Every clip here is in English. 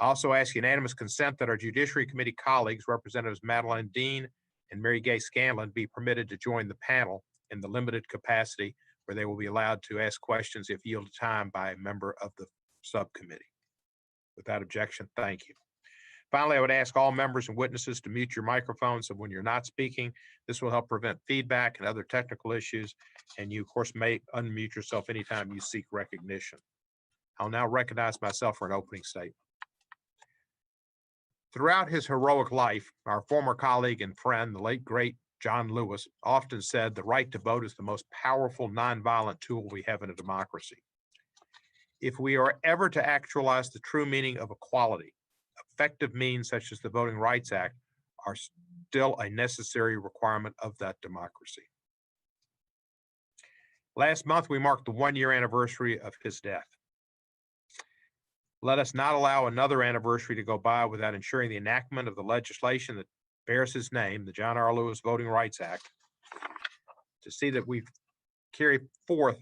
I also ask unanimous consent that our Judiciary Committee colleagues, Representatives Madeline Dean and Mary Gay Scanlon, be permitted to join the panel in the limited capacity where they will be allowed to ask questions if yielded time by a member of the subcommittee. Without objection, thank you. Finally, I would ask all members and witnesses to mute your microphones so when you're not speaking. This will help prevent feedback and other technical issues, and you, of course, may unmute yourself anytime you seek recognition. I'll now recognize myself for an opening statement. Throughout his heroic life, our former colleague and friend, the late, great John Lewis, often said the right to vote is the most powerful nonviolent tool we have in a democracy. If we are ever to actualize the true meaning of equality, effective means such as the Voting Rights Act are still a necessary requirement of that democracy. Last month, we marked the one-year anniversary of his death. Let us not allow another anniversary to go by without ensuring the enactment of the legislation that bears his name, the John R. Lewis Voting Rights Act, to see that we carry forth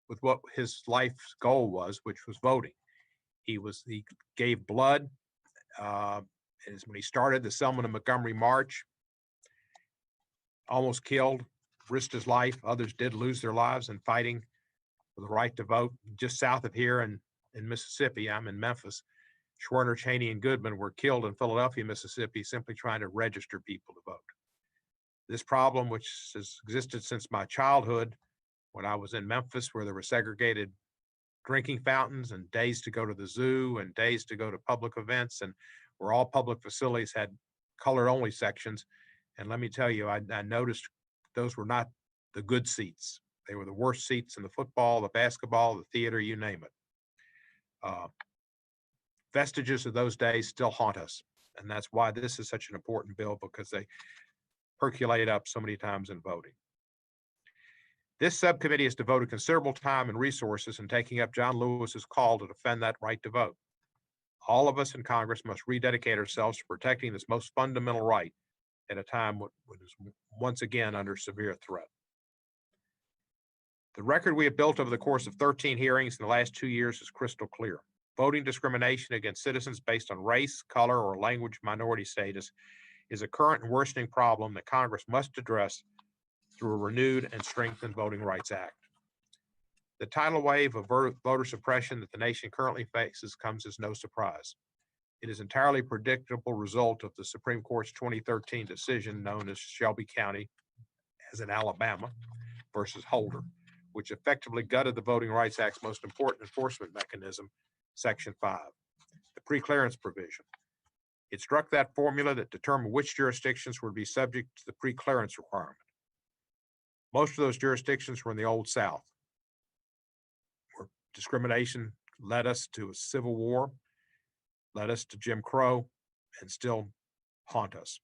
with what his life's goal was, which was voting. He gave blood. When he started the Selma to Montgomery March, almost killed, risked his life. Others did lose their lives in fighting for the right to vote. Just south of here in Mississippi, I'm in Memphis, Schwerner, Cheney, and Goodman were killed in Philadelphia, Mississippi, simply trying to register people to vote. This problem, which has existed since my childhood, when I was in Memphis, where there were segregated drinking fountains and days to go to the zoo and days to go to public events, and where all public facilities had color-only sections. And let me tell you, I noticed those were not the good seats. They were the worst seats in the football, the basketball, the theater, you name it. Vestiges of those days still haunt us. And that's why this is such an important bill, because they percolate up so many times in voting. This subcommittee has devoted considerable time and resources in taking up John Lewis's call to defend that right to vote. All of us in Congress must rededicate ourselves to protecting this most fundamental right at a time when it is once again under severe threat. The record we have built over the course of 13 hearings in the last 2 years is crystal clear. Voting discrimination against citizens based on race, color, or language minority status is a current and worsening problem that Congress must address through a renewed and strengthened Voting Rights Act. The tidal wave of voter suppression that the nation currently faces comes as no surprise. It is entirely predictable result of the Supreme Court's 2013 decision known as Shelby County, as in Alabama, versus Holder, which effectively gutted the Voting Rights Act's most important enforcement mechanism, Section 5, the preclearance provision. It struck that formula that determined which jurisdictions were to be subject to the preclearance requirement. Most of those jurisdictions were in the Old South, where discrimination led us to a civil war, led us to Jim Crow, and still haunt us.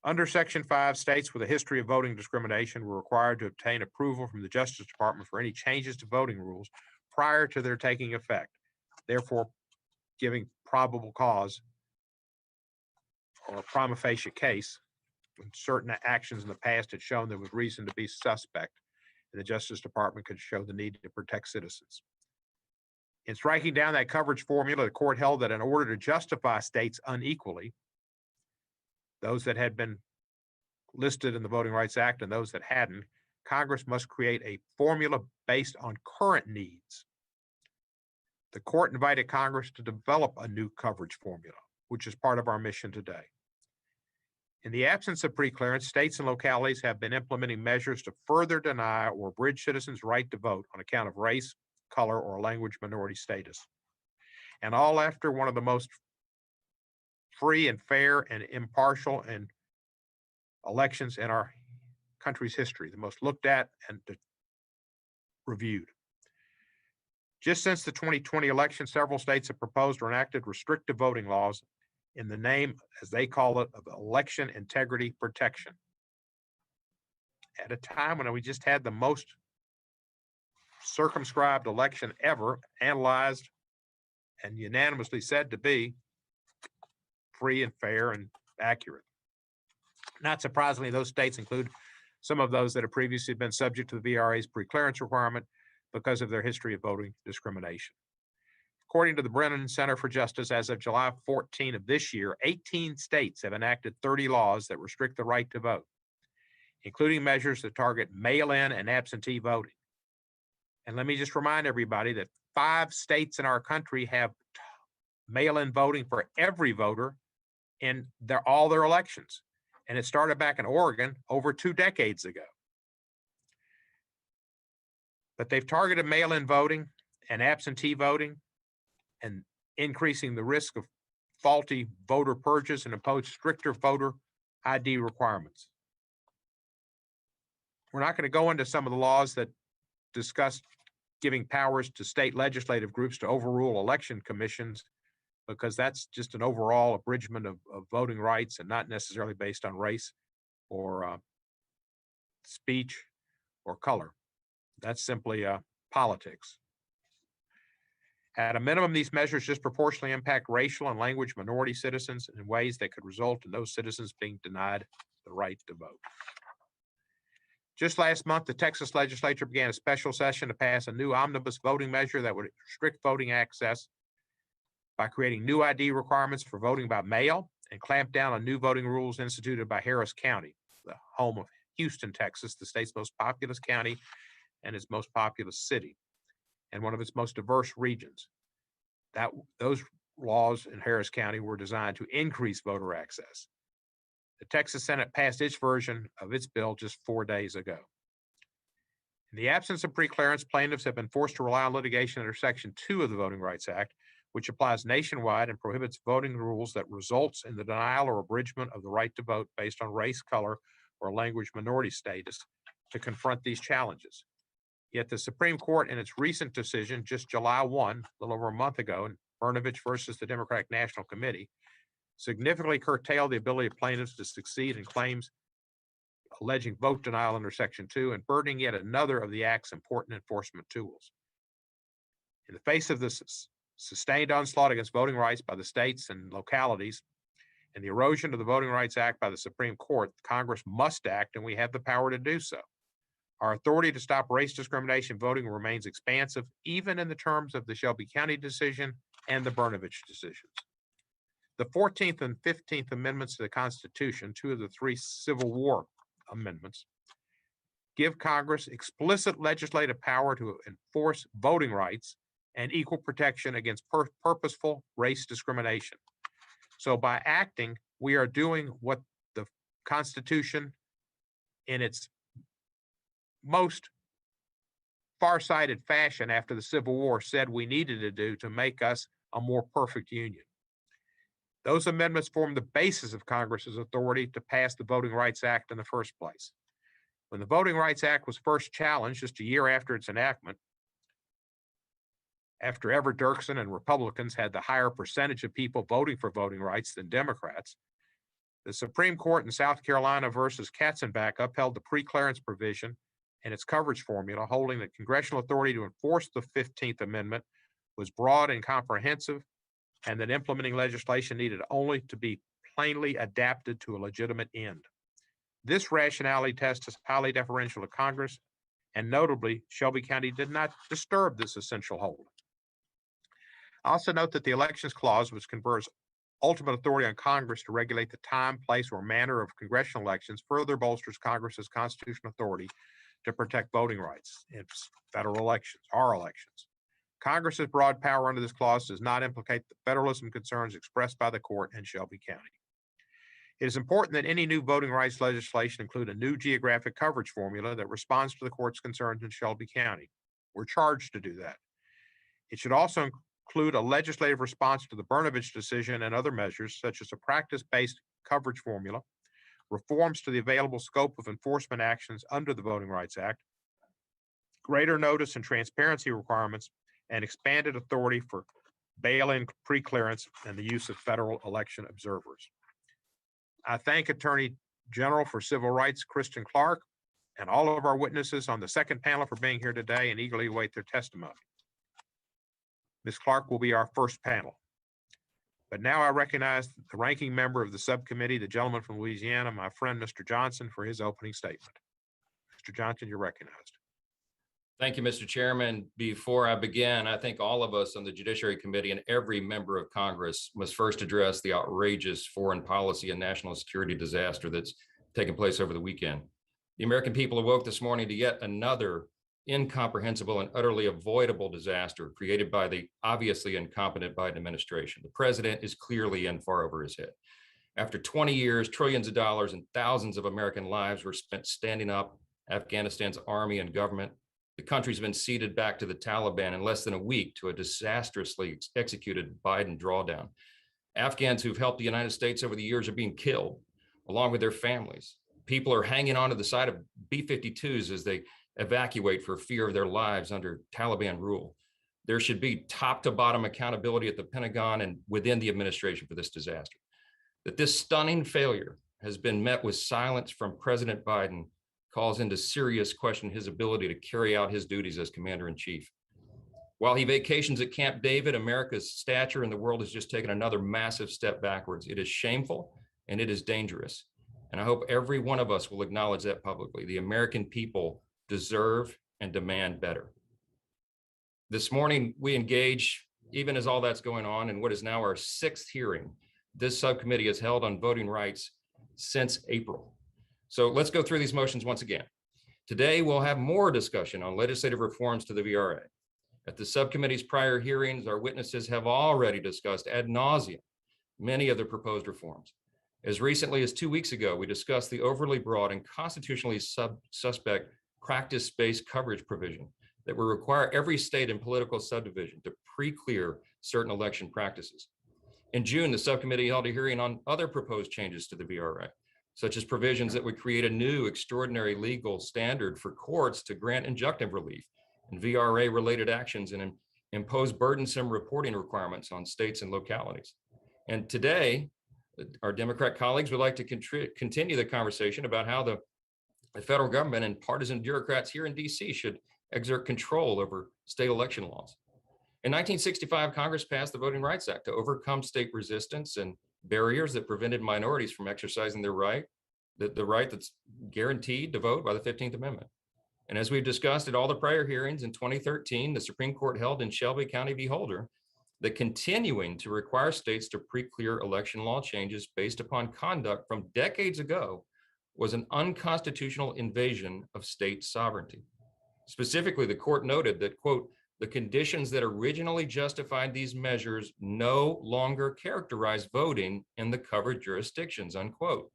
Under Section 5, states with a history of voting discrimination were required to obtain approval from the Justice Department for any changes to voting rules prior to their taking effect, therefore giving probable cause or a prima facie case when certain actions in the past had shown there was reason to be suspect, and the Justice Department could show the need to protect citizens. In striking down that coverage formula, the court held that in order to justify states unequally, those that had been listed in the Voting Rights Act and those that hadn't, Congress must create a formula based on current needs. The court invited Congress to develop a new coverage formula, which is part of our mission today. In the absence of preclearance, states and localities have been implementing measures to further deny or abridge citizens' right to vote on account of race, color, or language minority status. And all after one of the most free and fair and impartial and elections in our country's history, the most looked at and reviewed. Just since the 2020 election, several states have proposed or enacted restrictive voting laws in the name, as they call it, of election integrity protection. At a time when we just had the most circumscribed election ever, analyzed and unanimously said to be free and fair and accurate. Not surprisingly, those states include some of those that have previously been subject to the VRA's preclearance requirement because of their history of voting discrimination. According to the Brennan Center for Justice, as of July 14 of this year, 18 states have enacted 30 laws that restrict the right to vote, including measures that target mail-in and absentee voting. And let me just remind everybody that 5 states in our country have mail-in voting for every voter in all their elections. And it started back in Oregon over 2 decades ago. But they've targeted mail-in voting and absentee voting and increasing the risk of faulty voter purges and imposed stricter voter ID requirements. We're not going to go into some of the laws that discuss giving powers to state legislative groups to overrule election commissions, because that's just an overall abridgment of voting rights and not necessarily based on race or speech or color. That's simply politics. At a minimum, these measures disproportionately impact racial and language minority citizens in ways that could result in those citizens being denied the right to vote. Just last month, the Texas legislature began a special session to pass a new omnibus voting measure that would restrict voting access by creating new ID requirements for voting by mail and clamp down on new voting rules instituted by Harris County, the home of Houston, Texas, the state's most populous county and its most populous city, and one of its most diverse regions. Those laws in Harris County were designed to increase voter access. The Texas Senate passed its version of its bill just 4 days ago. In the absence of preclearance, plaintiffs have been forced to rely on litigation under Section 2 of the Voting Rights Act, which applies nationwide and prohibits voting rules that results in the denial or abridgment of the right to vote based on race, color, or language minority status to confront these challenges. Yet the Supreme Court, in its recent decision, just July 1, a little over a month ago, in Brnovich versus the Democratic National Committee, significantly curtailed the ability of plaintiffs to succeed in claims alleging vote denial under Section 2 and burdening yet another of the Act's important enforcement tools. In the face of this sustained onslaught against voting rights by the states and localities and the erosion of the Voting Rights Act by the Supreme Court, Congress must act, and we have the power to do so. Our authority to stop race discrimination voting remains expansive, even in the terms of the Shelby County decision and the Brnovich decisions. The 14th and 15th Amendments to the Constitution, 2 of the 3 Civil War amendments, give Congress explicit legislative power to enforce voting rights and equal protection against purposeful race discrimination. So by acting, we are doing what the Constitution, in its most far-sighted fashion after the Civil War, said we needed to do to make us a more perfect union. Those amendments form the basis of Congress's authority to pass the Voting Rights Act in the first place. When the Voting Rights Act was first challenged just a year after its enactment, after Everett Dirksen and Republicans had the higher percentage of people voting for voting rights than Democrats, the Supreme Court in South Carolina versus Katzenbach upheld the preclearance provision and its coverage formula, holding that congressional authority to enforce the 15th Amendment was broad and comprehensive, and that implementing legislation needed only to be plainly adapted to a legitimate end. This rationality test is highly deferential to Congress, and notably, Shelby County did not disturb this essential hold. I also note that the Elections Clause, which confers ultimate authority on Congress to regulate the time, place, or manner of congressional elections, further bolsters Congress's constitutional authority to protect voting rights in federal elections, our elections. Congress's broad power under this clause does not implicate the federalism concerns expressed by the court in Shelby County. It is important that any new voting rights legislation include a new geographic coverage formula that responds to the court's concerns in Shelby County. We're charged to do that. It should also include a legislative response to the Brnovich decision and other measures, such as a practice-based coverage formula, reforms to the available scope of enforcement actions under the Voting Rights Act, greater notice and transparency requirements, and expanded authority for bail-in preclearance and the use of federal election observers. I thank Attorney General for Civil Rights, Kristen Clark, and all of our witnesses on the second panel for being here today and eagerly await their testimony. Ms. Clark will be our first panel. But now I recognize the ranking member of the subcommittee, the gentleman from Louisiana, my friend, Mr. Johnson, for his opening statement. Mr. Johnson, you're recognized. Thank you, Mr. Chairman. Before I begin, I think all of us on the Judiciary Committee and every member of Congress must first address the outrageous foreign policy and national security disaster that's taken place over the weekend. The American people awoke this morning to yet another incomprehensible and utterly avoidable disaster created by the obviously incompetent Biden administration. The president is clearly in far over his head. After 20 years, trillions of dollars and thousands of American lives were spent standing up Afghanistan's army and government. The country's been ceded back to the Taliban in less than a week to a disastrously executed Biden drawdown. Afghans who've helped the United States over the years are being killed, along with their families. People are hanging on to the side of B-52s as they evacuate for fear of their lives under Taliban rule. There should be top to bottom accountability at the Pentagon and within the administration for this disaster. That this stunning failure has been met with silence from President Biden calls into serious question his ability to carry out his duties as commander-in-chief. While he vacations at Camp David, America's stature in the world has just taken another massive step backwards. It is shameful and it is dangerous. And I hope every one of us will acknowledge that publicly. The American people deserve and demand better. This morning, we engage, even as all that's going on, in what is now our 6th hearing this subcommittee has held on voting rights since April. So let's go through these motions once again. Today, we'll have more discussion on legislative reforms to the VRA. At the subcommittee's prior hearings, our witnesses have already discussed ad nauseum many of the proposed reforms. As recently as 2 weeks ago, we discussed the overly broad and constitutionally suspect practice-based coverage provision that will require every state and political subdivision to pre-clear certain election practices. In June, the subcommittee held a hearing on other proposed changes to the VRA, such as provisions that would create a new extraordinary legal standard for courts to grant injunctive relief and VRA-related actions and impose burdensome reporting requirements on states and localities. And today, our Democrat colleagues would like to continue the conversation about how the federal government and partisan bureaucrats here in DC should exert control over state election laws. In 1965, Congress passed the Voting Rights Act to overcome state resistance and barriers that prevented minorities from exercising their right, the right that's guaranteed to vote by the 15th Amendment. And as we've discussed at all the prior hearings, in 2013, the Supreme Court held in Shelby County v. Holder that continuing to require states to pre-clear election law changes based upon conduct from decades ago was an unconstitutional invasion of state sovereignty. Specifically, the court noted that, quote, the conditions that originally justified these measures no longer characterize voting in the covered jurisdictions, unquote.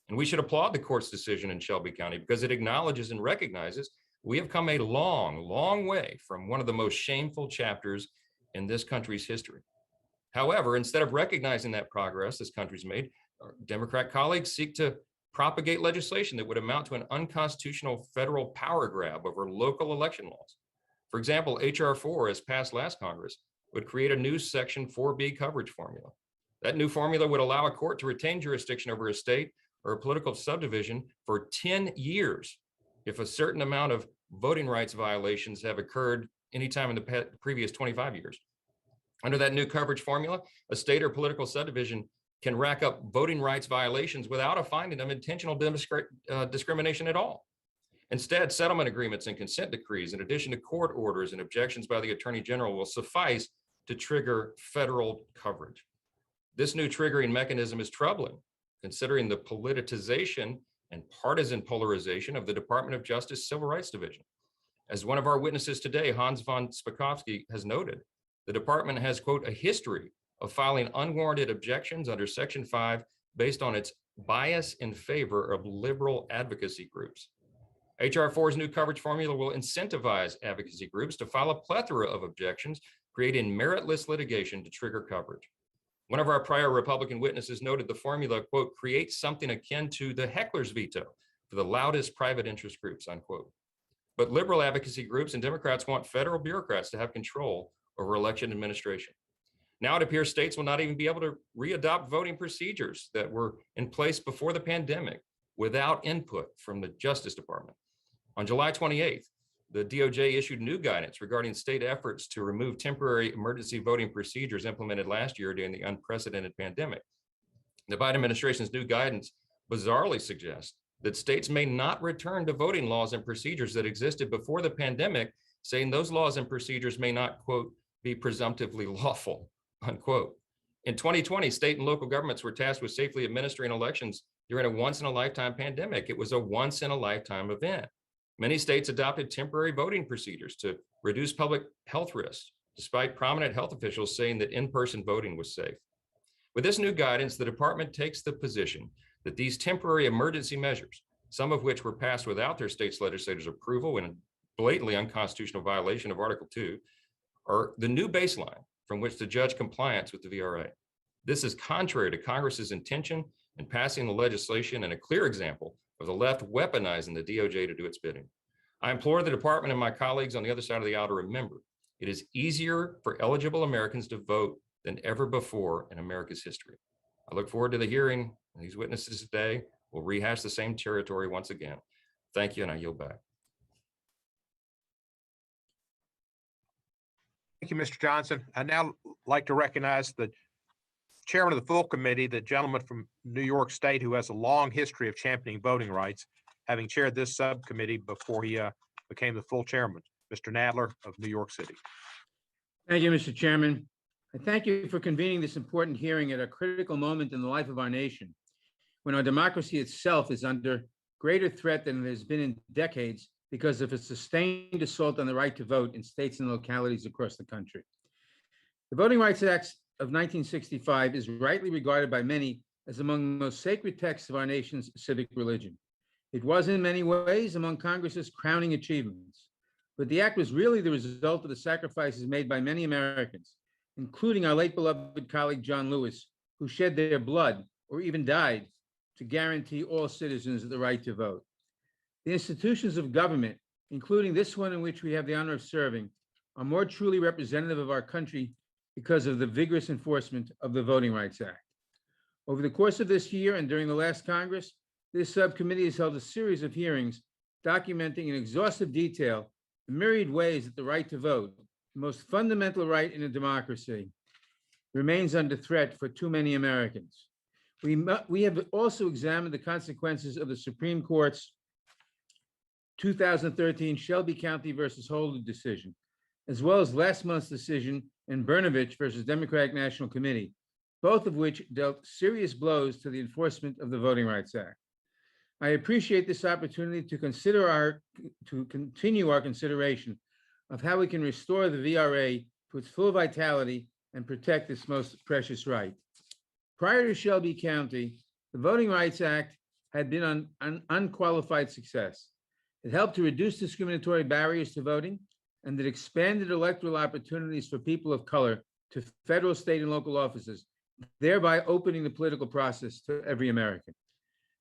And we should applaud the court's decision in Shelby County because it acknowledges and recognizes we have come a long, long way from one of the most shameful chapters in this country's history. However, instead of recognizing that progress this country's made, our Democrat colleagues seek to propagate legislation that would amount to an unconstitutional federal power grab over local election laws. For example, H.R. 4, as passed last Congress, would create a new Section 4B coverage formula. That new formula would allow a court to retain jurisdiction over a state or a political subdivision for 10 years if a certain amount of voting rights violations have occurred anytime in the previous 25 years. Under that new coverage formula, a state or political subdivision can rack up voting rights violations without a finding of intentional discrimination at all. Instead, settlement agreements and consent decrees, in addition to court orders and objections by the Attorney General, will suffice to trigger federal coverage. This new triggering mechanism is troubling, considering the politicization and partisan polarization of the Department of Justice Civil Rights Division. As one of our witnesses today, Hans von Spakovsky, has noted, the department has, quote, a history of filing unwarranted objections under Section 5 based on its bias in favor of liberal advocacy groups. H.R. 4's new coverage formula will incentivize advocacy groups to file a plethora of objections, creating meritless litigation to trigger coverage. One of our prior Republican witnesses noted the formula, quote, creates something akin to the heckler's veto for the loudest private interest groups, unquote. But liberal advocacy groups and Democrats want federal bureaucrats to have control over election administration. Now it appears states will not even be able to readopt voting procedures that were in place before the pandemic without input from the Justice Department. On July 28th, the DOJ issued new guidance regarding state efforts to remove temporary emergency voting procedures implemented last year during the unprecedented pandemic. The Biden administration's new guidance bizarrely suggests that states may not return to voting laws and procedures that existed before the pandemic, saying those laws and procedures may not, quote, be presumptively lawful, unquote. In 2020, state and local governments were tasked with safely administering elections during a once-in-a-lifetime pandemic. It was a once-in-a-lifetime event. Many states adopted temporary voting procedures to reduce public health risks, despite prominent health officials saying that in-person voting was safe. With this new guidance, the department takes the position that these temporary emergency measures, some of which were passed without their state's legislators' approval in a blatantly unconstitutional violation of Article 2, are the new baseline from which to judge compliance with the VRA. This is contrary to Congress's intention in passing the legislation and a clear example of the left weaponizing the DOJ to do its bidding. I implore the department and my colleagues on the other side of the aisle to remember, it is easier for eligible Americans to vote than ever before in America's history. I look forward to the hearing. These witnesses today will rehash the same territory once again. Thank you, and I yield back. Thank you, Mr. Johnson. I'd now like to recognize the chairman of the full committee, the gentleman from New York State who has a long history of championing voting rights, having chaired this subcommittee before he became the full chairman, Mr. Nadler of New York City. Thank you, Mr. Chairman. I thank you for convening this important hearing at a critical moment in the life of our nation, when our democracy itself is under greater threat than it has been in decades because of a sustained assault on the right to vote in states and localities across the country. The Voting Rights Act of 1965 is rightly regarded by many as among the most sacred texts of our nation's civic religion. It was in many ways among Congress's crowning achievements, but the act was really the result of the sacrifices made by many Americans, including our late beloved colleague John Lewis, who shed their blood or even died to guarantee all citizens the right to vote. The institutions of government, including this one in which we have the honor of serving, are more truly representative of our country because of the vigorous enforcement of the Voting Rights Act. Over the course of this year and during the last Congress, this subcommittee has held a series of hearings documenting in exhaustive detail the myriad ways that the right to vote, the most fundamental right in a democracy, remains under threat for too many Americans. We have also examined the consequences of the Supreme Court's 2013 Shelby County versus Holder decision, as well as last month's decision in Brnovich versus Democratic National Committee, both of which dealt serious blows to the enforcement of the Voting Rights Act. I appreciate this opportunity to continue our consideration of how we can restore the VRA to its full vitality and protect this most precious right. Prior to Shelby County, the Voting Rights Act had been an unqualified success. It helped to reduce discriminatory barriers to voting, and it expanded electoral opportunities for people of color to federal, state, and local offices, thereby opening the political process to every American.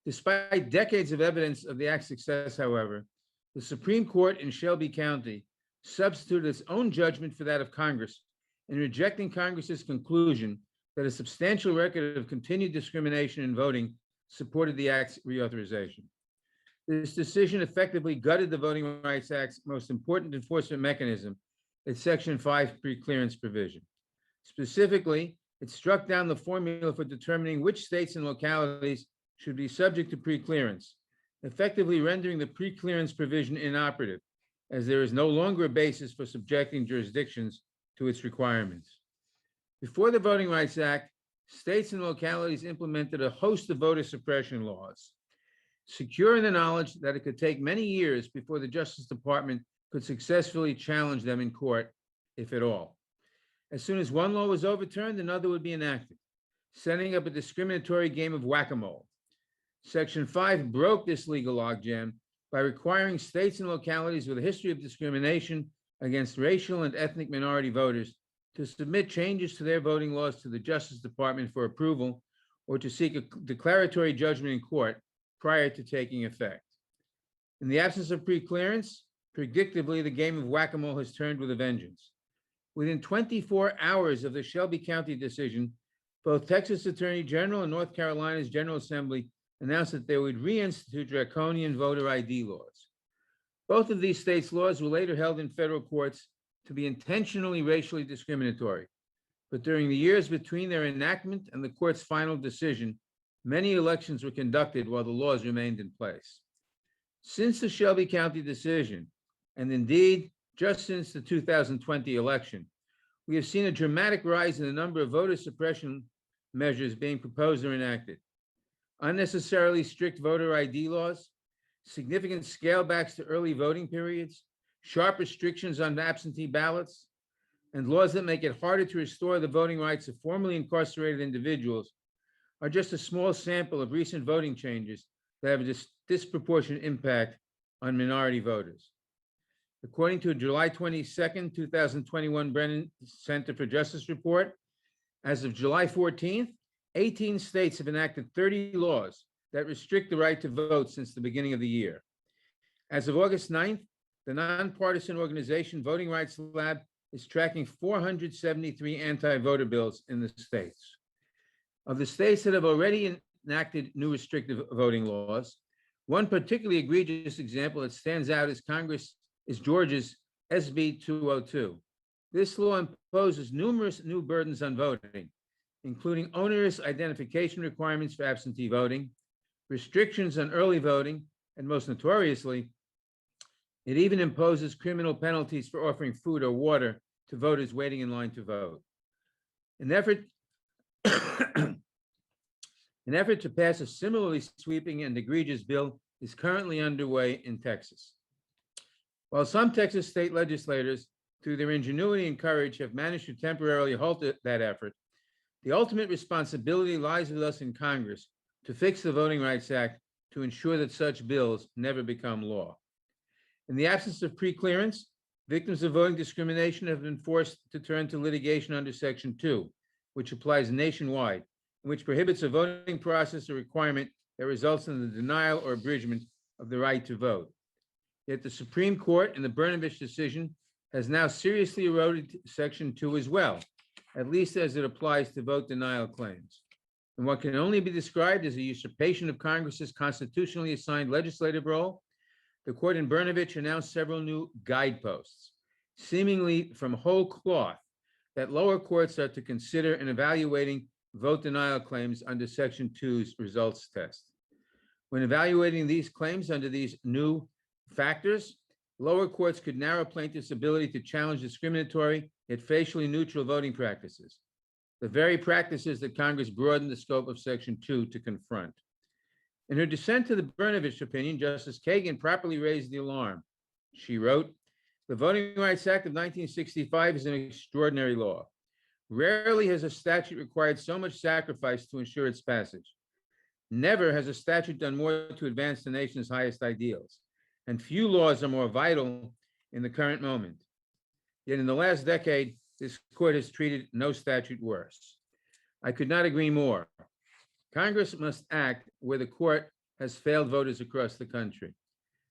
Despite decades of evidence of the act's success, however, the Supreme Court in Shelby County substituted its own judgment for that of Congress in rejecting Congress's conclusion that a substantial record of continued discrimination in voting supported the act's reauthorization. This decision effectively gutted the Voting Rights Act's most important enforcement mechanism, its Section 5 preclearance provision. Specifically, it struck down the formula for determining which states and localities should be subject to preclearance, effectively rendering the preclearance provision inoperative, as there is no longer a basis for subjecting jurisdictions to its requirements. Before the Voting Rights Act, states and localities implemented a host of voter suppression laws, secure in the knowledge that it could take many years before the Justice Department could successfully challenge them in court, if at all. As soon as one law was overturned, another would be enacted, setting up a discriminatory game of whack-a-mole. Section 5 broke this legal logjam by requiring states and localities with a history of discrimination against racial and ethnic minority voters to submit changes to their voting laws to the Justice Department for approval or to seek a declaratory judgment in court prior to taking effect. In the absence of preclearance, predictably, the game of whack-a-mole has turned with a vengeance. Within 24 hours of the Shelby County decision, both Texas Attorney General and North Carolina's General Assembly announced that they would reinstitute draconian voter ID laws. Both of these states' laws were later held in federal courts to be intentionally racially discriminatory. But during the years between their enactment and the court's final decision, many elections were conducted while the laws remained in place. Since the Shelby County decision, and indeed just since the 2020 election, we have seen a dramatic rise in the number of voter suppression measures being proposed or enacted. Unnecessarily strict voter ID laws, significant scale backs to early voting periods, sharp restrictions on absentee ballots, and laws that make it harder to restore the voting rights of formerly incarcerated individuals are just a small sample of recent voting changes that have a disproportionate impact on minority voters. According to a July 22nd, 2021 Brennan Center for Justice report, as of July 14th, 18 states have enacted 30 laws that restrict the right to vote since the beginning of the year. As of August 9th, the nonpartisan organization Voting Rights Lab is tracking 473 anti-voter bills in the states. Of the states that have already enacted new restrictive voting laws, one particularly egregious example that stands out is Georgia's SB 202. This law imposes numerous new burdens on voting, including onerous identification requirements for absentee voting, restrictions on early voting, and most notoriously, it even imposes criminal penalties for offering food or water to voters waiting in line to vote. An effort to pass a similarly sweeping and egregious bill is currently underway in Texas. While some Texas state legislators, through their ingenuity and courage, have managed to temporarily halt that effort, the ultimate responsibility lies with us in Congress to fix the Voting Rights Act to ensure that such bills never become law. In the absence of preclearance, victims of voting discrimination have been forced to turn to litigation under Section 2, which applies nationwide, and which prohibits a voting process or requirement that results in the denial or abridgment of the right to vote. Yet the Supreme Court in the Brnovich decision has now seriously eroded Section 2 as well, at least as it applies to vote denial claims. In what can only be described as a usurpation of Congress's constitutionally assigned legislative role, the court in Brnovich announced several new guideposts, seemingly from whole cloth, that lower courts are to consider in evaluating vote denial claims under Section 2's results test. When evaluating these claims under these new factors, lower courts could narrow plaintiffs' ability to challenge discriminatory yet facially neutral voting practices, the very practices that Congress broadened the scope of Section 2 to confront. In her dissent to the Brnovich opinion, Justice Kagan properly raised the alarm. She wrote, "The Voting Rights Act of 1965 is an extraordinary law. Rarely has a statute required so much sacrifice to ensure its passage. Never has a statute done more to advance the nation's highest ideals, and few laws are more vital in the current moment. Yet in the last decade, this court has treated no statute worse." I could not agree more. Congress must act where the court has failed voters across the country.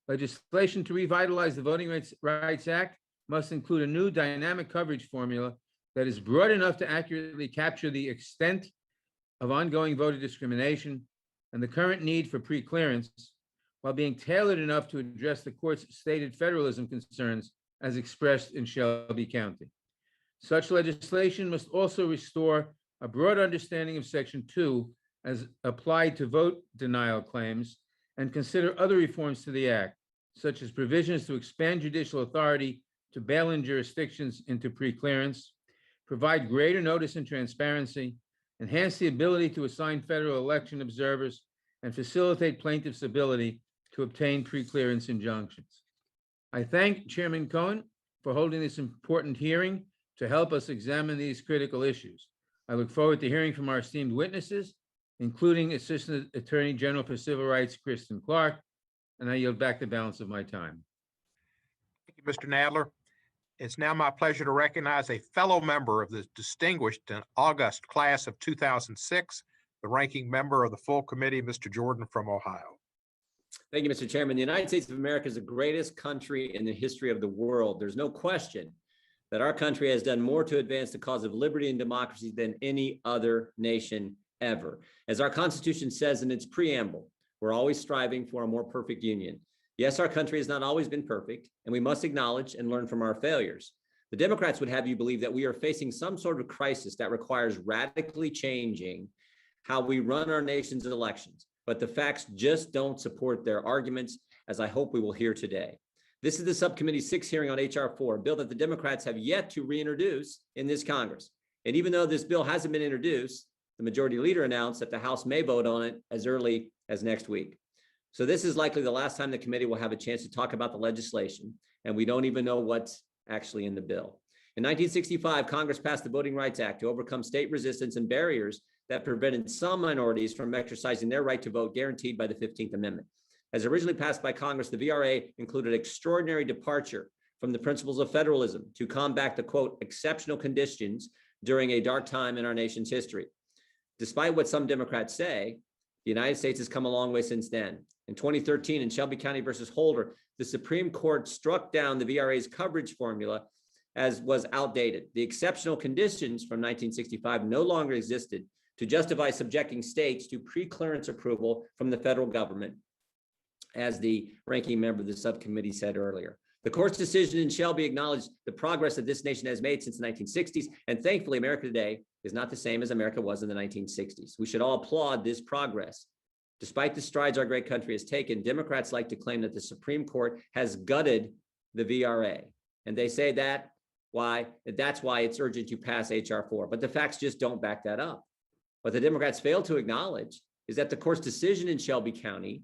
Legislation to revitalize the Voting Rights Act must include a new dynamic coverage formula that is broad enough to accurately capture the extent of ongoing voter discrimination and the current need for preclearance, while being tailored enough to address the court's stated federalism concerns as expressed in Shelby County. Such legislation must also restore a broad understanding of Section 2 as applied to vote denial claims and consider other reforms to the Act, such as provisions to expand judicial authority to bail-in jurisdictions into preclearance, provide greater notice and transparency, enhance the ability to assign federal election observers, and facilitate plaintiffs' ability to obtain preclearance injunctions. I thank Chairman Cohen for holding this important hearing to help us examine these critical issues. I look forward to hearing from our esteemed witnesses, including Assistant Attorney General for Civil Rights, Kristen Clark, and I yield back the balance of my time. Thank you, Mr. Nadler. It's now my pleasure to recognize a fellow member of the distinguished and august class of 2006, the ranking member of the full committee, Mr. Jordan from Ohio. Thank you, Mr. Chairman. The United States of America is the greatest country in the history of the world. There's no question that our country has done more to advance the cause of liberty and democracy than any other nation ever. As our Constitution says in its preamble, we're always striving for a more perfect union. Yes, our country has not always been perfect, and we must acknowledge and learn from our failures. The Democrats would have you believe that we are facing some sort of crisis that requires radically changing how we run our nation's elections, but the facts just don't support their arguments, as I hope we will hear today. This is the subcommittee's sixth hearing on H.R. 4, a bill that the Democrats have yet to reintroduce in this Congress. And even though this bill hasn't been introduced, the majority leader announced that the House may vote on it as early as next week. So this is likely the last time the committee will have a chance to talk about the legislation, and we don't even know what's actually in the bill. In 1965, Congress passed the Voting Rights Act to overcome state resistance and barriers that prevented some minorities from exercising their right to vote guaranteed by the 15th Amendment. As originally passed by Congress, the VRA included extraordinary departure from the principles of federalism to combat the, quote, exceptional conditions during a dark time in our nation's history. Despite what some Democrats say, the United States has come a long way since then. In 2013, in Shelby County versus Holder, the Supreme Court struck down the VRA's coverage formula as was outdated. The exceptional conditions from 1965 no longer existed to justify subjecting states to pre-clearance approval from the federal government, as the ranking member of the subcommittee said earlier. The court's decision in Shelby acknowledged the progress that this nation has made since the 1960s, and thankfully, America today is not the same as America was in the 1960s. We should all applaud this progress. Despite the strides our great country has taken, Democrats like to claim that the Supreme Court has gutted the VRA, and they say that's why it's urgent to pass H.R. 4, but the facts just don't back that up. What the Democrats fail to acknowledge is that the court's decision in Shelby County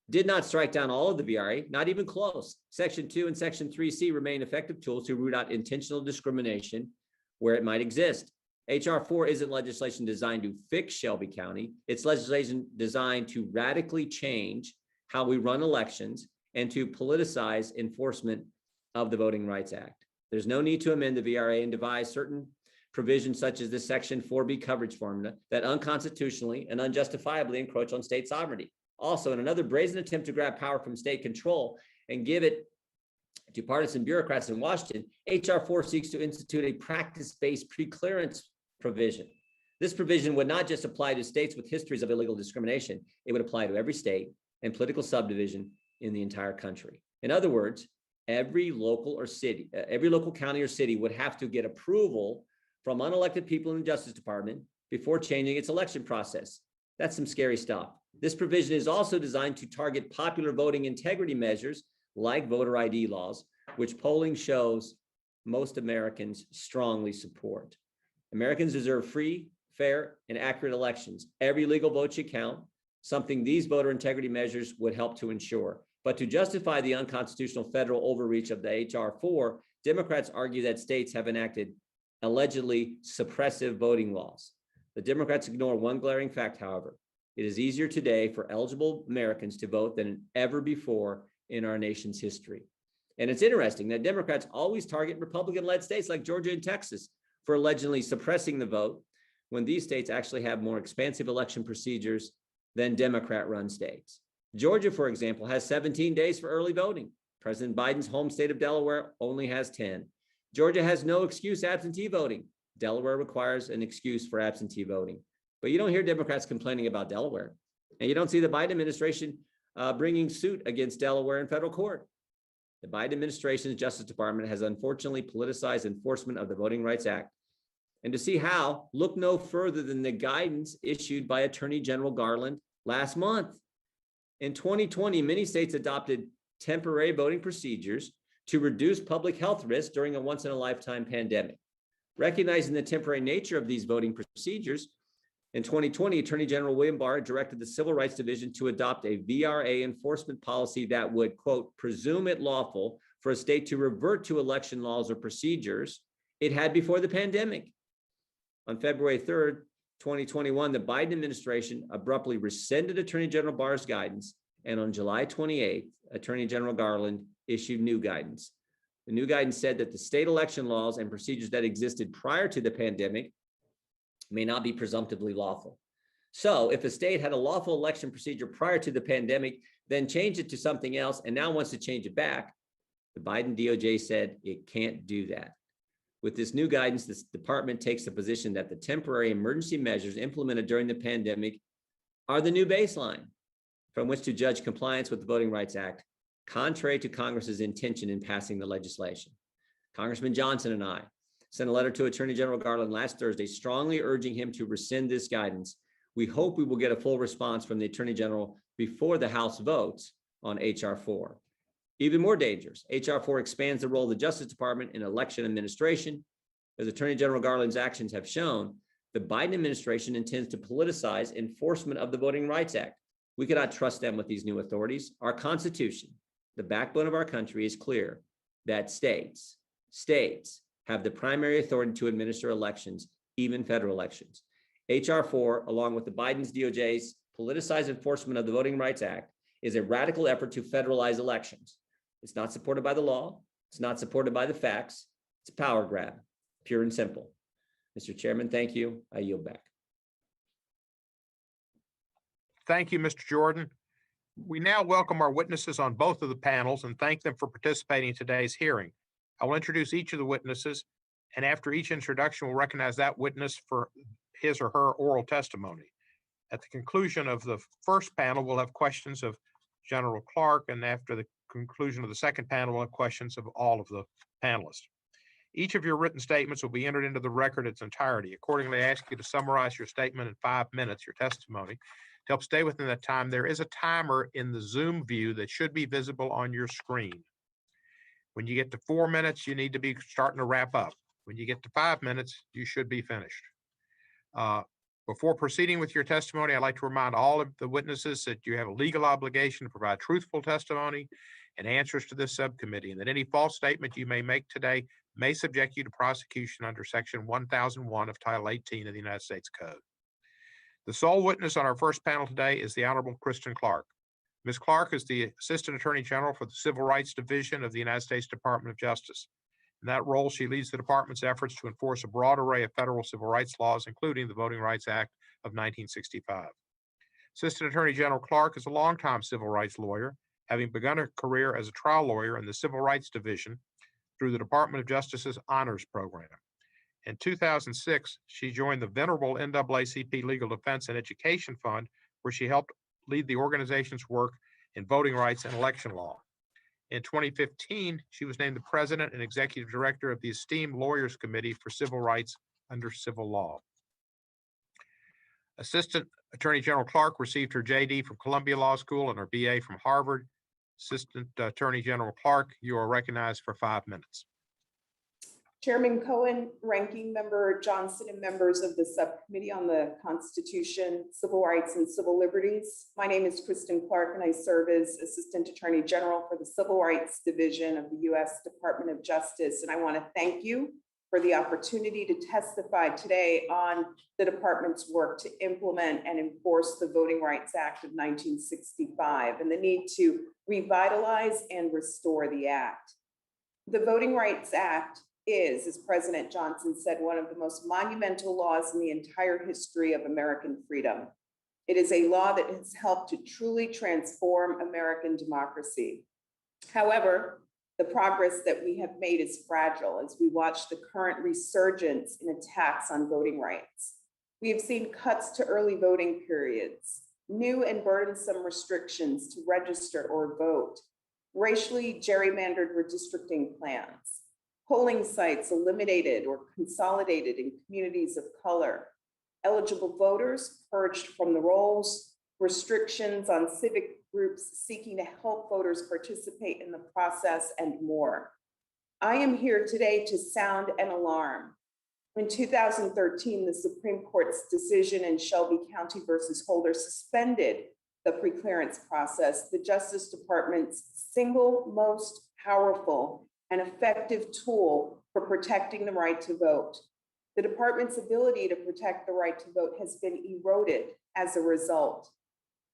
did not strike down all of the VRA, not even close. Section 2 and Section 3C remain effective tools to root out intentional discrimination where it might exist. H.R. 4 isn't legislation designed to fix Shelby County. It's legislation designed to radically change how we run elections and to politicize enforcement of the Voting Rights Act. There's no need to amend the VRA and devise certain provisions such as the Section 4B coverage formula that unconstitutionally and unjustifiably encroach on state sovereignty. Also, in another brazen attempt to grab power from state control and give it to partisan bureaucrats in Washington, H.R. 4 seeks to institute a practice-based pre-clearance provision. This provision would not just apply to states with histories of illegal discrimination, it would apply to every state and political subdivision in the entire country. In other words, every local county or city would have to get approval from unelected people in the Justice Department before changing its election process. That's some scary stuff. This provision is also designed to target popular voting integrity measures like voter ID laws, which polling shows most Americans strongly support. Americans deserve free, fair, and accurate elections. Every legal vote should count, something these voter integrity measures would help to ensure. But to justify the unconstitutional federal overreach of the H.R. 4, Democrats argue that states have enacted allegedly suppressive voting laws. The Democrats ignore one glaring fact, however. It is easier today for eligible Americans to vote than ever before in our nation's history. And it's interesting that Democrats always target Republican-led states like Georgia and Texas for allegedly suppressing the vote when these states actually have more expansive election procedures than Democrat-run states. Georgia, for example, has 17 days for early voting. President Biden's home state of Delaware only has 10. Georgia has no excuse absentee voting. Delaware requires an excuse for absentee voting. But you don't hear Democrats complaining about Delaware. And you don't see the Biden administration bringing suit against Delaware in federal court. The Biden administration's Justice Department has unfortunately politicized enforcement of the Voting Rights Act. And to see how, look no further than the guidance issued by Attorney General Garland last month. In 2020, many states adopted temporary voting procedures to reduce public health risks during a once-in-a-lifetime pandemic. Recognizing the temporary nature of these voting procedures, in 2020, Attorney General William Barr directed the Civil Rights Division to adopt a VRA enforcement policy that would, quote, presume it lawful for a state to revert to election laws or procedures it had before the pandemic. On February 3rd, 2021, the Biden administration abruptly rescinded Attorney General Barr's guidance, and on July 28th, Attorney General Garland issued new guidance. The new guidance said that the state election laws and procedures that existed prior to the pandemic may not be presumptively lawful. So if a state had a lawful election procedure prior to the pandemic, then changed it to something else and now wants to change it back, the Biden DOJ said it can't do that. With this new guidance, this department takes the position that the temporary emergency measures implemented during the pandemic are the new baseline from which to judge compliance with the Voting Rights Act, contrary to Congress's intention in passing the legislation. Congressman Johnson and I sent a letter to Attorney General Garland last Thursday, strongly urging him to rescind this guidance, We hope we will get a full response from the Attorney General before the House votes on H.R. 4. Even more dangerous, H.R. 4 expands the role of the Justice Department in election administration. As Attorney General Garland's actions have shown, the Biden administration intends to politicize enforcement of the Voting Rights Act. We cannot trust them with these new authorities. Our Constitution, the backbone of our country, is clear that states have the primary authority to administer elections, even federal elections. H.R. 4, along with the Biden's DOJ's politicized enforcement of the Voting Rights Act, is a radical effort to federalize elections. It's not supported by the law. It's not supported by the facts. It's a power grab, pure and simple. Mr. Chairman, thank you. I yield back. Thank you, Mr. Jordan. We now welcome our witnesses on both of the panels and thank them for participating in today's hearing. I will introduce each of the witnesses, and after each introduction, we'll recognize that witness for his or her oral testimony. At the conclusion of the first panel, we'll have questions of General Clark, and after the conclusion of the second panel, we'll have questions of all of the panelists. Each of your written statements will be entered into the record in its entirety. Accordingly, I ask you to summarize your statement in 5 minutes, your testimony. To help stay within that time, there is a timer in the Zoom view that should be visible on your screen. When you get to 4 minutes, you need to be starting to wrap up. When you get to 5 minutes, you should be finished. Before proceeding with your testimony, I'd like to remind all of the witnesses that you have a legal obligation to provide truthful testimony and answers to this subcommittee, and that any false statement you may make today may subject you to prosecution under Section 1001 of Title 18 of the United States Code. The sole witness on our first panel today is the Honorable Kristen Clark. Ms. Clark is the Assistant Attorney General for the Civil Rights Division of the United States Department of Justice. In that role, she leads the department's efforts to enforce a broad array of federal civil rights laws, including the Voting Rights Act of 1965. Assistant Attorney General Clark is a longtime civil rights lawyer, having begun her career as a trial lawyer in the Civil Rights Division through the Department of Justice's Honors Program. In 2006, she joined the venerable NAACP Legal Defense and Education Fund, where she helped lead the organization's work in voting rights and election law. In 2015, she was named the president and executive director of the esteemed Lawyers Committee for Civil Rights under Civil Law. Assistant Attorney General Clark received her JD from Columbia Law School and her BA from Harvard. Assistant Attorney General Clark, you are recognized for 5 minutes. Chairman Cohen, Ranking Member Johnson, and members of the Subcommittee on the Constitution, Civil Rights, and Civil Liberties. My name is Kristen Clark, and I serve as Assistant Attorney General for the Civil Rights Division of the U.S. Department of Justice. And I want to thank you for the opportunity to testify today on the department's work to implement and enforce the Voting Rights Act of 1965 and the need to revitalize and restore the act. The Voting Rights Act is, as President Johnson said, one of the most monumental laws in the entire history of American freedom. It is a law that has helped to truly transform American democracy. However, the progress that we have made is fragile as we watch the current resurgence in attacks on voting rights. We have seen cuts to early voting periods, new and burdensome restrictions to register or vote, racially gerrymandered redistricting plans, polling sites eliminated or consolidated in communities of color, eligible voters purged from the rolls, restrictions on civic groups seeking to help voters participate in the process, and more. I am here today to sound an alarm. In 2013, the Supreme Court's decision in Shelby County versus Holder suspended the preclearance process, the Justice Department's single most powerful and effective tool for protecting the right to vote. The department's ability to protect the right to vote has been eroded as a result.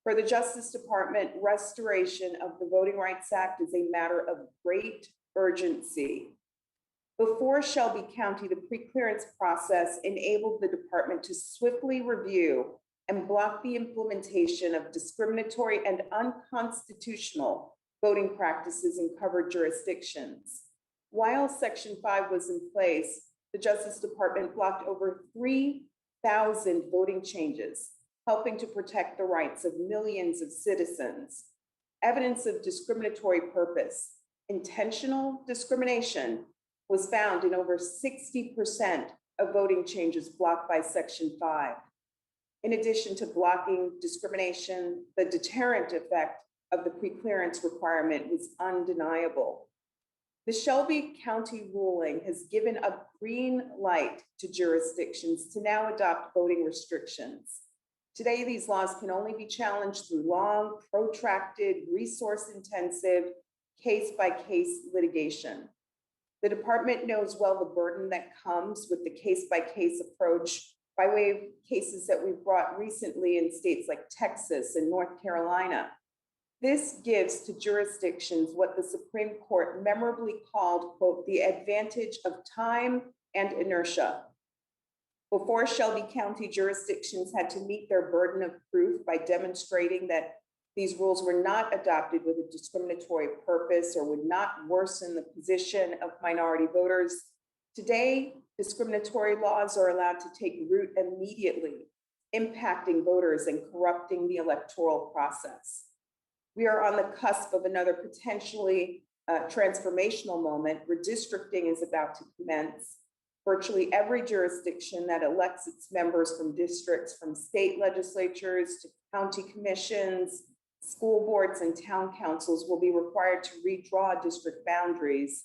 For the Justice Department, restoration of the Voting Rights Act is a matter of great urgency. Before Shelby County, the preclearance process enabled the department to swiftly review and block the implementation of discriminatory and unconstitutional voting practices in covered jurisdictions. While Section 5 was in place, the Justice Department blocked over 3,000 voting changes, helping to protect the rights of millions of citizens. Evidence of discriminatory purpose, intentional discrimination, was found in over 60% of voting changes blocked by Section 5. In addition to blocking discrimination, the deterrent effect of the preclearance requirement was undeniable. The Shelby County ruling has given a green light to jurisdictions to now adopt voting restrictions. Today, these laws can only be challenged through long, protracted, resource-intensive, case-by-case litigation. The department knows well the burden that comes with the case-by-case approach by way of cases that we've brought recently in states like Texas and North Carolina. This gives to jurisdictions what the Supreme Court memorably called, quote, the advantage of time and inertia. Before, Shelby County jurisdictions had to meet their burden of proof by demonstrating that these rules were not adopted with a discriminatory purpose or would not worsen the position of minority voters. Today, discriminatory laws are allowed to take root immediately, impacting voters and corrupting the electoral process. We are on the cusp of another potentially transformational moment. Redistricting is about to commence. Virtually every jurisdiction that elects its members from districts, from state legislatures to county commissions, school boards, and town councils will be required to redraw district boundaries.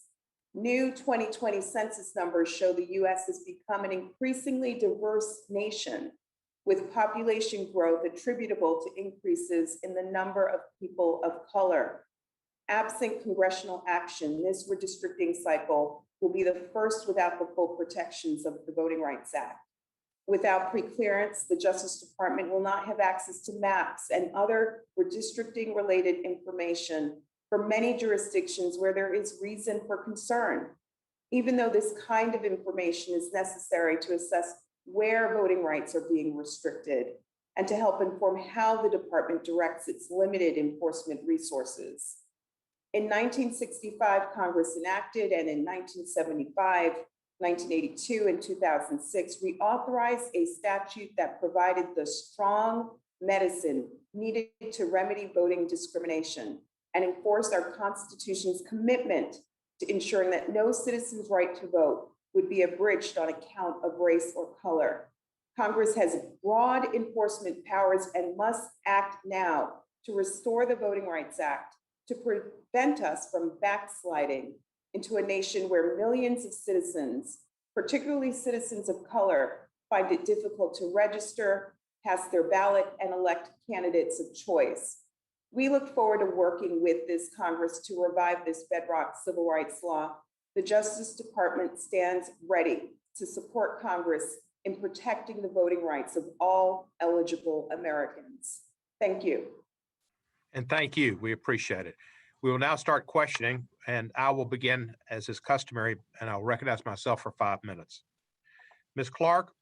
New 2020 census numbers show the US has become an increasingly diverse nation, with population growth attributable to increases in the number of people of color. Absent congressional action, this redistricting cycle will be the first without the full protections of the Voting Rights Act. Without preclearance, the Justice Department will not have access to maps and other redistricting related information for many jurisdictions where there is reason for concern, even though this kind of information is necessary to assess where voting rights are being restricted and to help inform how the department directs its limited enforcement resources. In 1965, Congress enacted, and in 1975, 1982, and 2006, reauthorized a statute that provided the strong medicine needed to remedy voting discrimination and enforce our Constitution's commitment to ensuring that no citizen's right to vote would be abridged on account of race or color. Congress has broad enforcement powers and must act now to restore the Voting Rights Act, to prevent us from backsliding into a nation where millions of citizens, particularly citizens of color, find it difficult to register, cast their ballot, and elect candidates of choice. We look forward to working with this Congress to revive this bedrock civil rights law. The Justice Department stands ready to support Congress in protecting the voting rights of all eligible Americans. Thank you. And thank you. We appreciate it. We will now start questioning, and I will begin as is customary, and I'll recognize myself for 5 minutes. Ms. Clark,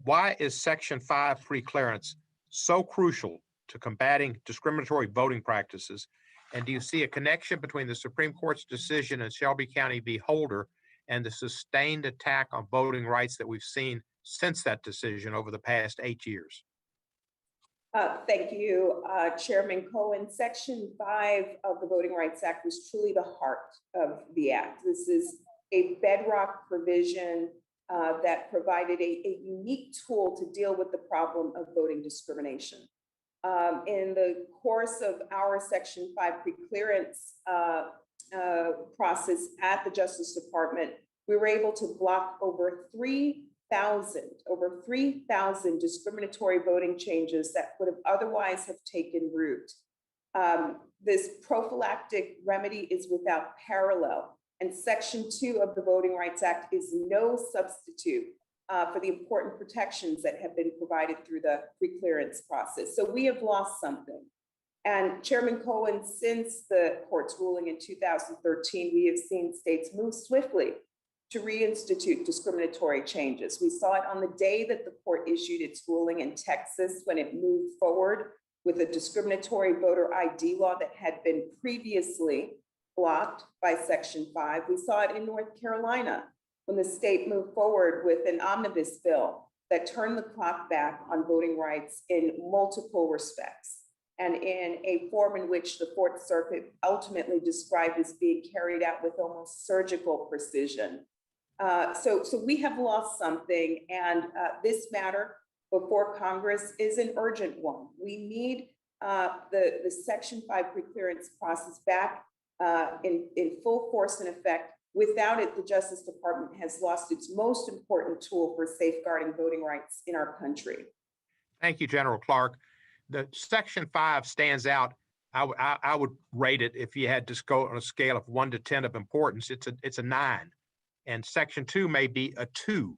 why is Section 5 preclearance so crucial to combating discriminatory voting practices? And do you see a connection between the Supreme Court's decision in Shelby County v. Holder and the sustained attack on voting rights that we've seen since that decision over the past 8 years? Thank you, Chairman Cohen. Section 5 of the Voting Rights Act was truly the heart of the act. This is a bedrock provision that provided a unique tool to deal with the problem of voting discrimination. In the course of our Section 5 preclearance process at the Justice Department, we were able to block over 3,000 discriminatory voting changes that would have otherwise have taken root. This prophylactic remedy is without parallel, and Section 2 of the Voting Rights Act is no substitute for the important protections that have been provided through the preclearance process. So we have lost something. And Chairman Cohen, since the court's ruling in 2013, we have seen states move swiftly to reinstitute discriminatory changes. We saw it on the day that the court issued its ruling in Texas when it moved forward with a discriminatory voter ID law that had been previously blocked by Section 5. We saw it in North Carolina when the state moved forward with an omnibus bill that turned the clock back on voting rights in multiple respects, and in a form in which the Fourth Circuit ultimately described as being carried out with almost surgical precision. So we have lost something, and this matter before Congress is an urgent one. We need the Section 5 preclearance process back in full force and effect. Without it, the Justice Department has lost its most important tool for safeguarding voting rights in our country. Thank you, General Clark. The Section 5 stands out. I would rate it, if you had to go on a scale of 1 to 10 of importance, it's a 9. And Section 2 may be a 2.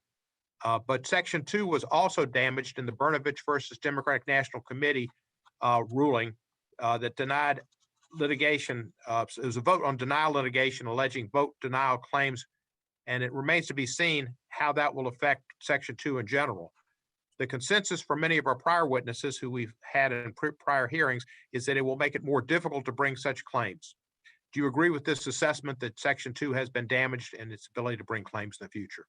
But Section 2 was also damaged in the Brnovich versus Democratic National Committee ruling that denied litigation. It was a vote on denial litigation alleging vote denial claims, and it remains to be seen how that will affect Section 2 in general. The consensus for many of our prior witnesses who we've had in prior hearings is that it will make it more difficult to bring such claims. Do you agree with this assessment that Section 2 has been damaged in its ability to bring claims in the future?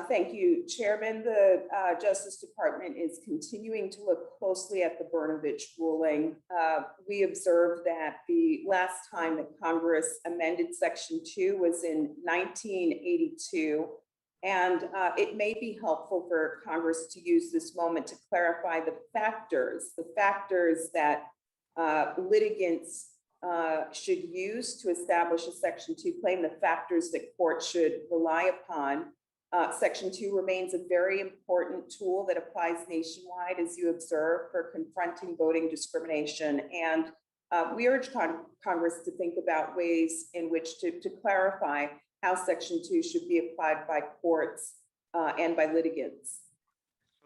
Thank you, Chairman. The Justice Department is continuing to look closely at the Brnovich ruling. We observed that the last time that Congress amended Section 2 was in 1982. And it may be helpful for Congress to use this moment to clarify the factors that litigants should use to establish a Section 2 claim, the factors that courts should rely upon. Section 2 remains a very important tool that applies nationwide, as you observe, for confronting voting discrimination. And we urge Congress to think about ways in which to clarify how Section 2 should be applied by courts and by litigants.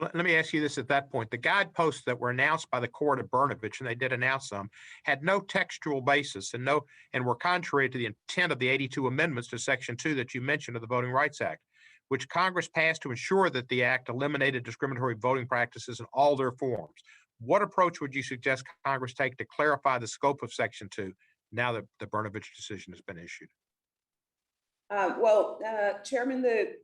Let me ask you this at that point. The guideposts that were announced by the court of Brnovich, and they did announce some, had no textual basis and were contrary to the intent of the 82 amendments to Section 2 that you mentioned of the Voting Rights Act, which Congress passed to ensure that the act eliminated discriminatory voting practices in all their forms. What approach would you suggest Congress take to clarify the scope of Section 2 now that the Brnovich decision has been issued? Chairman, the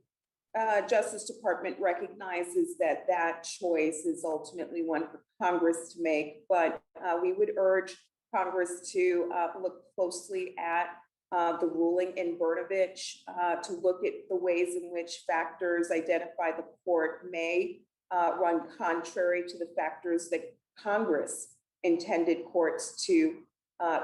Justice Department recognizes that that choice is ultimately one for Congress to make, but we would urge Congress to look closely at the ruling in Brnovich, to look at the ways in which factors identified the court may run contrary to the factors that Congress intended courts to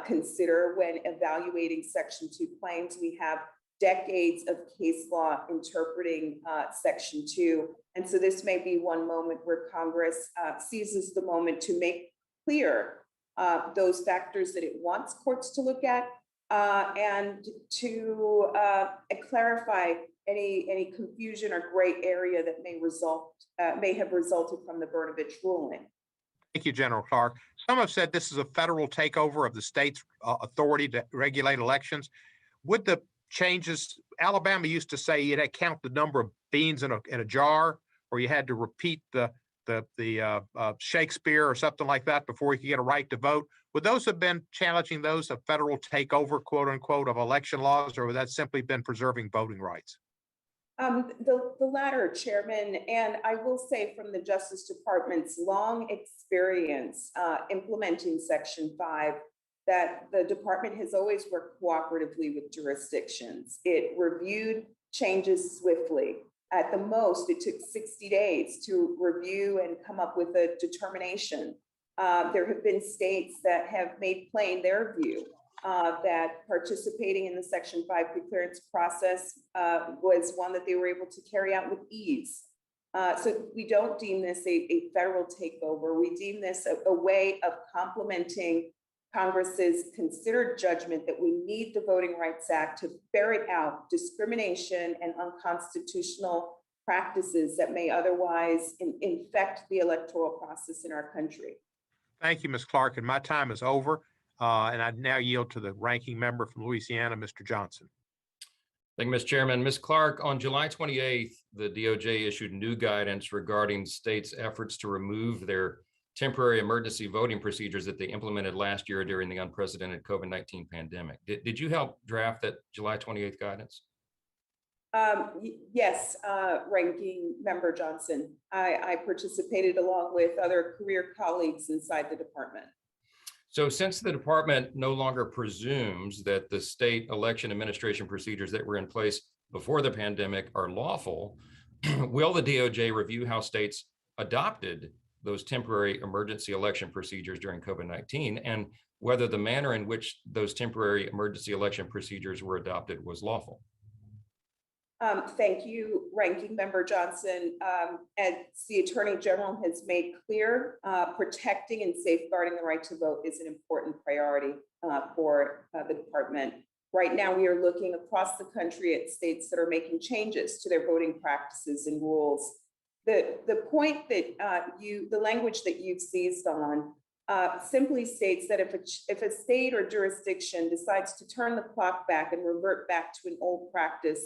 consider when evaluating Section 2 claims. We have decades of case law interpreting Section 2. And so this may be one moment where Congress seizes the moment to make clear those factors that it wants courts to look at, and to clarify any confusion or gray area that may have resulted from the Brnovich ruling. Thank you, General Clark. Some have said this is a federal takeover of the state's authority to regulate elections. Would the changes, Alabama used to say you had to count the number of beans in a jar, or you had to repeat the Shakespeare or something like that before you could get a right to vote. Would those have been challenging those of federal takeover, quote unquote, of election laws, or would that simply been preserving voting rights? The latter, Chairman, and I will say from the Justice Department's long experience implementing Section 5, that the department has always worked cooperatively with jurisdictions. It reviewed changes swiftly. At the most, it took 60 days to review and come up with a determination. There have been states that have made plain their view that participating in the Section 5 preclearance process was one that they were able to carry out with ease. So we don't deem this a federal takeover. We deem this a way of complementing Congress's considered judgment that we need the Voting Rights Act to ferret out discrimination and unconstitutional practices that may otherwise infect the electoral process in our country. Thank you, Ms. Clark, and my time is over. And I now yield to the ranking member from Louisiana, Mr. Johnson. Thank you, Mr. Chairman. Ms. Clark, on July 28th, the DOJ issued new guidance regarding states' efforts to remove their temporary emergency voting procedures that they implemented last year during the unprecedented COVID-19 pandemic. Did you help draft that July 28th guidance? Yes, Ranking Member Johnson. I participated along with other career colleagues inside the department. So since the department no longer presumes that the state election administration procedures that were in place before the pandemic are lawful, will the DOJ review how states adopted those temporary emergency election procedures during COVID-19, and whether the manner in which those temporary emergency election procedures were adopted was lawful. Thank you, Ranking Member Johnson. As the Attorney General has made clear, protecting and safeguarding the right to vote is an important priority for the department. Right now, we are looking across the country at states that are making changes to their voting practices and rules. The point that the language that you've seized on simply states that if a state or jurisdiction decides to turn the clock back and revert back to an old practice,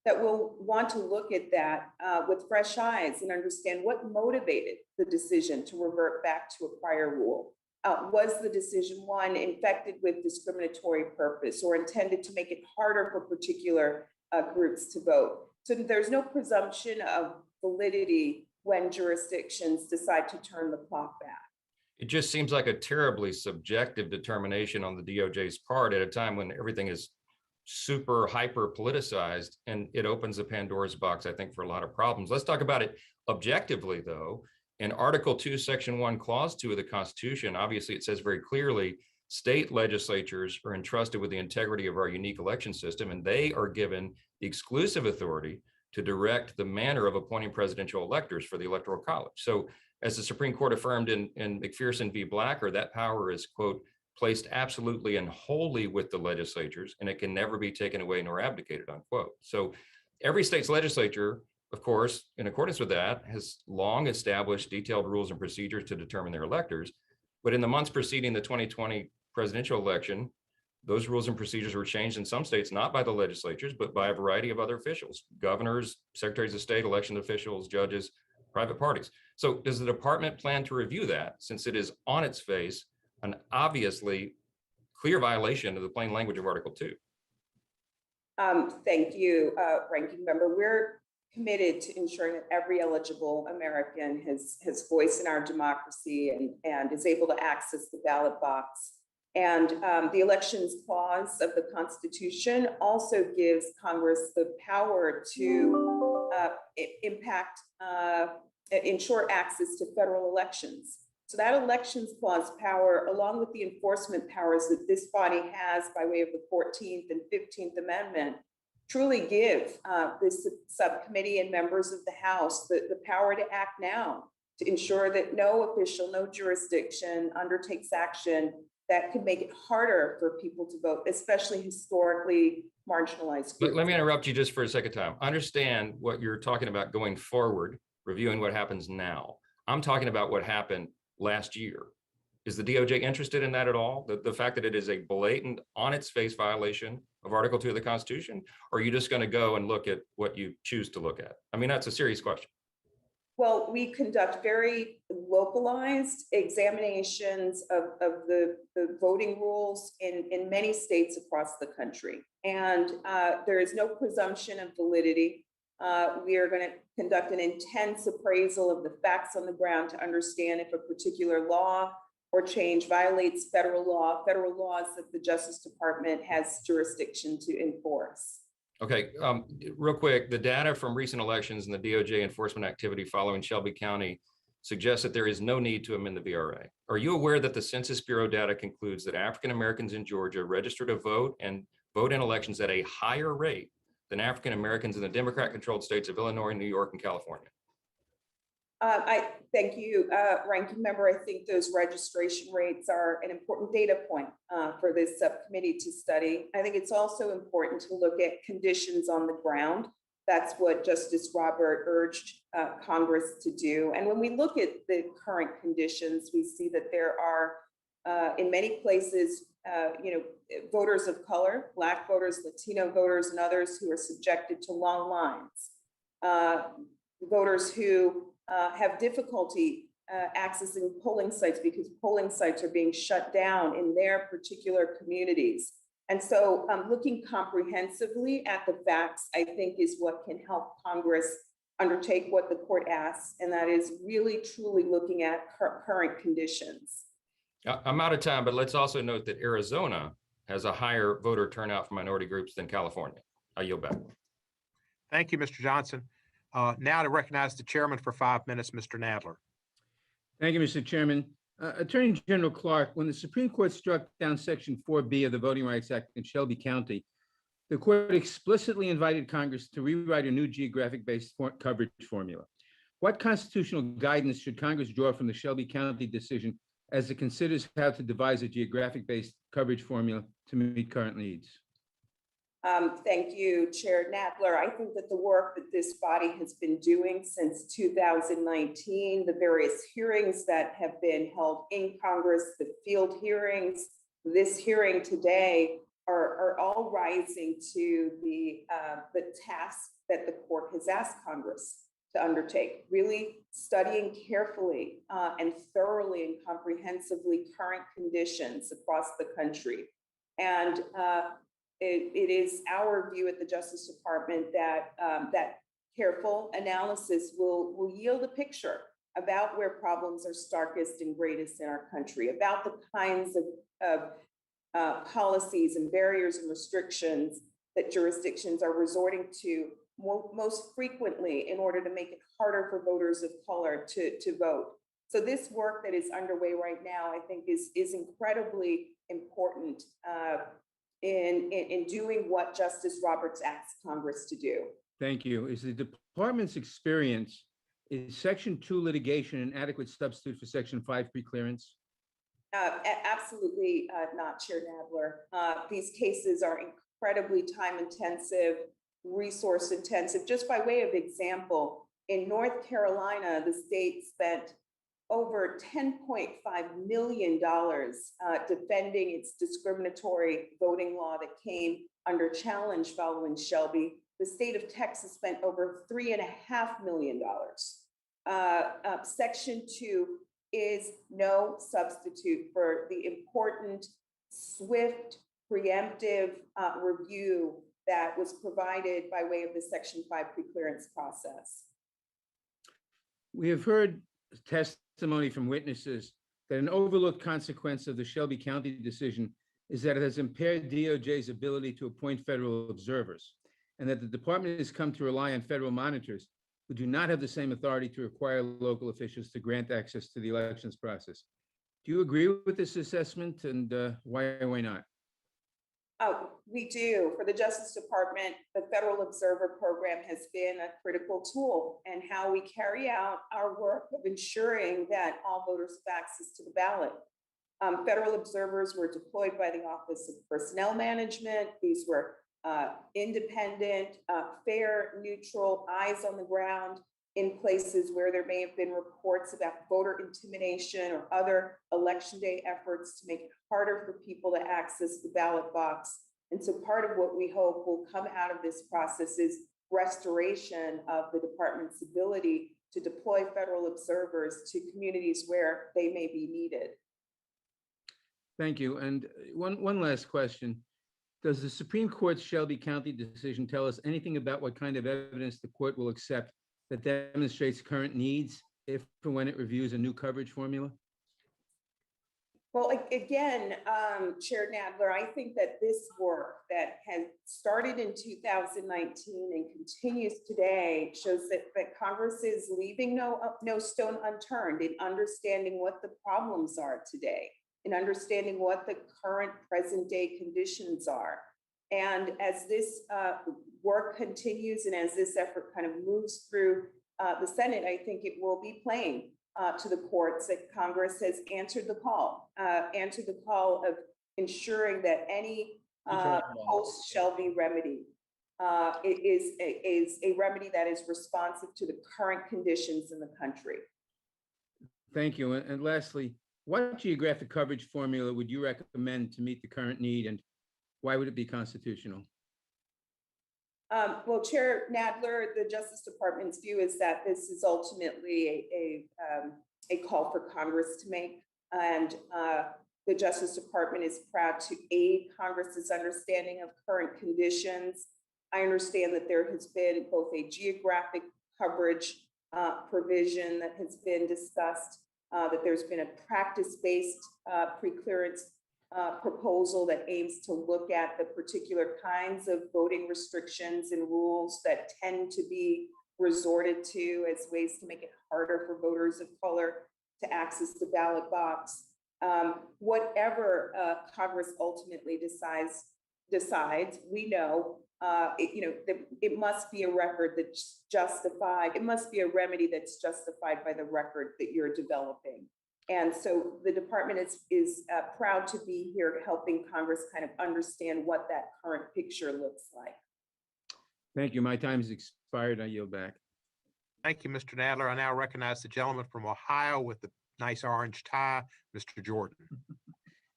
that we'll want to look at that with fresh eyes and understand what motivated the decision to revert back to a prior rule. Was the decision, one, infected with discriminatory purpose or intended to make it harder for particular groups to vote? So there's no presumption of validity when jurisdictions decide to turn the clock back. It just seems like a terribly subjective determination on the DOJ's part at a time when everything is super hyper politicized, and it opens a Pandora's box, I think, for a lot of problems. Let's talk about it objectively, though. In Article 2, Section 1, Clause 2 of the Constitution, obviously it says very clearly, state legislatures are entrusted with the integrity of our unique election system, and they are given the exclusive authority to direct the manner of appointing presidential electors for the Electoral College. So as the Supreme Court affirmed in McPherson v. Blacker, that power is, quote, placed absolutely and wholly with the legislatures, and it can never be taken away nor abdicated, unquote. So every state's legislature, of course, in accordance with that, has long established detailed rules and procedures to determine their electors. But in the months preceding the 2020 presidential election, those rules and procedures were changed in some states, not by the legislatures, but by a variety of other officials, governors, secretaries of state, election officials, judges, private parties. So does the department plan to review that, since it is on its face an obviously clear violation of the plain language of Article 2? Thank you, Ranking Member. We're committed to ensuring that every eligible American has voice in our democracy and is able to access the ballot box. And the Elections Clause of the Constitution also gives Congress the power to ensure access to federal elections. So that Elections Clause power, along with the enforcement powers that this body has by way of the 14th and 15th Amendment, truly give this subcommittee and members of the House the power to act now to ensure that no official, no jurisdiction undertakes action that could make it harder for people to vote, especially historically marginalized groups. Let me interrupt you just for a second time. Understand what you're talking about going forward, reviewing what happens now. I'm talking about what happened last year. Is the DOJ interested in that at all? The fact that it is a blatant, on its face violation of Article 2 of the Constitution? Or are you just going to go and look at what you choose to look at? I mean, that's a serious question. Well, we conduct very localized examinations of the voting rules in many states across the country. And there is no presumption of validity. We are going to conduct an intense appraisal of the facts on the ground to understand if a particular law or change violates federal laws that the Justice Department has jurisdiction to enforce. Okay, real quick, the data from recent elections and the DOJ enforcement activity following Shelby County suggests that there is no need to amend the VRA. Are you aware that the Census Bureau data concludes that African Americans in Georgia register to vote and vote in elections at a higher rate than African Americans in the Democrat-controlled states of Illinois, New York, and California? I thank you, Ranking Member. I think those registration rates are an important data point for this subcommittee to study. I think it's also important to look at conditions on the ground. That's what Justice Robert urged Congress to do. And when we look at the current conditions, we see that there are, in many places, voters of color, Black voters, Latino voters, and others who are subjected to long lines. Voters who have difficulty accessing polling sites because polling sites are being shut down in their particular communities. And so looking comprehensively at the facts, I think, is what can help Congress undertake what the court asks, and that is really, truly looking at current conditions. I'm out of time, but let's also note that Arizona has a higher voter turnout for minority groups than California. I yield back. Thank you, Mr. Johnson. Now to recognize the chairman for 5 minutes, Mr. Nadler. Thank you, Mr. Chairman. Attorney General Clark, when the Supreme Court struck down Section 4B of the Voting Rights Act in Shelby County, the court explicitly invited Congress to rewrite a new geographic-based coverage formula. What constitutional guidance should Congress draw from the Shelby County decision as it considers how to devise a geographic-based coverage formula to meet current needs? Thank you, Chair Nadler. I think that the work that this body has been doing since 2019, the various hearings that have been held in Congress, the field hearings, this hearing today are all rising to the task that the court has asked Congress to undertake, really studying carefully and thoroughly and comprehensively current conditions across the country. And it is our view at the Justice Department that that careful analysis will yield a picture about where problems are starkest and greatest in our country, about the kinds of policies and barriers and restrictions that jurisdictions are resorting to most frequently in order to make it harder for voters of color to vote. So this work that is underway right now, I think, is incredibly important in doing what Justice Roberts asked Congress to do. Thank you. Is the department's experience, is Section 2 litigation an adequate substitute for Section 5 preclearance? Absolutely not, Chair Nadler. These cases are incredibly time intensive, resource intensive. Just by way of example, in North Carolina, the state spent over $10.5 million defending its discriminatory voting law that came under challenge following Shelby. The state of Texas spent over $3.5 million. Section 2 is no substitute for the important, swift, preemptive review that was provided by way of the Section 5 preclearance process. We have heard testimony from witnesses that an overlooked consequence of the Shelby County decision is that it has impaired DOJ's ability to appoint federal observers, and that the department has come to rely on federal monitors who do not have the same authority to require local officials to grant access to the elections process. Do you agree with this assessment, and why or why not? We do. For the Justice Department, the Federal Observer Program has been a critical tool in how we carry out our work of ensuring that all voters have access to the ballot. Federal observers were deployed by the Office of Personnel Management. These were independent, fair, neutral, eyes on the ground in places where there may have been reports about voter intimidation or other election day efforts to make it harder for people to access the ballot box. And so part of what we hope will come out of this process is restoration of the department's ability to deploy federal observers to communities where they may be needed. Thank you. And one last question. Does the Supreme Court's Shelby County decision tell us anything about what kind of evidence the court will accept that demonstrates current needs if and when it reviews a new coverage formula? Well, again, Chair Nadler, I think that this work that has started in 2019 and continues today shows that Congress is leaving no stone unturned in understanding what the problems are today, in understanding what the current present day conditions are. And as this work continues and as this effort kind of moves through the Senate, I think it will be plain to the courts that Congress has answered the call of ensuring that any post-Shelby remedy is a remedy that is responsive to the current conditions in the country. Thank you. And lastly, what geographic coverage formula would you recommend to meet the current need, and why would it be constitutional? Well, Chair Nadler, the Justice Department's view is that this is ultimately a call for Congress to make. And the Justice Department is proud to aid Congress's understanding of current conditions. I understand that there has been both a geographic coverage provision that has been discussed, that there's been a practice-based preclearance proposal that aims to look at the particular kinds of voting restrictions and rules that tend to be resorted to as ways to make it harder for voters of color to access the ballot box. Whatever Congress ultimately decides, we know it must be a record that's justified. It must be a remedy that's justified by the record that you're developing. And so the department is proud to be here helping Congress kind of understand what that current picture looks like. Thank you. My time has expired. I yield back. Thank you, Mr. Nadler. I now recognize the gentleman from Ohio with the nice orange tie, Mr. Jordan.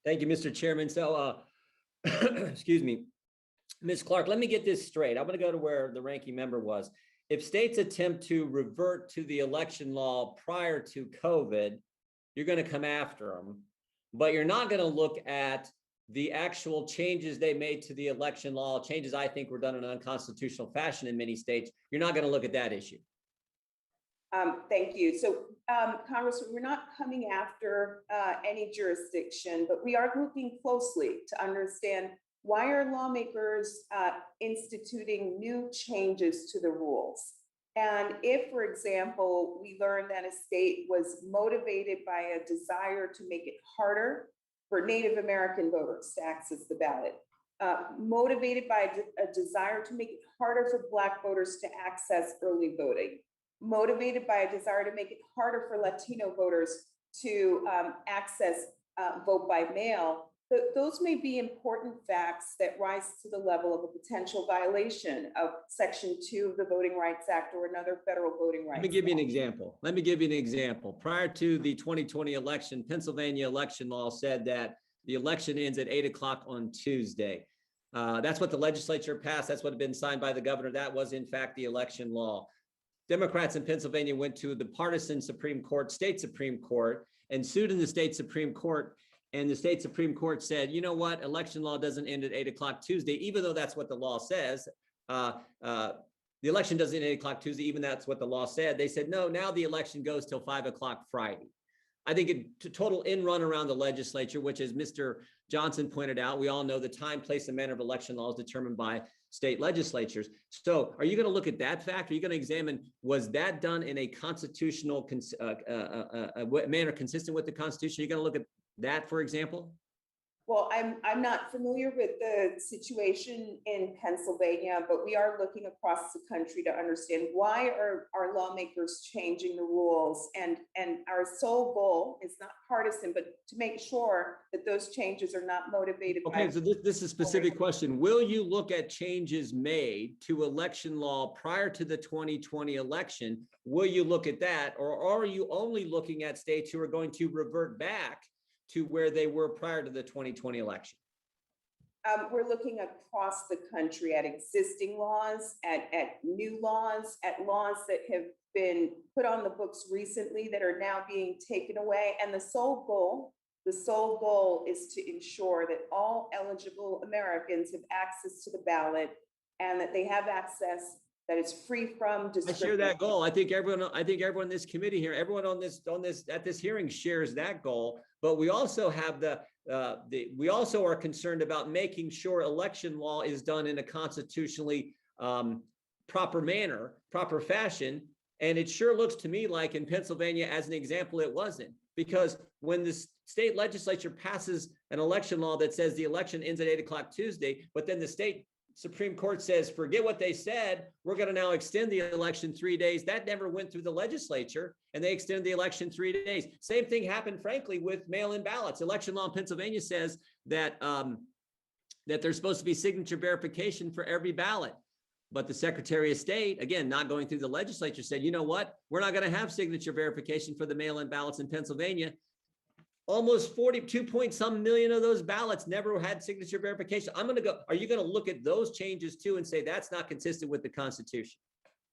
Thank you, Mr. Chairman. So, excuse me, Ms. Clark, let me get this straight. I'm going to go to where the ranking member was. If states attempt to revert to the election law prior to COVID, you're going to come after them, but you're not going to look at the actual changes they made to the election law, changes I think were done in an unconstitutional fashion in many states. You're not going to look at that issue. Thank you. So, Congressman, we're not coming after any jurisdiction, but we are looking closely to understand why are lawmakers instituting new changes to the rules. And if, for example, we learn that a state was motivated by a desire to make it harder for Native American voters to access the ballot, motivated by a desire to make it harder for Black voters to access early voting, motivated by a desire to make it harder for Latino voters to access vote by mail, those may be important facts that rise to the level of a potential violation of Section 2 of the Voting Rights Act or another federal voting rights. Let me give you an example. Prior to the 2020 election, Pennsylvania election law said that the election ends at 8 o'clock on Tuesday. That's what the legislature passed. That's what had been signed by the governor. That was, in fact, the election law. Democrats in Pennsylvania went to the partisan Supreme Court, state Supreme Court, and sued in the state Supreme Court. And the state Supreme Court said, you know what, election law doesn't end at 8 o'clock Tuesday, even though that's what the law says. The election doesn't end at 8 o'clock Tuesday, even that's what the law said. They said, no, now the election goes till 5 o'clock Friday. I think a total in run around the legislature, which, as Mr. Johnson pointed out, we all know the time, place, and manner of election law is determined by state legislatures. So are you going to look at that fact? Are you going to examine, was that done in a constitutional manner consistent with the Constitution? Are you going to look at that, for example? Well, I'm not familiar with the situation in Pennsylvania, but we are looking across the country to understand why are our lawmakers changing the rules. And our sole goal is not partisan, but to make sure that those changes are not motivated by. Okay, so this is a specific question. Will you look at changes made to election law prior to the 2020 election? Will you look at that? Or are you only looking at states who are going to revert back to where they were prior to the 2020 election? We're looking across the country at existing laws, at new laws, at laws that have been put on the books recently that are now being taken away. And the sole goal is to ensure that all eligible Americans have access to the ballot and that they have access that is free from discrimination. I share that goal. I think everyone in this committee here, everyone at this hearing shares that goal. But we also have we also are concerned about making sure election law is done in a constitutionally proper manner, proper fashion. And it sure looks to me like in Pennsylvania, as an example, it wasn't. Because when the state legislature passes an election law that says the election ends at 8 o'clock Tuesday, but then the state Supreme Court says, forget what they said, we're going to now extend the election 3 days. That never went through the legislature, and they extended the election 3 days. Same thing happened, frankly, with mail-in ballots. Election law in Pennsylvania says that, that there's supposed to be signature verification for every ballot. But the Secretary of State, again, not going through the legislature, said, you know what, we're not going to have signature verification for the mail-in ballots in Pennsylvania. Almost 42 point some million of those ballots never had signature verification. I'm going to go, are you going to look at those changes too and say that's not consistent with the Constitution?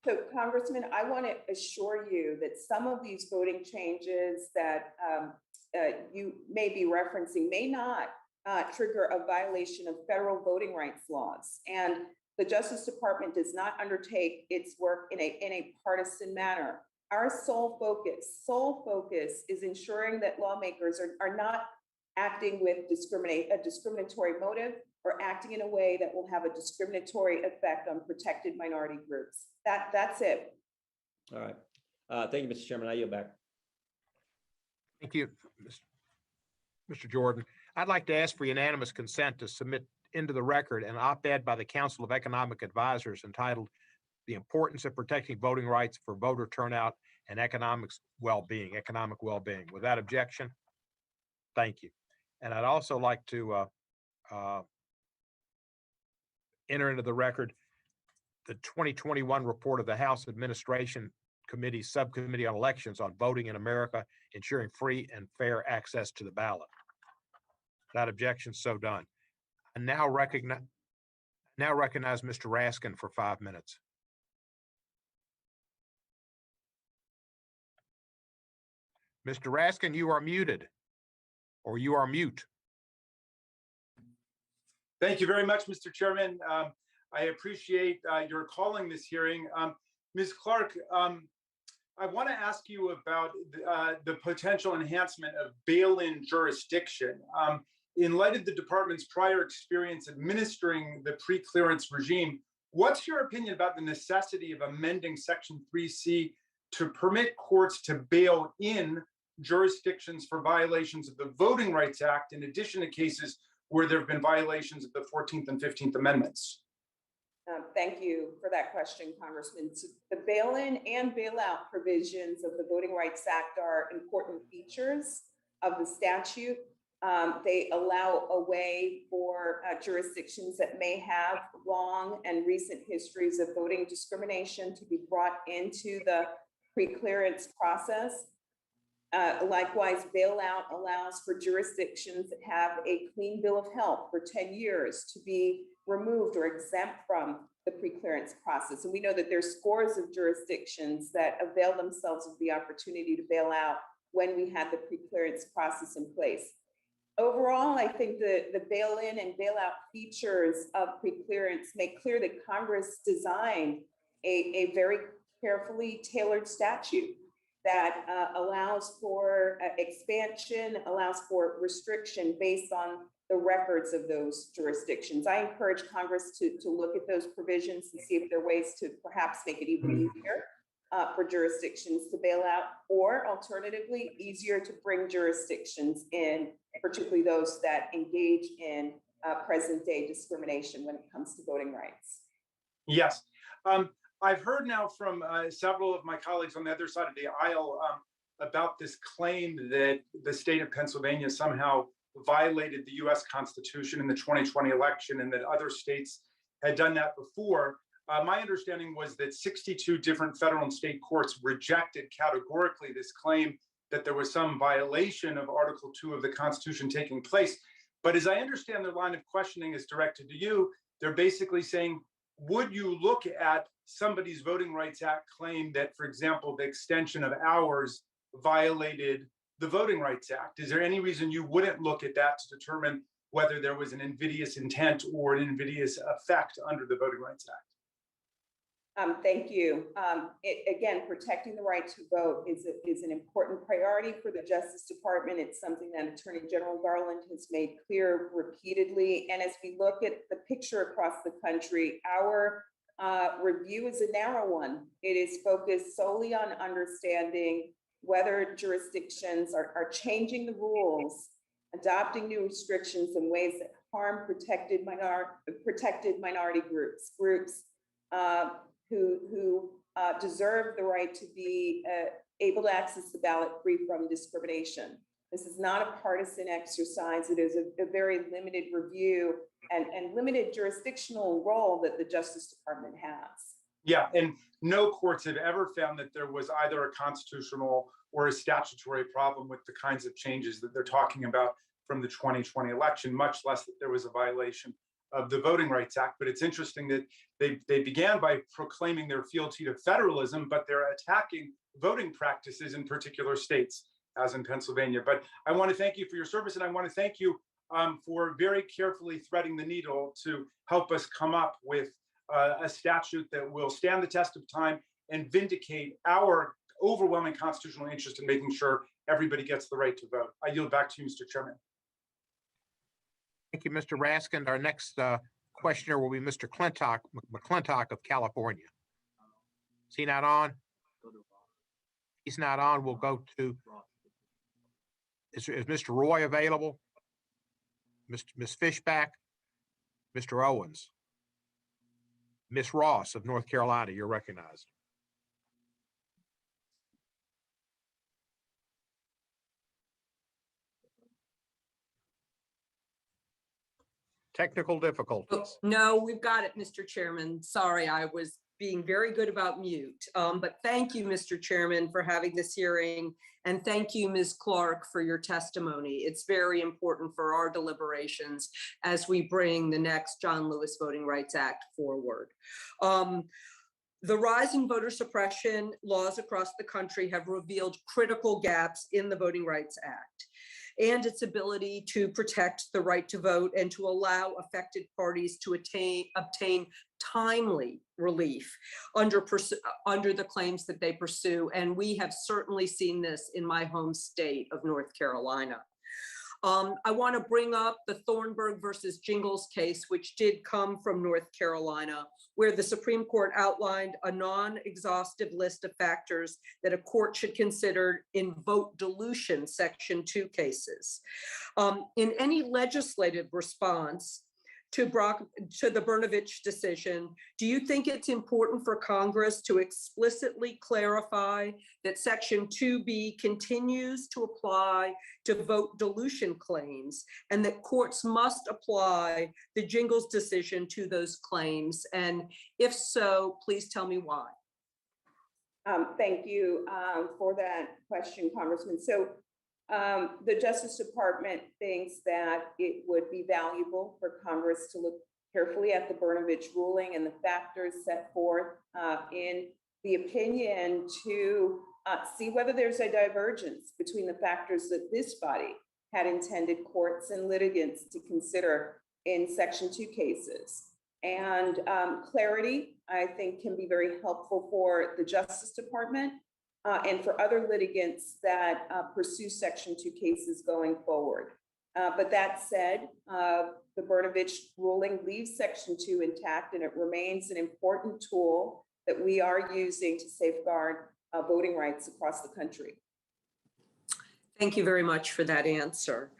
So, Congressman, I want to assure you that some of these voting changes that you may be referencing may not trigger a violation of federal voting rights laws. And the Justice Department does not undertake its work in a partisan manner. Our sole focus is ensuring that lawmakers are not acting with a discriminatory motive or acting in a way that will have a discriminatory effect on protected minority groups. That's it. All right. Thank you, Mr. Chairman. I yield back. Thank you, Mr. Jordan. I'd like to ask for unanimous consent to submit into the record an op-ed by the Council of Economic Advisors entitled "The Importance of Protecting Voting Rights for Voter Turnout and Economic Well-Being." Without objection, thank you. And I'd also like to enter into the record the 2021 report of the House Administration Committee Subcommittee on Elections on Voting in America, ensuring free and fair access to the ballot. Without objection, so done. I now recognize Mr. Raskin for 5 minutes. Mr. Raskin, you are muted, or you are mute. Thank you very much, Mr. Chairman. I appreciate your calling this hearing. Ms. Clark, I want to ask you about the potential enhancement of bail-in jurisdiction. In light of the department's prior experience administering the pre-clearance regime, what's your opinion about the necessity of amending Section 3C to permit courts to bail in jurisdictions for violations of the Voting Rights Act, in addition to cases where there have been violations of the 14th and 15th Amendments? Thank you for that question, Congressman. So the bail-in and bailout provisions of the Voting Rights Act are important features of the statute. They allow a way for jurisdictions that may have long and recent histories of voting discrimination to be brought into the pre-clearance process. Likewise, bailout allows for jurisdictions that have a clean bill of health for 10 years to be removed or exempt from the pre-clearance process. And we know that there's scores of jurisdictions that avail themselves of the opportunity to bail out when we had the pre-clearance process in place. Overall, I think the bail-in and bailout features of pre-clearance make clear that Congress designed a very carefully tailored statute that allows for expansion, allows for restriction based on the records of those jurisdictions. I encourage Congress to look at those provisions and see if there are ways to perhaps make it even easier for jurisdictions to bail out, or alternatively, easier to bring jurisdictions in, particularly those that engage in present day discrimination when it comes to voting rights. Yes. I've heard now from several of my colleagues on the other side of the aisle about this claim that the state of Pennsylvania somehow violated the US Constitution in the 2020 election and that other states had done that before. My understanding was that 62 different federal and state courts rejected categorically this claim that there was some violation of Article 2 of the Constitution taking place. But as I understand their line of questioning is directed to you, they're basically saying, would you look at somebody's Voting Rights Act claim that, for example, the extension of hours violated the Voting Rights Act? Is there any reason you wouldn't look at that to determine whether there was an invidious intent or an invidious effect under the Voting Rights Act? Thank you. Again, protecting the right to vote is an important priority for the Justice Department. It's something that Attorney General Garland has made clear repeatedly. And as we look at the picture across the country, our review is a narrow one. It is focused solely on understanding whether jurisdictions are changing the rules, adopting new restrictions in ways that harm protected minority groups who deserve the right to be able to access the ballot free from discrimination. This is not a partisan exercise. It is a very limited review and limited jurisdictional role that the Justice Department has. Yeah, and no courts have ever found that there was either a constitutional or a statutory problem with the kinds of changes that they're talking about from the 2020 election, much less that there was a violation of the Voting Rights Act. But it's interesting that they began by proclaiming their fealty to federalism, but they're attacking voting practices in particular states, as in Pennsylvania. But I want to thank you for your service, and I want to thank you for very carefully threading the needle to help us come up with a statute that will stand the test of time and vindicate our overwhelming constitutional interest in making sure everybody gets the right to vote. I yield back to you, Mr. Chairman. Thank you, Mr. Raskin. Our next questioner will be Mr. McClintock of California. Is he not on? He's not on. We'll go to, is Mr. Roy available? Ms. Fishback? Mr. Owens? Ms. Ross of North Carolina, you're recognized. Technical difficulties. No, we've got it, Mr. Chairman. Sorry, I was being very good about mute. But thank you, Mr. Chairman, for having this hearing. And thank you, Ms. Clark, for your testimony. It's very important for our deliberations as we bring the next John Lewis Voting Rights Act forward. The rising voter suppression laws across the country have revealed critical gaps in the Voting Rights Act and its ability to protect the right to vote and to allow affected parties to obtain timely relief under the claims that they pursue. And we have certainly seen this in my home state of North Carolina. I want to bring up the Thornburg versus Jingles case, which did come from North Carolina, where the Supreme Court outlined a non-exhaustive list of factors that a court should consider in vote dilution Section 2 cases. In any legislative response to the Brnovich decision, do you think it's important for Congress to explicitly clarify that Section 2B continues to apply to vote dilution claims and that courts must apply the Jingles decision to those claims? And if so, please tell me why. Thank you for that question, Congressman. So the Justice Department thinks that it would be valuable for Congress to look carefully at the Brnovich ruling and the factors set forth in the opinion to see whether there's a divergence between the factors that this body had intended courts and litigants to consider in Section 2 cases. And clarity, I think, can be very helpful for the Justice Department and for other litigants that pursue Section 2 cases going forward. But that said, the Brnovich ruling leaves Section 2 intact, and it remains an important tool that we are using to safeguard voting rights across the country. Thank you very much for that answer.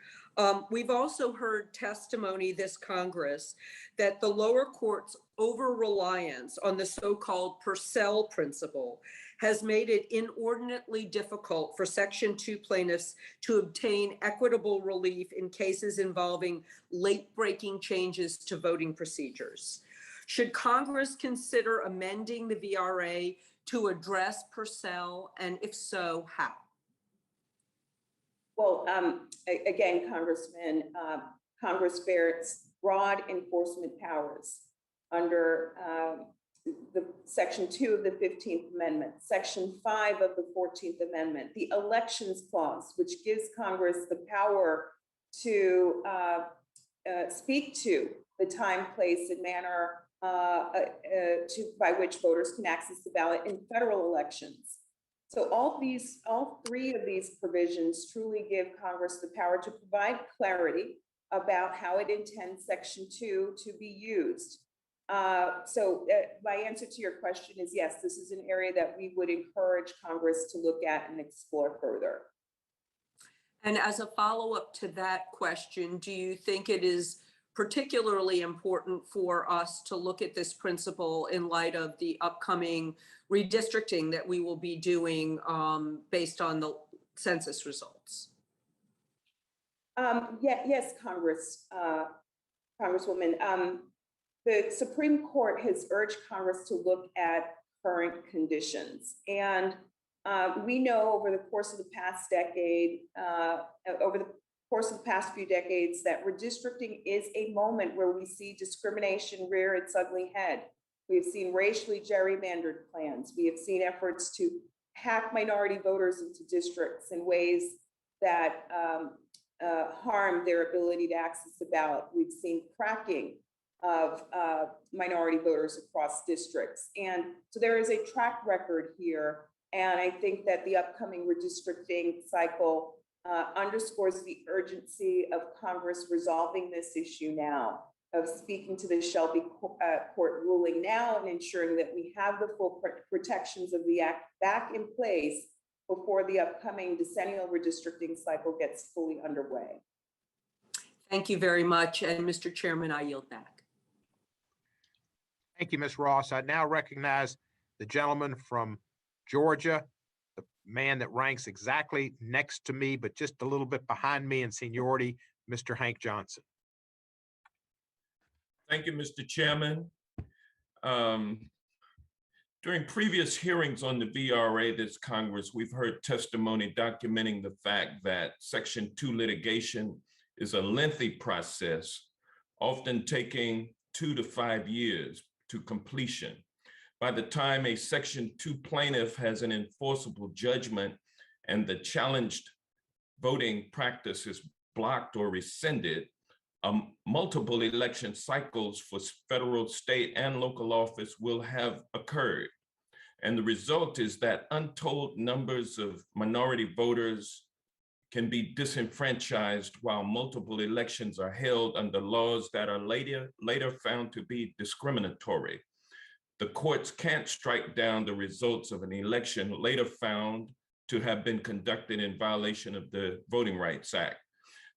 We've also heard testimony this Congress that the lower court's over-reliance on the so-called Purcell Principle has made it inordinately difficult for Section 2 plaintiffs to obtain equitable relief in cases involving late-breaking changes to voting procedures. Should Congress consider amending the VRA to address Purcell, and if so, how? Well, again, Congressman, Congress bears broad enforcement powers under the Section 2 of the 15th Amendment, Section 5 of the 14th Amendment, the Elections Clause, which gives Congress the power to speak to the time, place, and manner by which voters can access the ballot in federal elections. So all three of these provisions truly give Congress the power to provide clarity about how it intends Section 2 to be used. So my answer to your question is yes, this is an area that we would encourage Congress to look at and explore further. And as a follow-up to that question, do you think it is particularly important for us to look at this principle in light of the upcoming redistricting that we will be doing based on the census results? Yes, Congresswoman. The Supreme Court has urged Congress to look at current conditions. And we know over the course of the past decade, few decades, that redistricting is a moment where we see discrimination rear its ugly head. We've seen racially gerrymandered plans. We have seen efforts to hack minority voters into districts in ways that harm their ability to access the ballot. We've seen cracking of minority voters across districts. And so there is a track record here. And I think that the upcoming redistricting cycle underscores the urgency of Congress resolving this issue now, of speaking to the Shelby Court ruling now and ensuring that we have the full protections of the act back in place before the upcoming decennial redistricting cycle gets fully underway. Thank you very much. And Mr. Chairman, I yield back. Thank you, Ms. Ross. I now recognize the gentleman from Georgia, the man that ranks exactly next to me, but just a little bit behind me in seniority, Mr. Hank Johnson. Thank you, Mr. Chairman. During previous hearings on the VRA this Congress, we've heard testimony documenting the fact that Section 2 litigation is a lengthy process, often taking 2 to 5 years to completion. By the time a Section 2 plaintiff has an enforceable judgment and the challenged voting practice is blocked or rescinded, multiple election cycles for federal, state, and local office will have occurred. And the result is that untold numbers of minority voters can be disenfranchised while multiple elections are held under laws that are later found to be discriminatory. The courts can't strike down the results of an election later found to have been conducted in violation of the Voting Rights Act.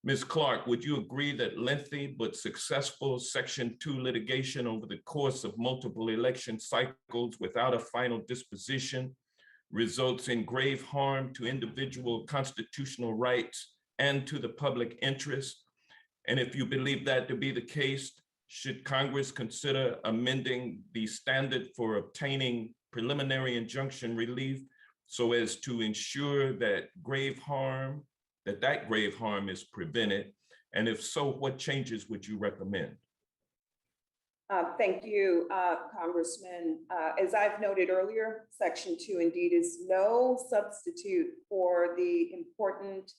Ms. Clark, would you agree that lengthy but successful Section 2 litigation over the course of multiple election cycles without a final disposition results in grave harm to individual constitutional rights and to the public interest? And if you believe that to be the case, should Congress consider amending the standard for obtaining preliminary injunction relief so as to ensure that grave harm is prevented? And if so, what changes would you recommend? Thank you, Congressman. As I've noted earlier, Section 2 indeed is no substitute for the important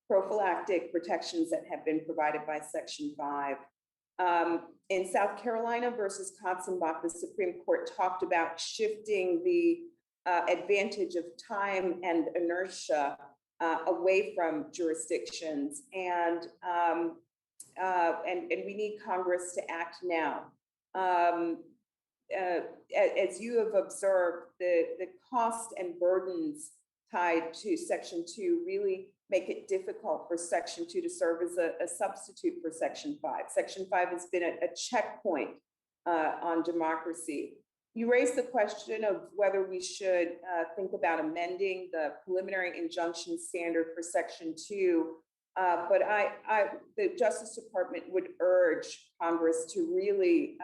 prophylactic protections that have been provided by Section 5. In South Carolina versus Katzenbach, the Supreme Court talked about shifting the advantage of time and inertia away from jurisdictions, and we need Congress to act now. As you have observed, the cost and burdens tied to Section 2 really make it difficult for Section 2 to serve as a substitute for Section 5. Section 5 has been a checkpoint on democracy. You raised the question of whether we should think about amending the preliminary injunction standard for Section 2, but the Justice Department would urge Congress to really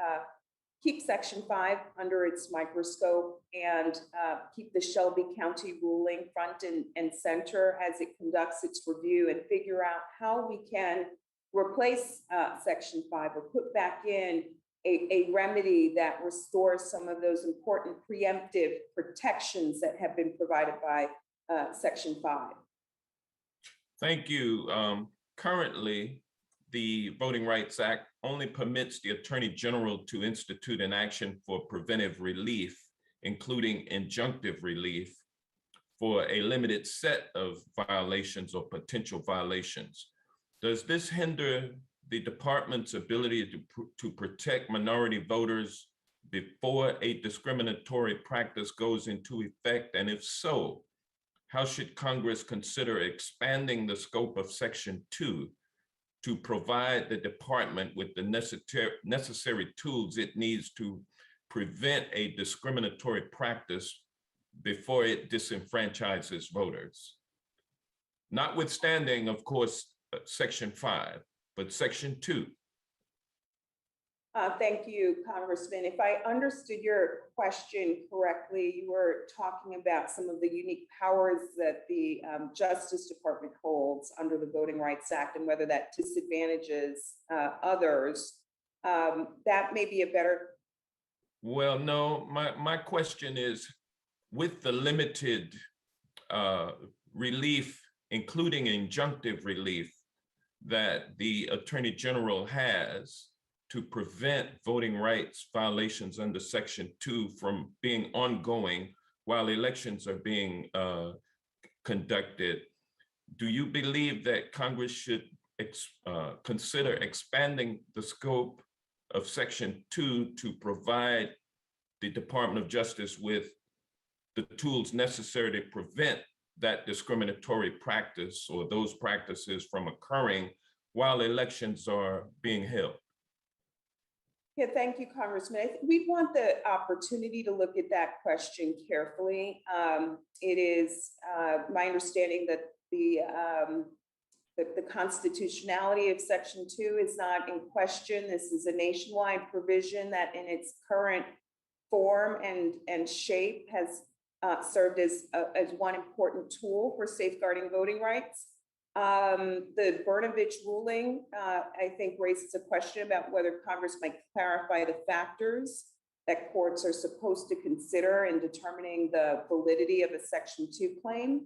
keep Section 5 under its microscope and keep the Shelby County ruling front and center as it conducts its review, and figure out how we can replace Section 5 or put back in a remedy that restores some of those important preemptive protections that have been provided by Section 5. Thank you. Currently, the Voting Rights Act only permits the Attorney General to institute an action for preventive relief, including injunctive relief, for a limited set of violations or potential violations. Does this hinder the department's ability to protect minority voters before a discriminatory practice goes into effect? And if so, how should Congress consider expanding the scope of Section 2 to provide the department with the necessary tools it needs to prevent a discriminatory practice before it disenfranchises voters? Notwithstanding, of course, Section 5, but Section 2. Thank you, Congressman. If I understood your question correctly, you were talking about some of the unique powers that the Justice Department holds under the Voting Rights Act and whether that disadvantages others. That may be a better. Well, no, my question is, with the limited relief, including injunctive relief, that the Attorney General has to prevent voting rights violations under Section 2 from being ongoing while elections are being conducted, do you believe that Congress should consider expanding the scope of Section 2 to provide the Department of Justice with the tools necessary to prevent that discriminatory practice or those practices from occurring while elections are being held? Yeah, thank you, Congressman. I think we'd want the opportunity to look at that question carefully. It is my understanding that the constitutionality of Section 2 is not in question. This is a nationwide provision that in its current form and shape has served as one important tool for safeguarding voting rights. The Brnovich ruling, I think, raises a question about whether Congress might clarify the factors that courts are supposed to consider in determining the validity of a Section 2 claim.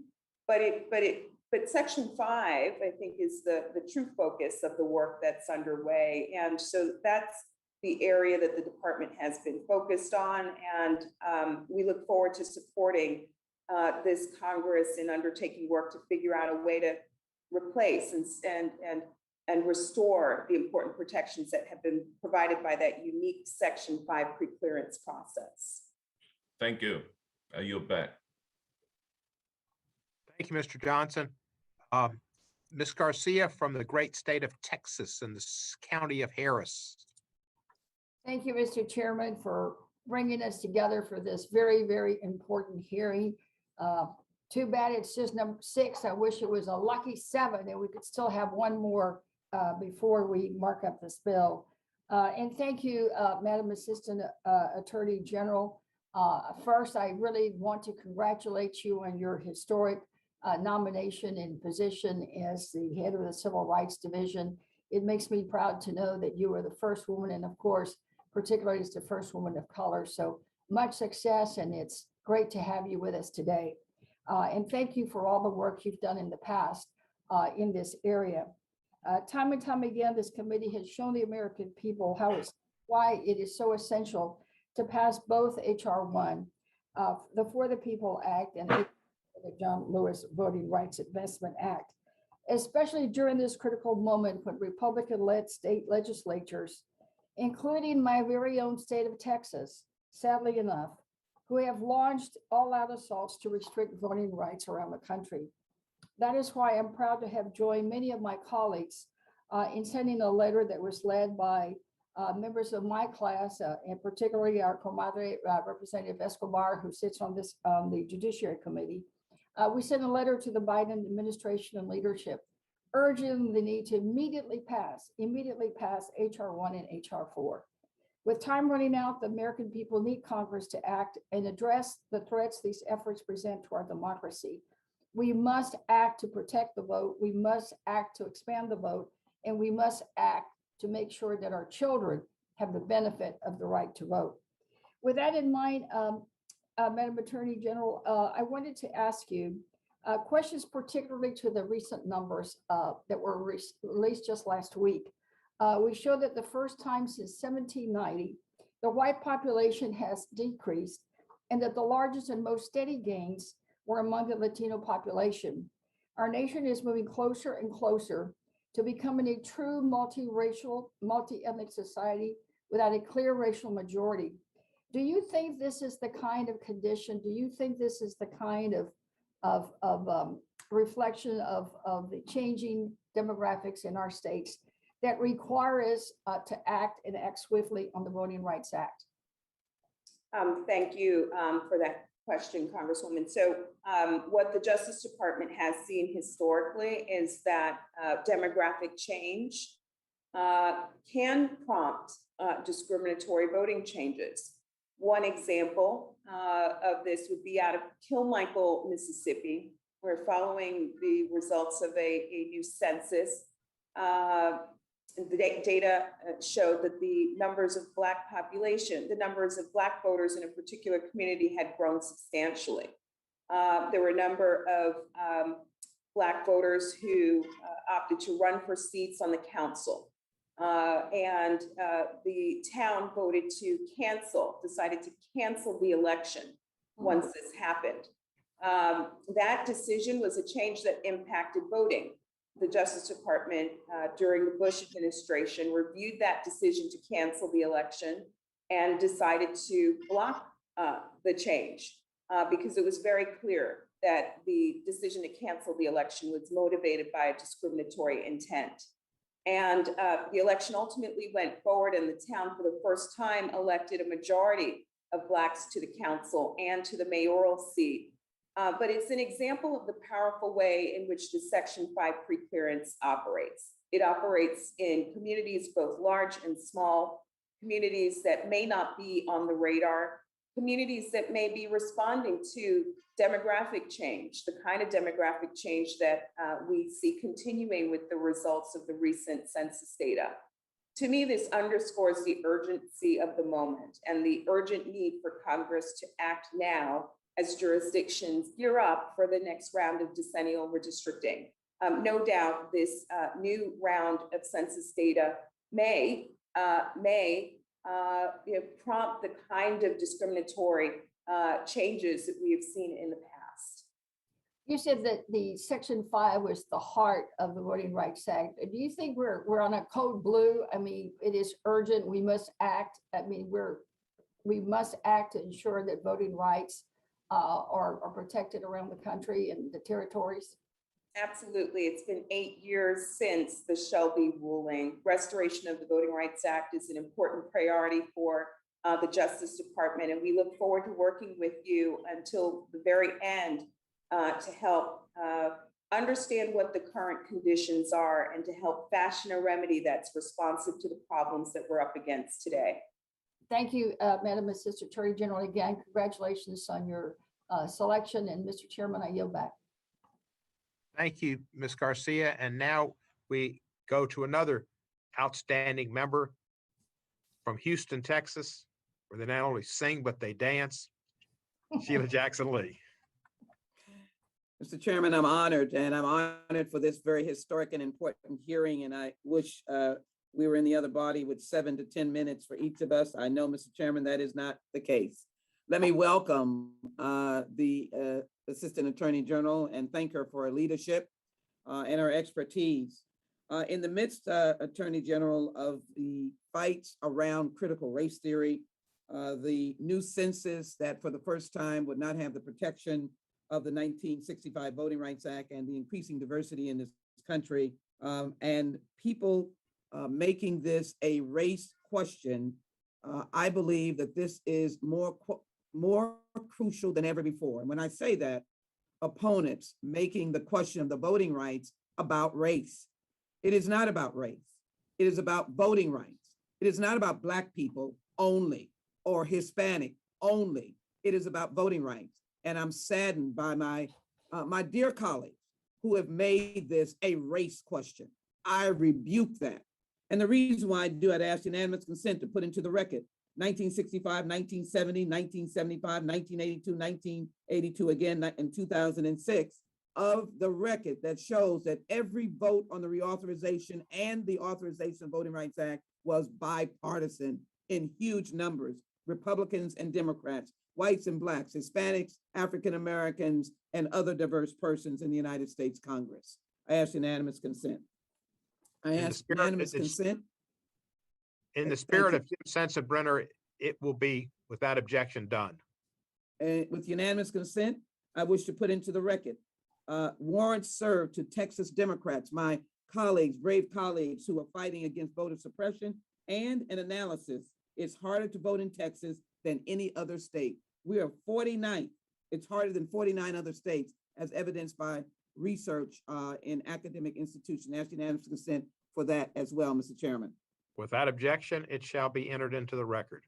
But Section 5, I think, is the true focus of the work that's underway. And so that's the area that the department has been focused on. And we look forward to supporting this Congress in undertaking work to figure out a way to replace and restore the important protections that have been provided by that unique Section 5 preclearance process. Thank you. I yield back. Thank you, Mr. Johnson. Ms. Garcia from the great state of Texas and the county of Harris. Thank you, Mr. Chairman, for bringing us together for this very, very important hearing. Too bad it's just number 6. I wish it was a lucky 7 and we could still have one more before we mark up this bill. And thank you, Madam Assistant Attorney General. First, I really want to congratulate you on your historic nomination and position as the head of the Civil Rights Division. It makes me proud to know that you were the first woman, and of course, particularly as the first woman of color. So much success, and it's great to have you with us today. And thank you for all the work you've done in the past in this area. Time and time again, this committee has shown the American people why it is so essential to pass both H.R. 1, the For the People Act, and the John Lewis Voting Rights Advancement Act, especially during this critical moment when Republican-led state legislatures, including my very own state of Texas, sadly enough, who have launched all-out assaults to restrict voting rights around the country. That is why I'm proud to have joined many of my colleagues in sending a letter that was led by members of my class, and particularly our comadre, Representative Escobar, who sits on the Judiciary Committee. We sent a letter to the Biden administration and leadership, urging the need to immediately pass H.R. 1 and H.R. 4. With time running out, the American people need Congress to act and address the threats these efforts present to our democracy. We must act to protect the vote. We must act to expand the vote, and we must act to make sure that our children have the benefit of the right to vote. With that in mind, Madam Attorney General, I wanted to ask you questions particularly to the recent numbers that were released just last week. We show that the first time since 1790, the white population has decreased, and that the largest and most steady gains were among the Latino population. Our nation is moving closer and closer to becoming a true multiracial, multi-ethnic society without a clear racial majority. Do you think this is the kind of condition? Do you think this is the kind of reflection of the changing demographics in our states that require us to act and act swiftly on the Voting Rights Act? Thank you for that question, Congresswoman. So what the Justice Department has seen historically is that demographic change can prompt discriminatory voting changes. One example of this would be out of Kilmichael, Mississippi, where following the results of a new census, the data showed that the numbers of Black voters in a particular community had grown substantially. There were a number of Black voters who opted to run for seats on the council. And the town decided to cancel the election once this happened. That decision was a change that impacted voting. The Justice Department during the Bush administration reviewed that decision to cancel the election and decided to block the change because it was very clear that the decision to cancel the election was motivated by a discriminatory intent. And the election ultimately went forward, and the town for the first time elected a majority of Blacks to the council and to the mayoral seat. But it's an example of the powerful way in which the Section 5 preclearance operates. It operates in communities both large and small, communities that may not be on the radar, communities that may be responding to demographic change, the kind of demographic change that we see continuing with the results of the recent census data. To me, this underscores the urgency of the moment and the urgent need for Congress to act now as jurisdictions gear up for the next round of decennial redistricting. No doubt this new round of census data may prompt the kind of discriminatory changes that we have seen in the past. You said that the Section 5 was the heart of the Voting Rights Act. Do you think we're on a code blue? I mean, it is urgent. We must act. I mean, we must act to ensure that voting rights are protected around the country and the territories. Absolutely. It's been 8 years since the Shelby ruling. Restoration of the Voting Rights Act is an important priority for the Justice Department, and we look forward to working with you until the very end to help understand what the current conditions are and to help fashion a remedy that's responsive to the problems that we're up against today. Thank you, Madam Assistant Attorney General. Again, congratulations on your selection. And Mr. Chairman, I yield back. Thank you, Ms. Garcia. And now we go to another outstanding member from Houston, Texas, where they not only sing, but they dance, Sheila Jackson Lee. Mr. Chairman, I'm honored, and I'm honored for this very historic and important hearing, and I wish we were in the other body with 7 to 10 minutes for each of us. I know, Mr. Chairman, that is not the case. Let me welcome the Assistant Attorney General and thank her for her leadership and her expertise. In the midst, Attorney General, of the fights around critical race theory, the new census that for the first time would not have the protection of the 1965 Voting Rights Act and the increasing diversity in this country, and people making this a race question, I believe that this is more crucial than ever before. And when I say that, opponents making the question of the voting rights about race. It is not about race. It is about voting rights. It is not about Black people only or Hispanic only. It is about voting rights. And I'm saddened by my dear colleagues who have made this a race question. I rebuke that. And the reason why I do, I'd ask unanimous consent to put into the record 1965, 1970, 1975, 1982, 1982 again in 2006 of the record that shows that every vote on the reauthorization and the authorization of Voting Rights Act was bipartisan in huge numbers, Republicans and Democrats, whites and Blacks, Hispanics, African Americans, and other diverse persons in the United States Congress. I ask unanimous consent. I ask unanimous consent. In the spirit of Sensenbrenner, it will be without objection done. And with unanimous consent, I wish to put into the record warrants served to Texas Democrats, my colleagues, brave colleagues who are fighting against voter suppression, and an analysis. It's harder to vote in Texas than any other state. We are 49th. It's harder than 49 other states, as evidenced by research in academic institutions. Ask unanimous consent for that as well, Mr. Chairman. Without objection, it shall be entered into the record.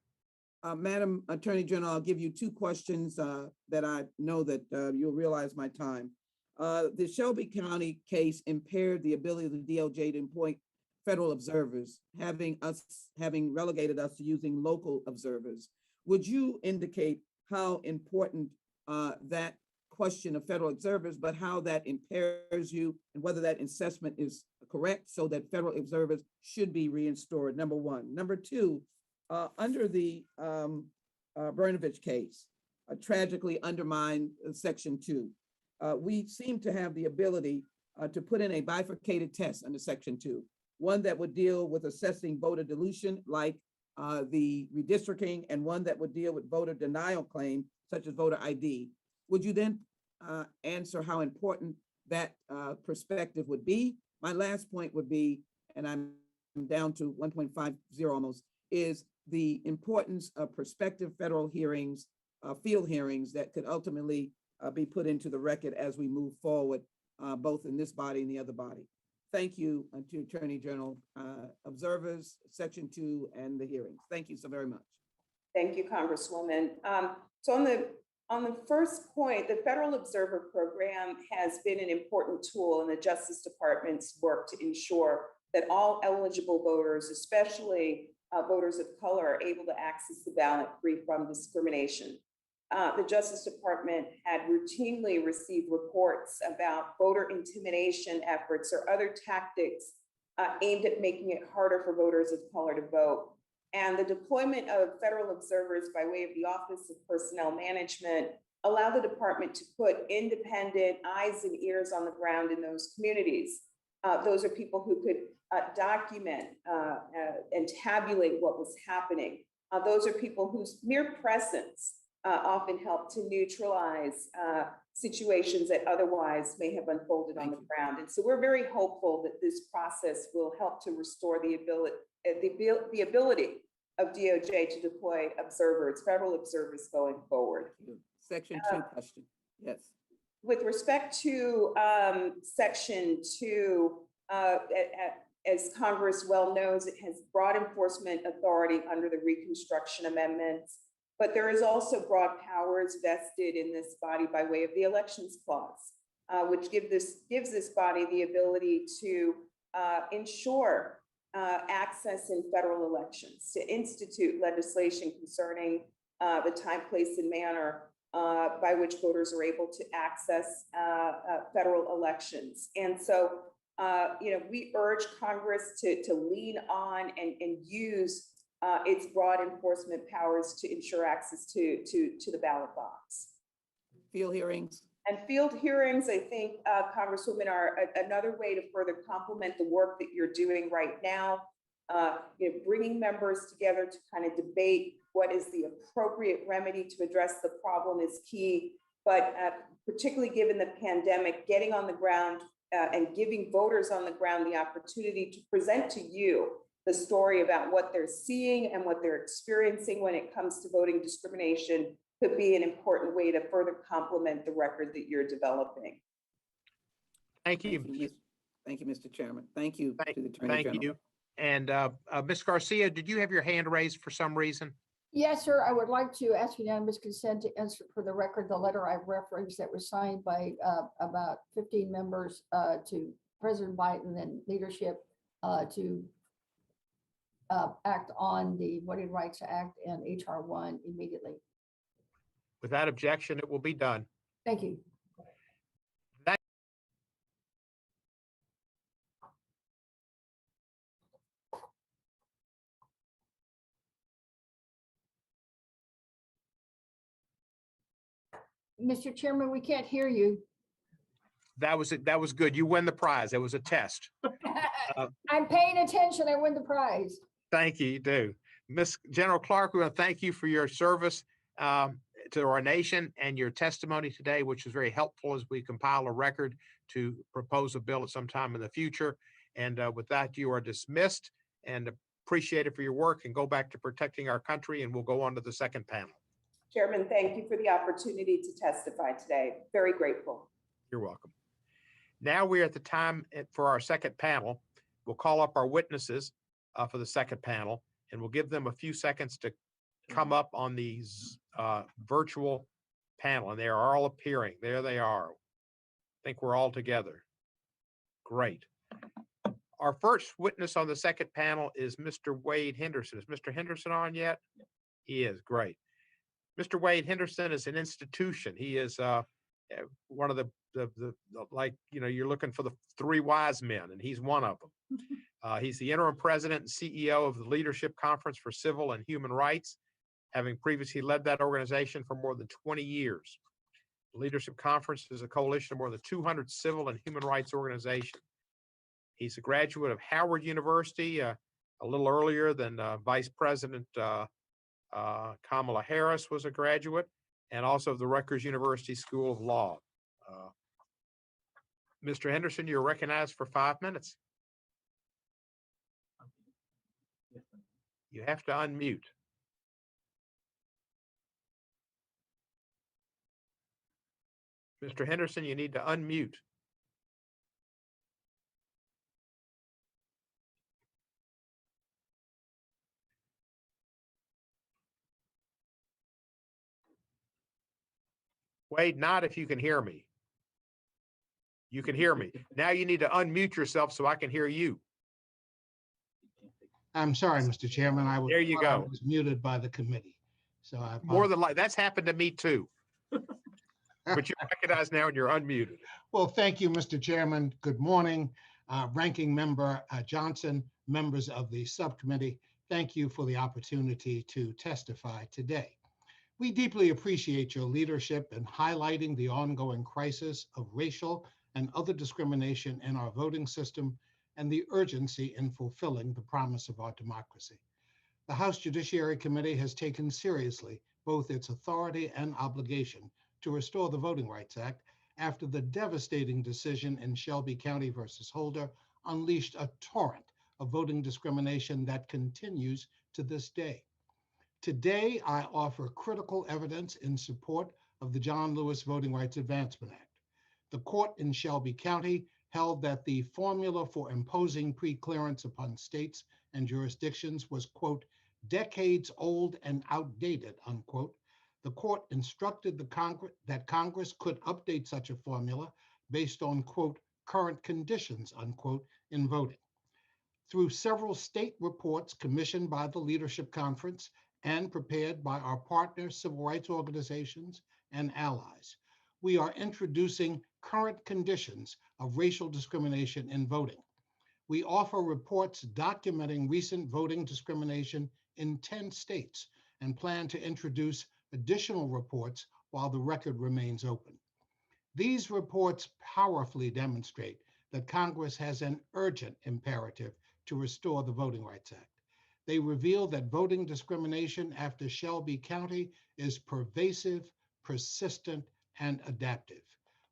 Madam Attorney General, I'll give you 2 questions that I know that you'll realize my time. The Shelby County case impaired the ability of the DOJ to appoint federal observers, having relegated us to using local observers. Would you indicate how important that question of federal observers, but how that impairs you and whether that assessment is correct so that federal observers should be reinstored, number 1. Number 2, under the Brnovich case, tragically undermined Section 2. We seem to have the ability to put in a bifurcated test under Section 2, one that would deal with assessing voter dilution like the redistricting, and one that would deal with voter denial claim, such as voter ID. Would you then answer how important that perspective would be. My last point would be, and I'm down to 1.50 almost, is the importance of prospective federal hearings, field hearings that could ultimately be put into the record as we move forward, both in this body and the other body. Thank you to Attorney General, observers, Section 2, and the hearings. Thank you so very much. Thank you, Congresswoman. So on the first point, the Federal Observer Program has been an important tool in the Justice Department's work to ensure that all eligible voters, especially voters of color, are able to access the ballot free from discrimination. The Justice Department had routinely received reports about voter intimidation efforts or other tactics aimed at making it harder for voters of color to vote. And the deployment of federal observers by way of the Office of Personnel Management allowed the department to put independent eyes and ears on the ground in those communities. Those are people who could document and tabulate what was happening. Those are people whose mere presence often help to neutralize situations that otherwise may have unfolded on the ground. And so we're very hopeful that this process will help to restore the ability of DOJ to deploy observers, federal observers going forward. Section 2 question, yes. With respect to Section 2, as Congress well knows, it has broad enforcement authority under the Reconstruction Amendments, but there is also broad powers vested in this body by way of the Elections Clause, which gives this body the ability to ensure access in federal elections, to institute legislation concerning the time, place, and manner by which voters are able to access federal elections. And so, we urge Congress to lean on and use its broad enforcement powers to ensure access to the ballot box. Field hearings. And field hearings, I think, Congresswoman, are another way to further complement the work that you're doing right now. Bringing members together to kind of debate what is the appropriate remedy to address the problem is key. But particularly given the pandemic, getting on the ground and giving voters on the ground the opportunity to present to you the story about what they're seeing and what they're experiencing when it comes to voting discrimination could be an important way to further complement the record that you're developing. Thank you. Thank you, Mr. Chairman. Thank you to the Attorney General. Thank you. And Ms. Garcia, did you have your hand raised for some reason? Yes, sir. I would like to ask unanimous consent to answer for the record the letter I've referenced that was signed by about 15 members to President Biden and leadership to act on the Voting Rights Act and HR 1 immediately. Without objection, it will be done. Thank you. Mr. Chairman, we can't hear you. That was it. That was good. You win the prize. It was a test. I'm paying attention. I win the prize. Thank you. You do. Ms. General Clark, we want to thank you for your service to our nation and your testimony today, which is very helpful as we compile a record to propose a bill at some time in the future. And with that, you are dismissed and appreciated for your work, and go back to protecting our country, and we'll go on to the second panel. Chairman, thank you for the opportunity to testify today. Very grateful. You're welcome. Now we're at the time for our second panel. We'll call up our witnesses for the second panel, and we'll give them a few seconds to come up on these virtual panel, and they are all appearing. There they are. I think we're all together. Great. Our first witness on the second panel is Mr. Wade Henderson. Is Mr. Henderson on yet? He is. Great. Mr. Wade Henderson is an institution. He is one of the like, you're looking for the three wise men, and he's one of them. He's the interim president and CEO of the Leadership Conference for Civil and Human Rights, having previously led that organization for more than 20 years. The Leadership Conference is a coalition of more than 200 civil and human rights organizations. He's a graduate of Howard University, a little earlier than Vice President Kamala Harris was a graduate, and also of the Rutgers University School of Law. Mr. Henderson, you're recognized for 5 minutes. You have to unmute. Mr. Henderson, you need to unmute. Wade, not if you can hear me. You can hear me. Now you need to unmute yourself so I can hear you. I'm sorry, Mr. Chairman. There you I go. was muted by the committee. So I More than like that's happened to me too. But you're recognized now and you're unmuted. Well, thank you, Mr. Chairman. Good morning, Ranking Member Johnson, members of the subcommittee. Thank you for the opportunity to testify today. We deeply appreciate your leadership in highlighting the ongoing crisis of racial and other discrimination in our voting system and the urgency in fulfilling the promise of our democracy. The House Judiciary Committee has taken seriously both its authority and obligation to restore the Voting Rights Act after the devastating decision in Shelby County versus Holder unleashed a torrent of voting discrimination that continues to this day. Today, I offer critical evidence in support of the John Lewis Voting Rights Advancement Act. The court in Shelby County held that the formula for imposing preclearance upon states and jurisdictions was, quote, decades old and outdated, unquote. The court instructed that Congress could update such a formula based on, quote, current conditions, unquote, in voting. Through several state reports commissioned by the Leadership Conference and prepared by our partner civil rights organizations and allies, we are introducing current conditions of racial discrimination in voting. We offer reports documenting recent voting discrimination in 10 states and plan to introduce additional reports while the record remains open. These reports powerfully demonstrate that Congress has an urgent imperative to restore the Voting Rights Act. They reveal that voting discrimination after Shelby County is pervasive, persistent, and adaptive.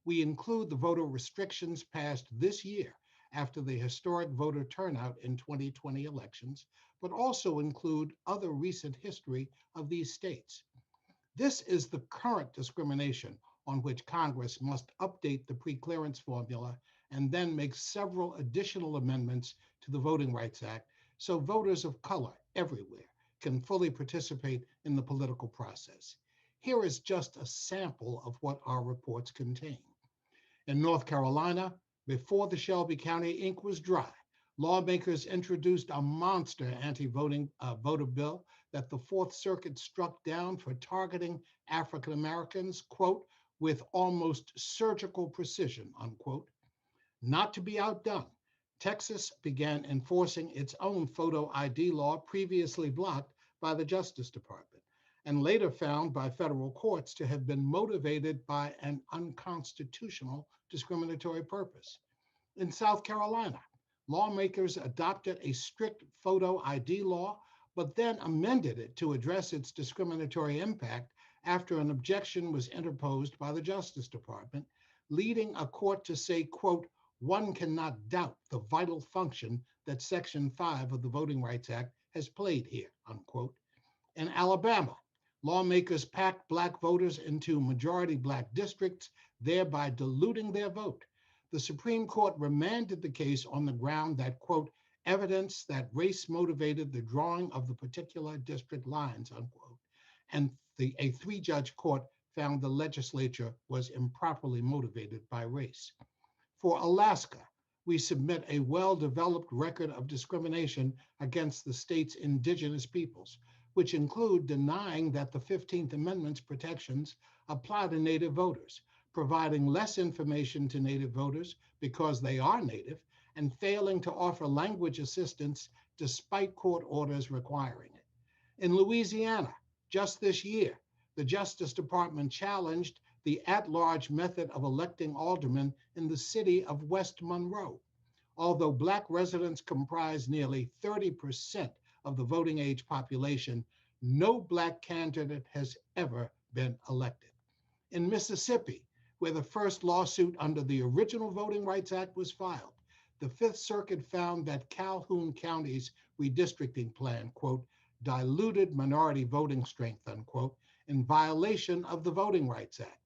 We include the voter restrictions passed this year after the historic voter turnout in 2020 elections, but also include other recent history of these states. This is the current discrimination on which Congress must update the preclearance formula and then make several additional amendments to the Voting Rights Act so voters of color everywhere can fully participate in the political process. Here is just a sample of what our reports contain. In North Carolina, before the Shelby County ink was dry, lawmakers introduced a monster anti-voting voter bill that the Fourth Circuit struck down for targeting African Americans, quote, with almost surgical precision, unquote. Not to be outdone, Texas began enforcing its own photo ID law previously blocked by the Justice Department and later found by federal courts to have been motivated by an unconstitutional discriminatory purpose. In South Carolina, lawmakers adopted a strict photo ID law, but then amended it to address its discriminatory impact after an objection was interposed by the Justice Department, leading a court to say, quote, one cannot doubt the vital function that Section 5 of the Voting Rights Act has played here, unquote. In Alabama, lawmakers packed Black voters into majority Black districts, thereby diluting their vote. The Supreme Court remanded the case on the ground that, quote, evidence that race motivated the drawing of the particular district lines, unquote. And a three-judge court found the legislature was improperly motivated by race. For Alaska, we submit a well-developed record of discrimination against the state's indigenous peoples, which include denying that the 15th Amendment's protections apply to Native voters, providing less information to Native voters because they are Native, and failing to offer language assistance despite court orders requiring it. In Louisiana, just this year, the Justice Department challenged the at-large method of electing aldermen in the city of West Monroe. Although Black residents comprise nearly 30% of the voting age population, no Black candidate has ever been elected. In Mississippi, where the first lawsuit under the original Voting Rights Act was filed, the Fifth Circuit found that Calhoun County's redistricting plan, quote, diluted minority voting strength, unquote, in violation of the Voting Rights Act.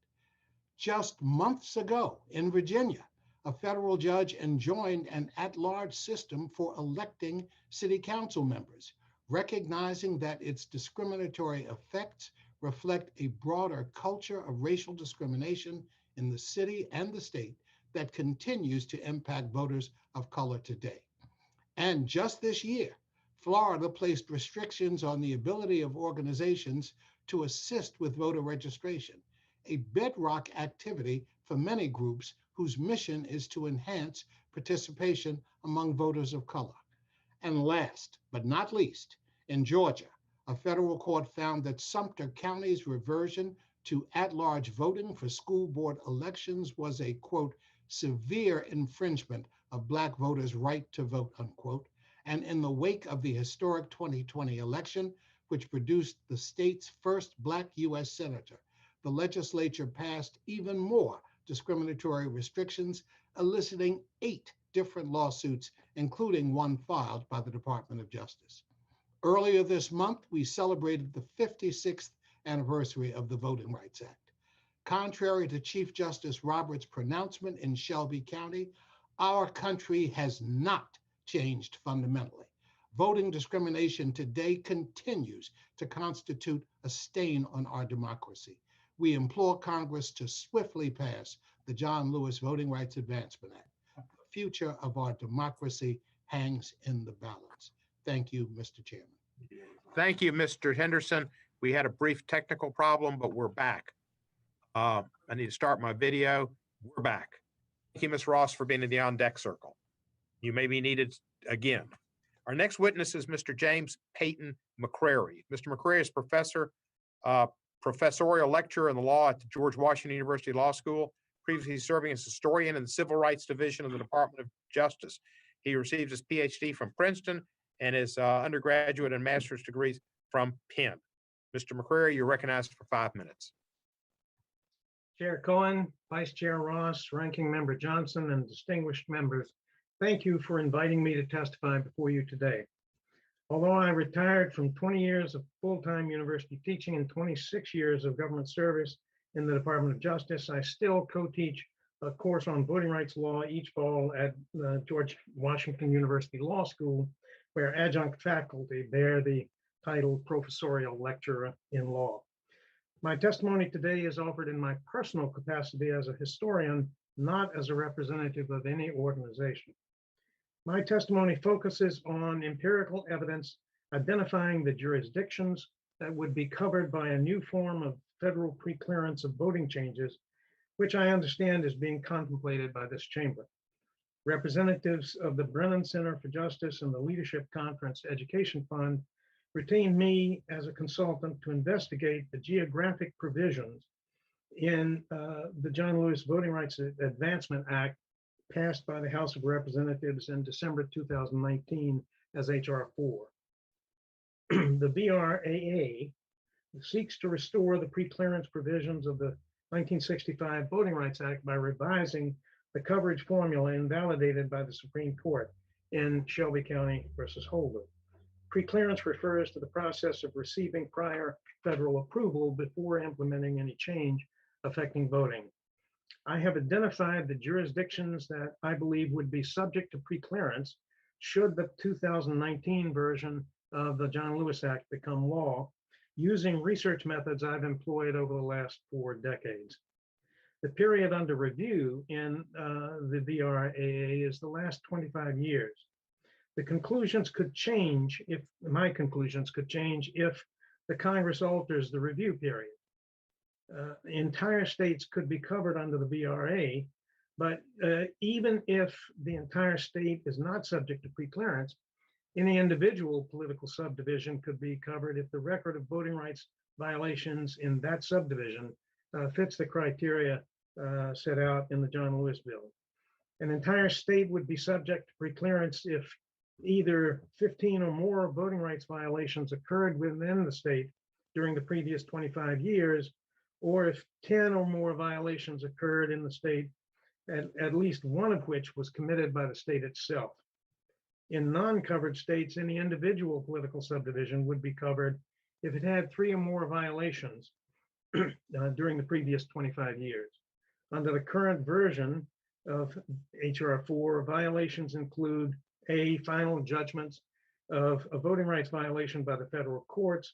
Just months ago in Virginia, a federal judge enjoined an at-large system for electing city council members, recognizing that its discriminatory effects reflect a broader culture of racial discrimination in the city and the state that continues to impact voters of color today. And just this year, Florida placed restrictions on the ability of organizations to assist with voter registration, a bedrock activity for many groups whose mission is to enhance participation among voters of color. And last but not least, in Georgia, a federal court found that Sumter County's reversion to at-large voting for school board elections was a, quote, severe infringement of Black voters' right to vote, unquote. And in the wake of the historic 2020 election, which produced the state's first Black U.S. senator, the legislature passed even more discriminatory restrictions, eliciting 8 different lawsuits, including one filed by the Department of Justice. Earlier this month, we celebrated the 56th anniversary of the Voting Rights Act. Contrary to Chief Justice Roberts' pronouncement in Shelby County, our country has not changed fundamentally. Voting discrimination today continues to constitute a stain on our democracy. We implore Congress to swiftly pass the John Lewis Voting Rights Advancement Act. The future of our democracy hangs in the balance. Thank you, Mr. Chairman. Thank you, Mr. Henderson. We had a brief technical problem, but we're back. I need to start my video. We're back. Thank you, Ms. Ross, for being in the on-deck circle. You may be needed again. Our next witness is Mr. James Payton Mccrary. Mr. Mccrary is professorial lecturer in the law at the George Washington University Law School, previously serving as historian in the Civil Rights Division of the Department of Justice. He received his PhD from Princeton and his undergraduate and master's degrees from Penn. Mr. Mccrary, you're recognized for 5 minutes. Chair Cohen, Vice Chair Ross, Ranking Member Johnson, and distinguished members, thank you for inviting me to testify before you today. Although I retired from 20 years of full-time university teaching and 26 years of government service in the Department of Justice, I still co-teach a course on voting rights law each fall at George Washington University Law School, where adjunct faculty bear the title Professorial Lecturer in Law. My testimony today is offered in my personal capacity as a historian, not as a representative of any organization. My testimony focuses on empirical evidence identifying the jurisdictions that would be covered by a new form of federal preclearance of voting changes, which I understand is being contemplated by this chamber. Representatives of the Brennan Center for Justice and the Leadership Conference Education Fund retained me as a consultant to investigate the geographic provisions in the John Lewis Voting Rights Advancement Act passed by the House of Representatives in December 2019 as H.R. 4. The VRAA seeks to restore the preclearance provisions of the 1965 Voting Rights Act by revising the coverage formula invalidated by the Supreme Court in Shelby County versus Holder. Preclearance refers to the process of receiving prior federal approval before implementing any change affecting voting. I have identified the jurisdictions that I believe would be subject to preclearance should the 2019 version of the John Lewis Act become law, using research methods I've employed over the last 4 decades. The period under review in the VRAA is the last 25 years. The conclusions could change if, my conclusions could change if the Congress alters the review period. Entire states could be covered under the VRA, but even if the entire state is not subject to preclearance, any individual political subdivision could be covered if the record of voting rights violations in that subdivision fits the criteria set out in the John Lewis bill. An entire state would be subject to preclearance if either 15 or more voting rights violations occurred within the state during the previous 25 years, or if 10 or more violations occurred in the state, at least one of which was committed by the state itself. In non-covered states, any individual political subdivision would be covered if it had 3 or more violations during the previous 25 years. Under the current version of HR 4, violations include A, final judgments of a voting rights violation by the federal courts,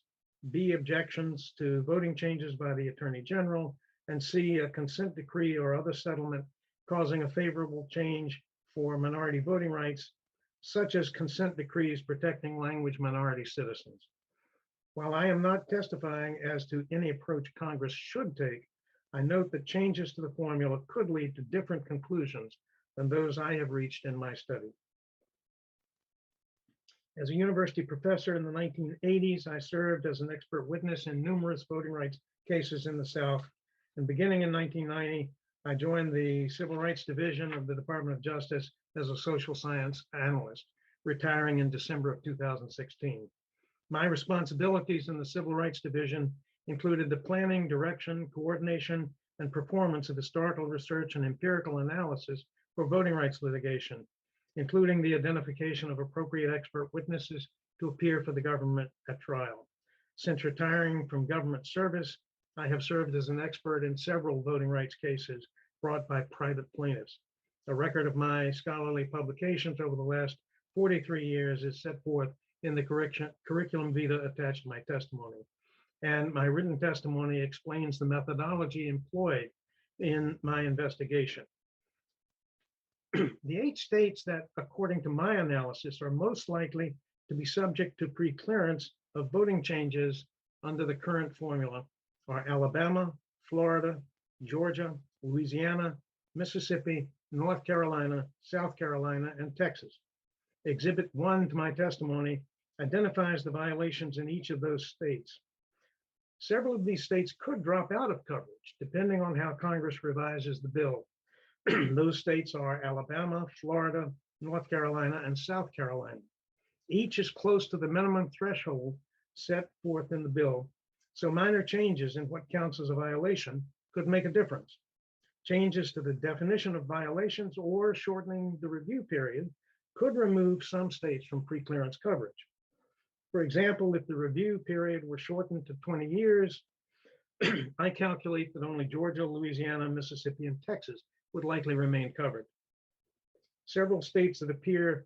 B, objections to voting changes by the Attorney General, and C, a consent decree or other settlement causing a favorable change for minority voting rights, such as consent decrees protecting language minority citizens. While I am not testifying as to any approach Congress should take, I note that changes to the formula could lead to different conclusions than those I have reached in my study. As a university professor in the 1980s, I served as an expert witness in numerous voting rights cases in the South. And beginning in 1990, I joined the Civil Rights Division of the Department of Justice as a social science analyst, retiring in December of 2016. My responsibilities in the Civil Rights Division included the planning, direction, coordination, and performance of historical research and empirical analysis for voting rights litigation, including the identification of appropriate expert witnesses to appear for the government at trial. Since retiring from government service, I have served as an expert in several voting rights cases brought by private plaintiffs. A record of my scholarly publications over the last 43 years is set forth in the curriculum vitae attached to my testimony. And my written testimony explains the methodology employed in my investigation. The 8 states that, according to my analysis, are most likely to be subject to preclearance of voting changes under the current formula are Alabama, Florida, Georgia, Louisiana, Mississippi, North Carolina, South Carolina, and Texas. Exhibit 1 to my testimony identifies the violations in each of those states. Several of these states could drop out of coverage, depending on how Congress revises the bill. Those states are Alabama, Florida, North Carolina, and South Carolina. Each is close to the minimum threshold set forth in the bill, so minor changes in what counts as a violation could make a difference. Changes to the definition of violations or shortening the review period could remove some states from preclearance coverage. For example, if the review period were shortened to 20 years, I calculate that only Georgia, Louisiana, Mississippi, and Texas would likely remain covered. Several states that appear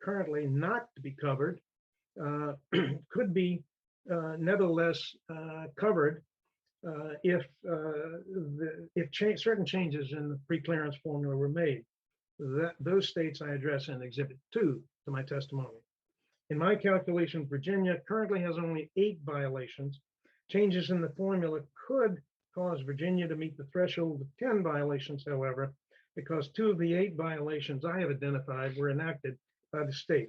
currently not to be covered could be nevertheless covered if certain changes in the preclearance formula were made. Those states I address in Exhibit 2 to my testimony. In my calculation, Virginia currently has only 8 violations. Changes in the formula could cause Virginia to meet the threshold of 10 violations, however, because 2 of the 8 violations I have identified were enacted by the state.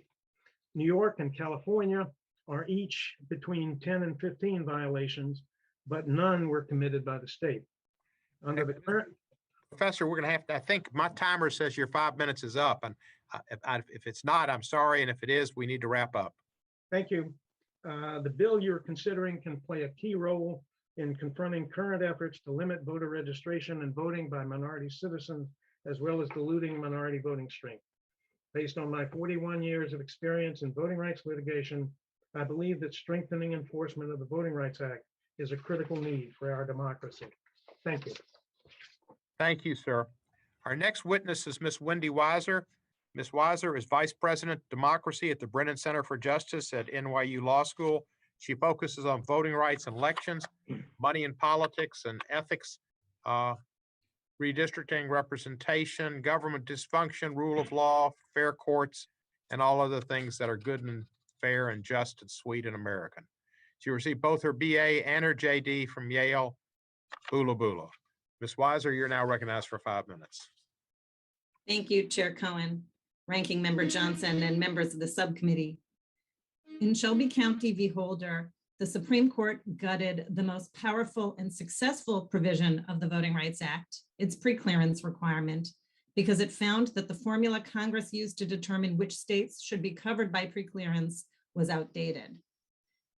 New York and California are each between 10 and 15 violations, but none were committed by the state. Under the current Professor, we're going to have to, I think my timer says your 5 minutes is up. And if it's not, I'm sorry. And if it is, we need to wrap up. Thank you. The bill you're considering can play a key role in confronting current efforts to limit voter registration and voting by minority citizens, as well as diluting minority voting strength. Based on my 41 years of experience in voting rights litigation, I believe that strengthening enforcement of the Voting Rights Act is a critical need for our democracy. Thank you. Thank you, sir. Our next witness is Ms. Wendy Weiser. Ms. Weiser is Vice President, Democracy at the Brennan Center for Justice at NYU Law School. She focuses on voting rights and elections, money in politics and ethics, redistricting, representation, government dysfunction, rule of law, fair courts, and all other things that are good and fair and just and sweet and American. She received both her BA and her JD from Yale, Bula Bula. Ms. Weiser, you're now recognized for 5 minutes. Thank you, Chair Cohen, Ranking Member Johnson, and members of the subcommittee. In Shelby County v. Holder, the Supreme Court gutted the most powerful and successful provision of the Voting Rights Act, its preclearance requirement, because it found that the formula Congress used to determine which states should be covered by preclearance was outdated.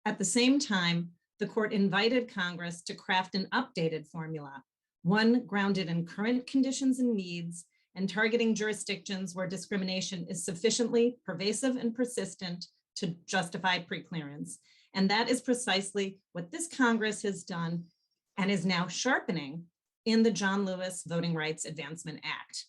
At the same time, the court invited Congress to craft an updated formula, one grounded in current conditions and needs and targeting jurisdictions where discrimination is sufficiently pervasive and persistent to justify preclearance. And that is precisely what this Congress has done and is now sharpening in the John Lewis Voting Rights Advancement Act.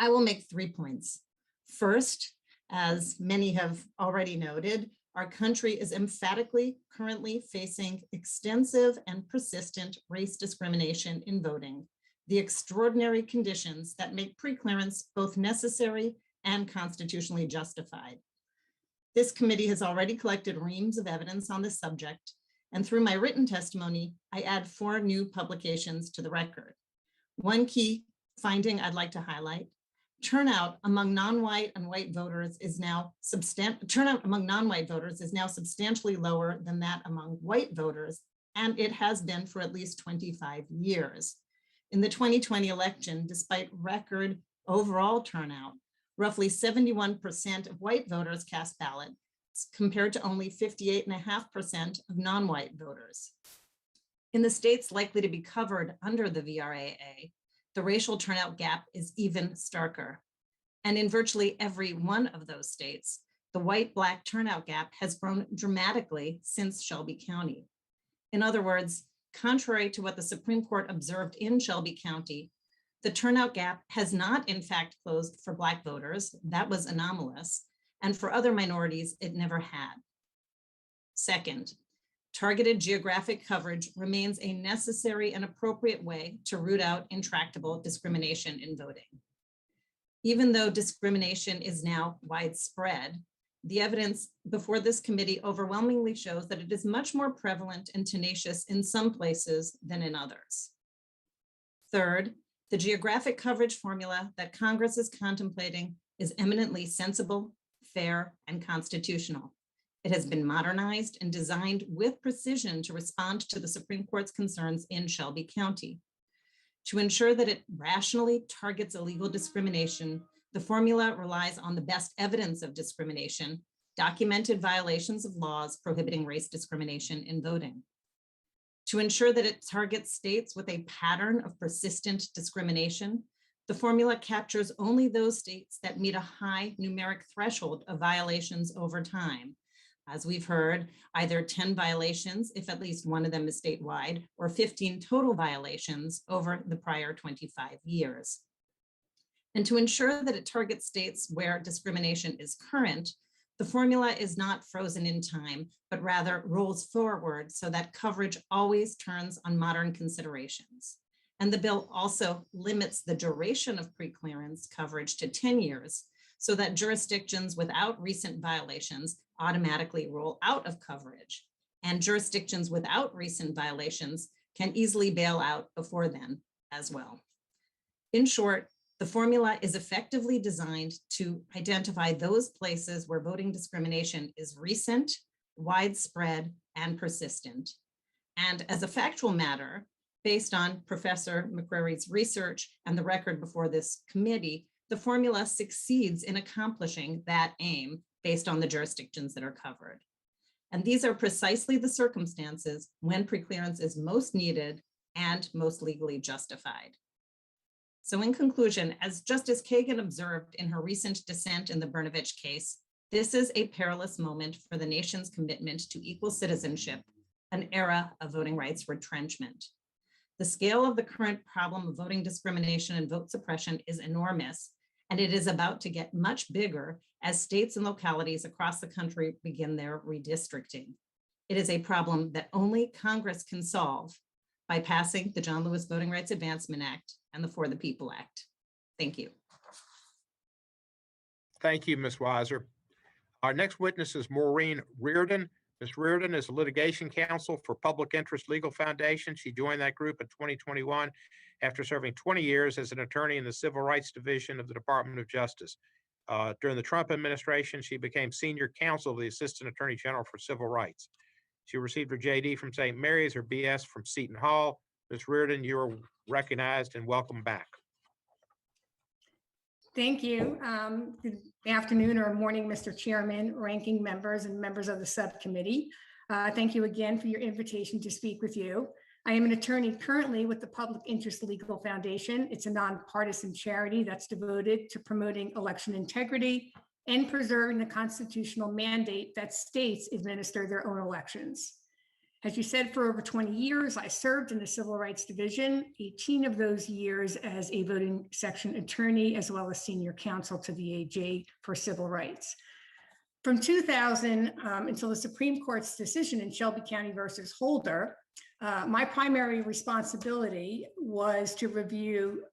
I will make 3 points. First, as many have already noted, our country is emphatically currently facing extensive and persistent race discrimination in voting, the extraordinary conditions that make preclearance both necessary and constitutionally justified. This committee has already collected reams of evidence on this subject, and through my written testimony, I add 4 new publications to the record. One key finding I'd like to highlight: turnout among non-white and white voters is now substantially lower than that among white voters, and it has been for at least 25 years. In the 2020 election, despite record overall turnout, roughly 71% of white voters cast ballots compared to only 58.5% of non-white voters. In the states likely to be covered under the VRAA, the racial turnout gap is even starker. And in virtually every one of those states, the white-black turnout gap has grown dramatically since Shelby County. In other words, contrary to what the Supreme Court observed in Shelby County, the turnout gap has not in fact closed for Black voters. That was anomalous. And for other minorities, it never had. Second, targeted geographic coverage remains a necessary and appropriate way to root out intractable discrimination in voting. Even though discrimination is now widespread, the evidence before this committee overwhelmingly shows that it is much more prevalent and tenacious in some places than in others. Third, the geographic coverage formula that Congress is contemplating is eminently sensible, fair, and constitutional. It has been modernized and designed with precision to respond to the Supreme Court's concerns in Shelby County. To ensure that it rationally targets illegal discrimination, the formula relies on the best evidence of discrimination, documented violations of laws prohibiting race discrimination in voting. To ensure that it targets states with a pattern of persistent discrimination, the formula captures only those states that meet a high numeric threshold of violations over time. As we've heard, either 10 violations if at least one of them is statewide, or 15 total violations over the prior 25 years. And to ensure that it targets states where discrimination is current, the formula is not frozen in time, but rather rolls forward so that coverage always turns on modern considerations. And the bill also limits the duration of preclearance coverage to 10 years so that jurisdictions without recent violations automatically roll out of coverage, and jurisdictions without recent violations can easily bail out before then as well. In short, the formula is effectively designed to identify those places where voting discrimination is recent, widespread, and persistent. And as a factual matter, based on Professor Mccrary's research and the record before this committee, the formula succeeds in accomplishing that aim based on the jurisdictions that are covered. And these are precisely the circumstances when preclearance is most needed and most legally justified. So in conclusion, as Justice Kagan observed in her recent dissent in the Brnovich case, this is a perilous moment for the nation's commitment to equal citizenship, an era of voting rights retrenchment. The scale of the current problem of voting discrimination and vote suppression is enormous, and it is about to get much bigger as states and localities across the country begin their redistricting. It is a problem that only Congress can solve by passing the John Lewis Voting Rights Advancement Act and the For the People Act. Thank you. Thank you, Ms. Weiser. Our next witness is Maureen Reardon. Ms. Reardon is a litigation counsel for Public Interest Legal Foundation. She joined that group in 2021 after serving 20 years as an attorney in the Civil Rights Division of the Department of Justice. During the Trump administration, she became senior counsel of the Assistant Attorney General for Civil Rights. She received her JD from St. Mary's, her BS from Seton Hall. Ms. Reardon, you are recognized and welcome back. Thank you. Good afternoon or morning, Mr. Chairman, ranking members, and members of the subcommittee. Thank you again for your invitation to speak with you. I am an attorney currently with the Public Interest Legal Foundation. It's a nonpartisan charity that's devoted to promoting election integrity and preserving the constitutional mandate that states administer their own elections. As you said, for over 20 years, I served in the Civil Rights Division, 18 of those years as a voting section attorney, as well as senior counsel to the AG for civil rights. From 2000 until the Supreme Court's decision in Shelby County versus Holder, my primary responsibility was to review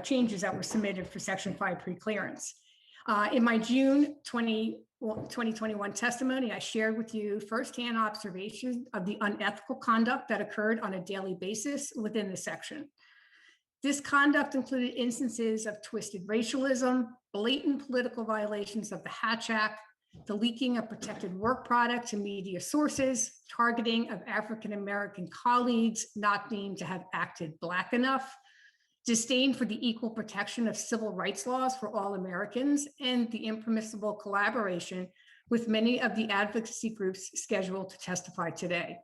changes that were submitted for Section 5 preclearance. In my June 2021 testimony, I shared with you firsthand observations of the unethical conduct that occurred on a daily basis within the section. This conduct included instances of twisted racialism, blatant political violations of the Hatch Act, the leaking of protected work product to media sources, targeting of African-American colleagues not deemed to have acted Black enough, disdain for the equal protection of civil rights laws for all Americans, and the impermissible collaboration with many of the advocacy groups scheduled to testify today.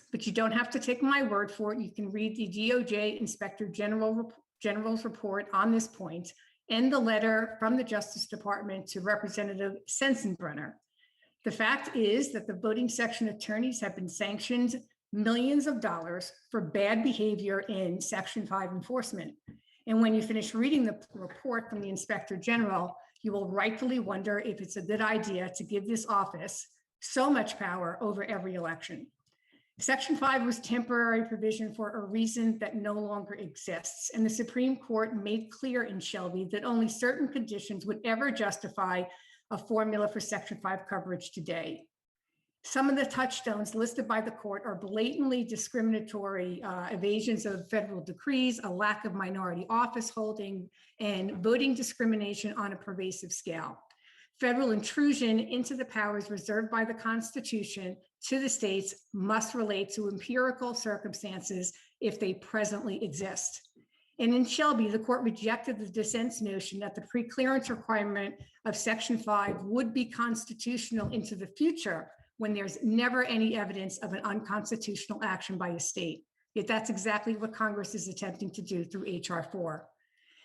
But you don't have to take my word for it. You can read the DOJ Inspector General's report on this point and the letter from the Justice Department to Representative Sensenbrenner. The fact is that the voting section attorneys have been sanctioned millions of dollars for bad behavior in Section 5 enforcement. And when you finish reading the report from the Inspector General, you will rightfully wonder if it's a good idea to give this office so much power over every election. Section 5 was temporary provision for a reason that no longer exists. And the Supreme Court made clear in Shelby that only certain conditions would ever justify a formula for Section 5 coverage today. Some of the touchstones listed by the court are blatantly discriminatory evasions of federal decrees, a lack of minority office holding, and voting discrimination on a pervasive scale. Federal intrusion into the powers reserved by the Constitution to the states must relate to empirical circumstances if they presently exist. And in Shelby, the court rejected the dissent's notion that the preclearance requirement of Section 5 would be constitutional into the future when there's never any evidence of an unconstitutional action by a state. Yet that's exactly what Congress is attempting to do through H.R. 4.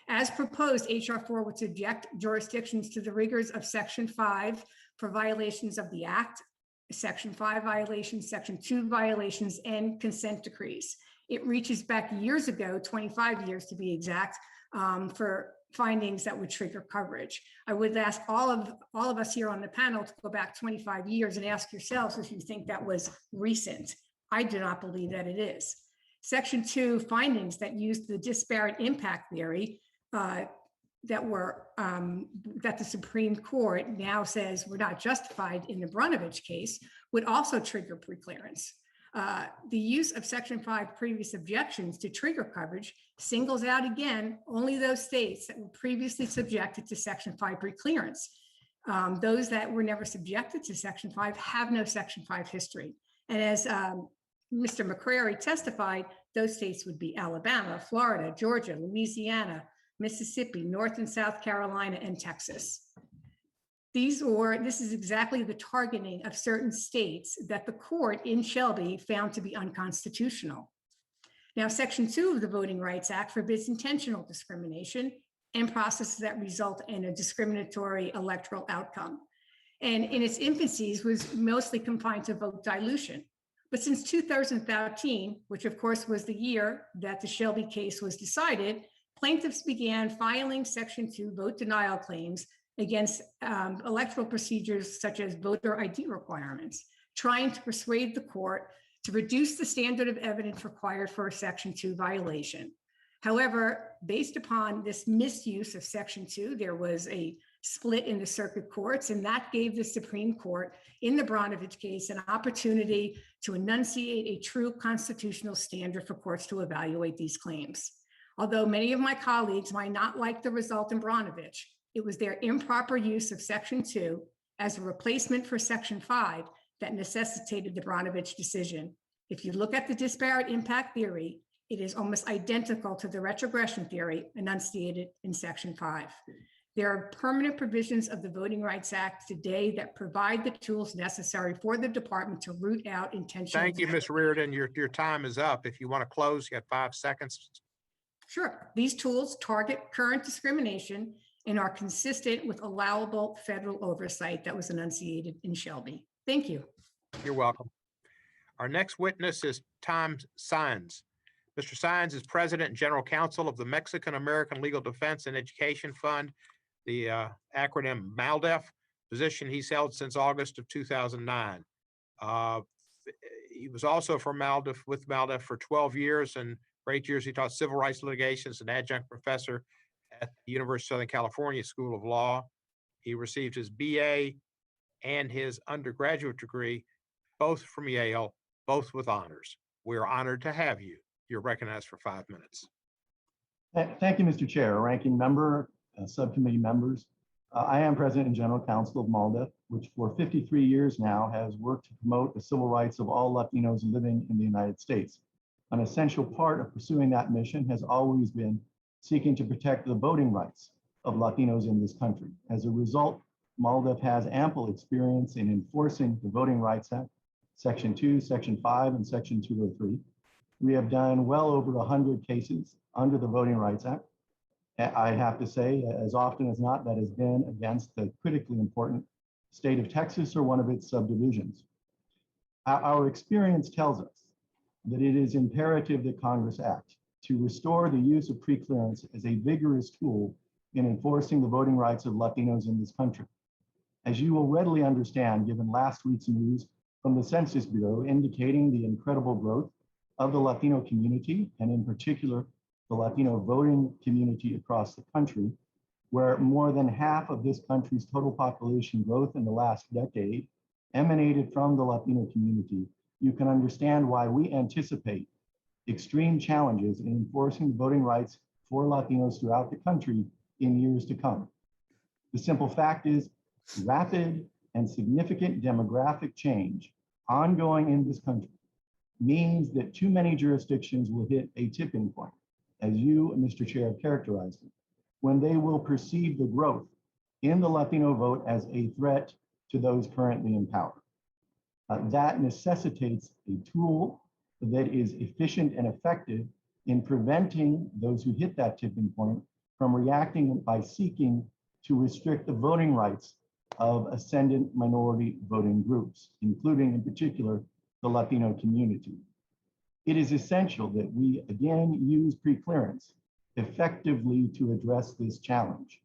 As proposed, H.R. 4 would subject jurisdictions to the rigors of Section 5 for violations of the Act, Section 5 violations, Section 2 violations, and consent decrees. It reaches back years ago, 25 years to be exact, for findings that would trigger coverage. I would ask all of us here on the panel to go back 25 years and ask yourselves if you think that was recent. I do not believe that it is. Section 2 findings that used the disparate impact theory that the Supreme Court now says were not justified in the Brnovich case would also trigger preclearance. The use of Section 5 previous objections to trigger coverage singles out again only those states that were previously subjected to Section 5 preclearance. Those that were never subjected to Section 5 have no Section 5 history. And as Mr. Mccrary testified, those states would be Alabama, Florida, Georgia, Louisiana, Mississippi, North and South Carolina, and Texas. This is exactly the targeting of certain states that the court in Shelby found to be unconstitutional. Now, Section 2 of the Voting Rights Act forbids intentional discrimination and processes that result in a discriminatory electoral outcome. And in its infancies was mostly confined to vote dilution. But since 2013, which of course was the year that the Shelby case was decided, plaintiffs began filing Section 2 vote denial claims against electoral procedures such as voter ID requirements, trying to persuade the court to reduce the standard of evidence required for a Section 2 violation. However, based upon this misuse of Section 2, there was a split in the circuit courts, and that gave the Supreme Court in the Brnovich case an opportunity to enunciate a true constitutional standard for courts to evaluate these claims. Although many of my colleagues might not like the result in Brnovich, it was their improper use of Section 2 as a replacement for Section 5 that necessitated the Brnovich decision. If you look at the disparate impact theory, it is almost identical to the retrogression theory enunciated in Section 5. There are permanent provisions of the Voting Rights Act today that provide the tools necessary for the department to root out intentional. Thank you, Ms. Reardon. Your time is up. If you want to close, you got 5 seconds. Sure. These tools target current discrimination and are consistent with allowable federal oversight that was enunciated in Shelby. Thank you. You're welcome. Our next witness is Tom Sines. Mr. Sines is President and General Counsel of the Mexican American Legal Defense and Education Fund, the acronym MALDEF, position he's held since August of 2009. He was also with MALDEF for 12 years, and for 8 years he taught civil rights litigation as an adjunct professor at the University of Southern California School of Law. He received his BA and his undergraduate degree, both from Yale, both with honors. We're honored to have you. You're recognized for 5 minutes. Thank you, Mr. Chair, ranking member, subcommittee members. I am President and General Counsel of MALDEF, which for 53 years now has worked to promote the civil rights of all Latinos living in the United States. An essential part of pursuing that mission has always been seeking to protect the voting rights of Latinos in this country. As a result, MALDEF has ample experience in enforcing the Voting Rights Act, Section 2, Section 5, and Section 203. We have done well over 100 cases under the Voting Rights Act. I have to say, as often as not, that has been against the critically important state of Texas or one of its subdivisions. Our experience tells us that it is imperative that Congress act to restore the use of preclearance as a vigorous tool in enforcing the voting rights of Latinos in this country. As you will readily understand, given last week's news from the Census Bureau indicating the incredible growth of the Latino community, and in particular, the Latino voting community across the country, where more than half of this country's total population growth in the last decade emanated from the Latino community, you can understand why we anticipate extreme challenges in enforcing the voting rights for Latinos throughout the country in years to come. The simple fact is, rapid and significant demographic change ongoing in this country means that too many jurisdictions will hit a tipping point, as you, Mr. Chair, have characterized it, when they will perceive the growth in the Latino vote as a threat to those currently in power. That necessitates a tool that is efficient and effective in preventing those who hit that tipping point from reacting by seeking to restrict the voting rights of ascendant minority voting groups, including in particular the Latino community. It is essential that we again use preclearance effectively to address this challenge.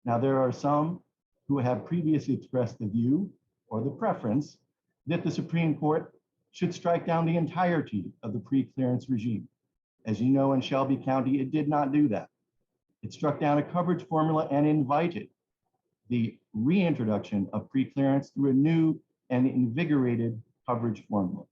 Now, there are some who have previously expressed the view or the preference that the Supreme Court should strike down the entirety of the preclearance regime. As you know, in Shelby County, it did not do that. It struck down a coverage formula and invited the reintroduction of preclearance through a new and invigorated coverage formula.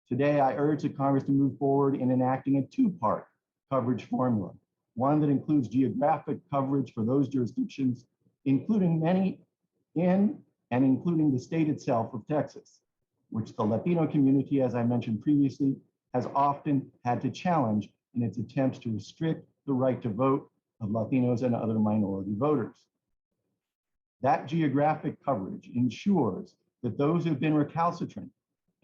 Today, I urge the Congress to move forward in enacting a two-part coverage formula, one that includes geographic coverage for those jurisdictions, including many in and including the state itself of Texas, which the Latino community, as I mentioned previously, has often had to challenge in its attempts to restrict the right to vote of Latinos and other minority voters. That geographic coverage ensures that those who've been recalcitrant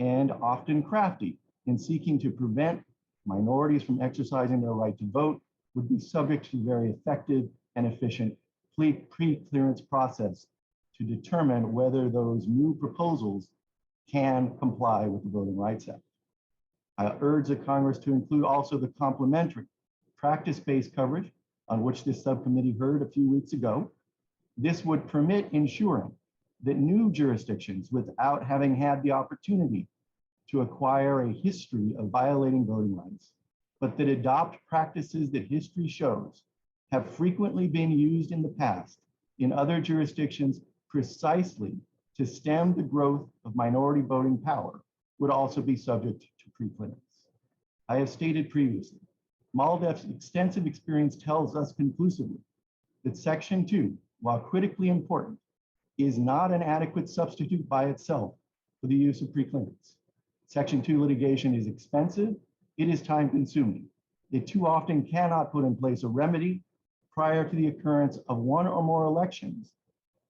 and often crafty in seeking to prevent minorities from exercising their right to vote would be subject to a very effective and efficient pre-clearance process to determine whether those new proposals can comply with the Voting Rights Act. I urge the Congress to include also the complementary practice-based coverage on which this subcommittee heard a few weeks ago. This would permit ensuring that new jurisdictions, without having had the opportunity to acquire a history of violating voting rights, but that adopt practices that history shows have frequently been used in the past in other jurisdictions precisely to stem the growth of minority voting power, would also be subject to preclearance. I have stated previously, MALDEF's extensive experience tells us conclusively that Section 2, while critically important, is not an adequate substitute by itself for the use of preclearance. Section 2 litigation is expensive, it is time consuming. It too often cannot put in place a remedy prior to the occurrence of one or more elections,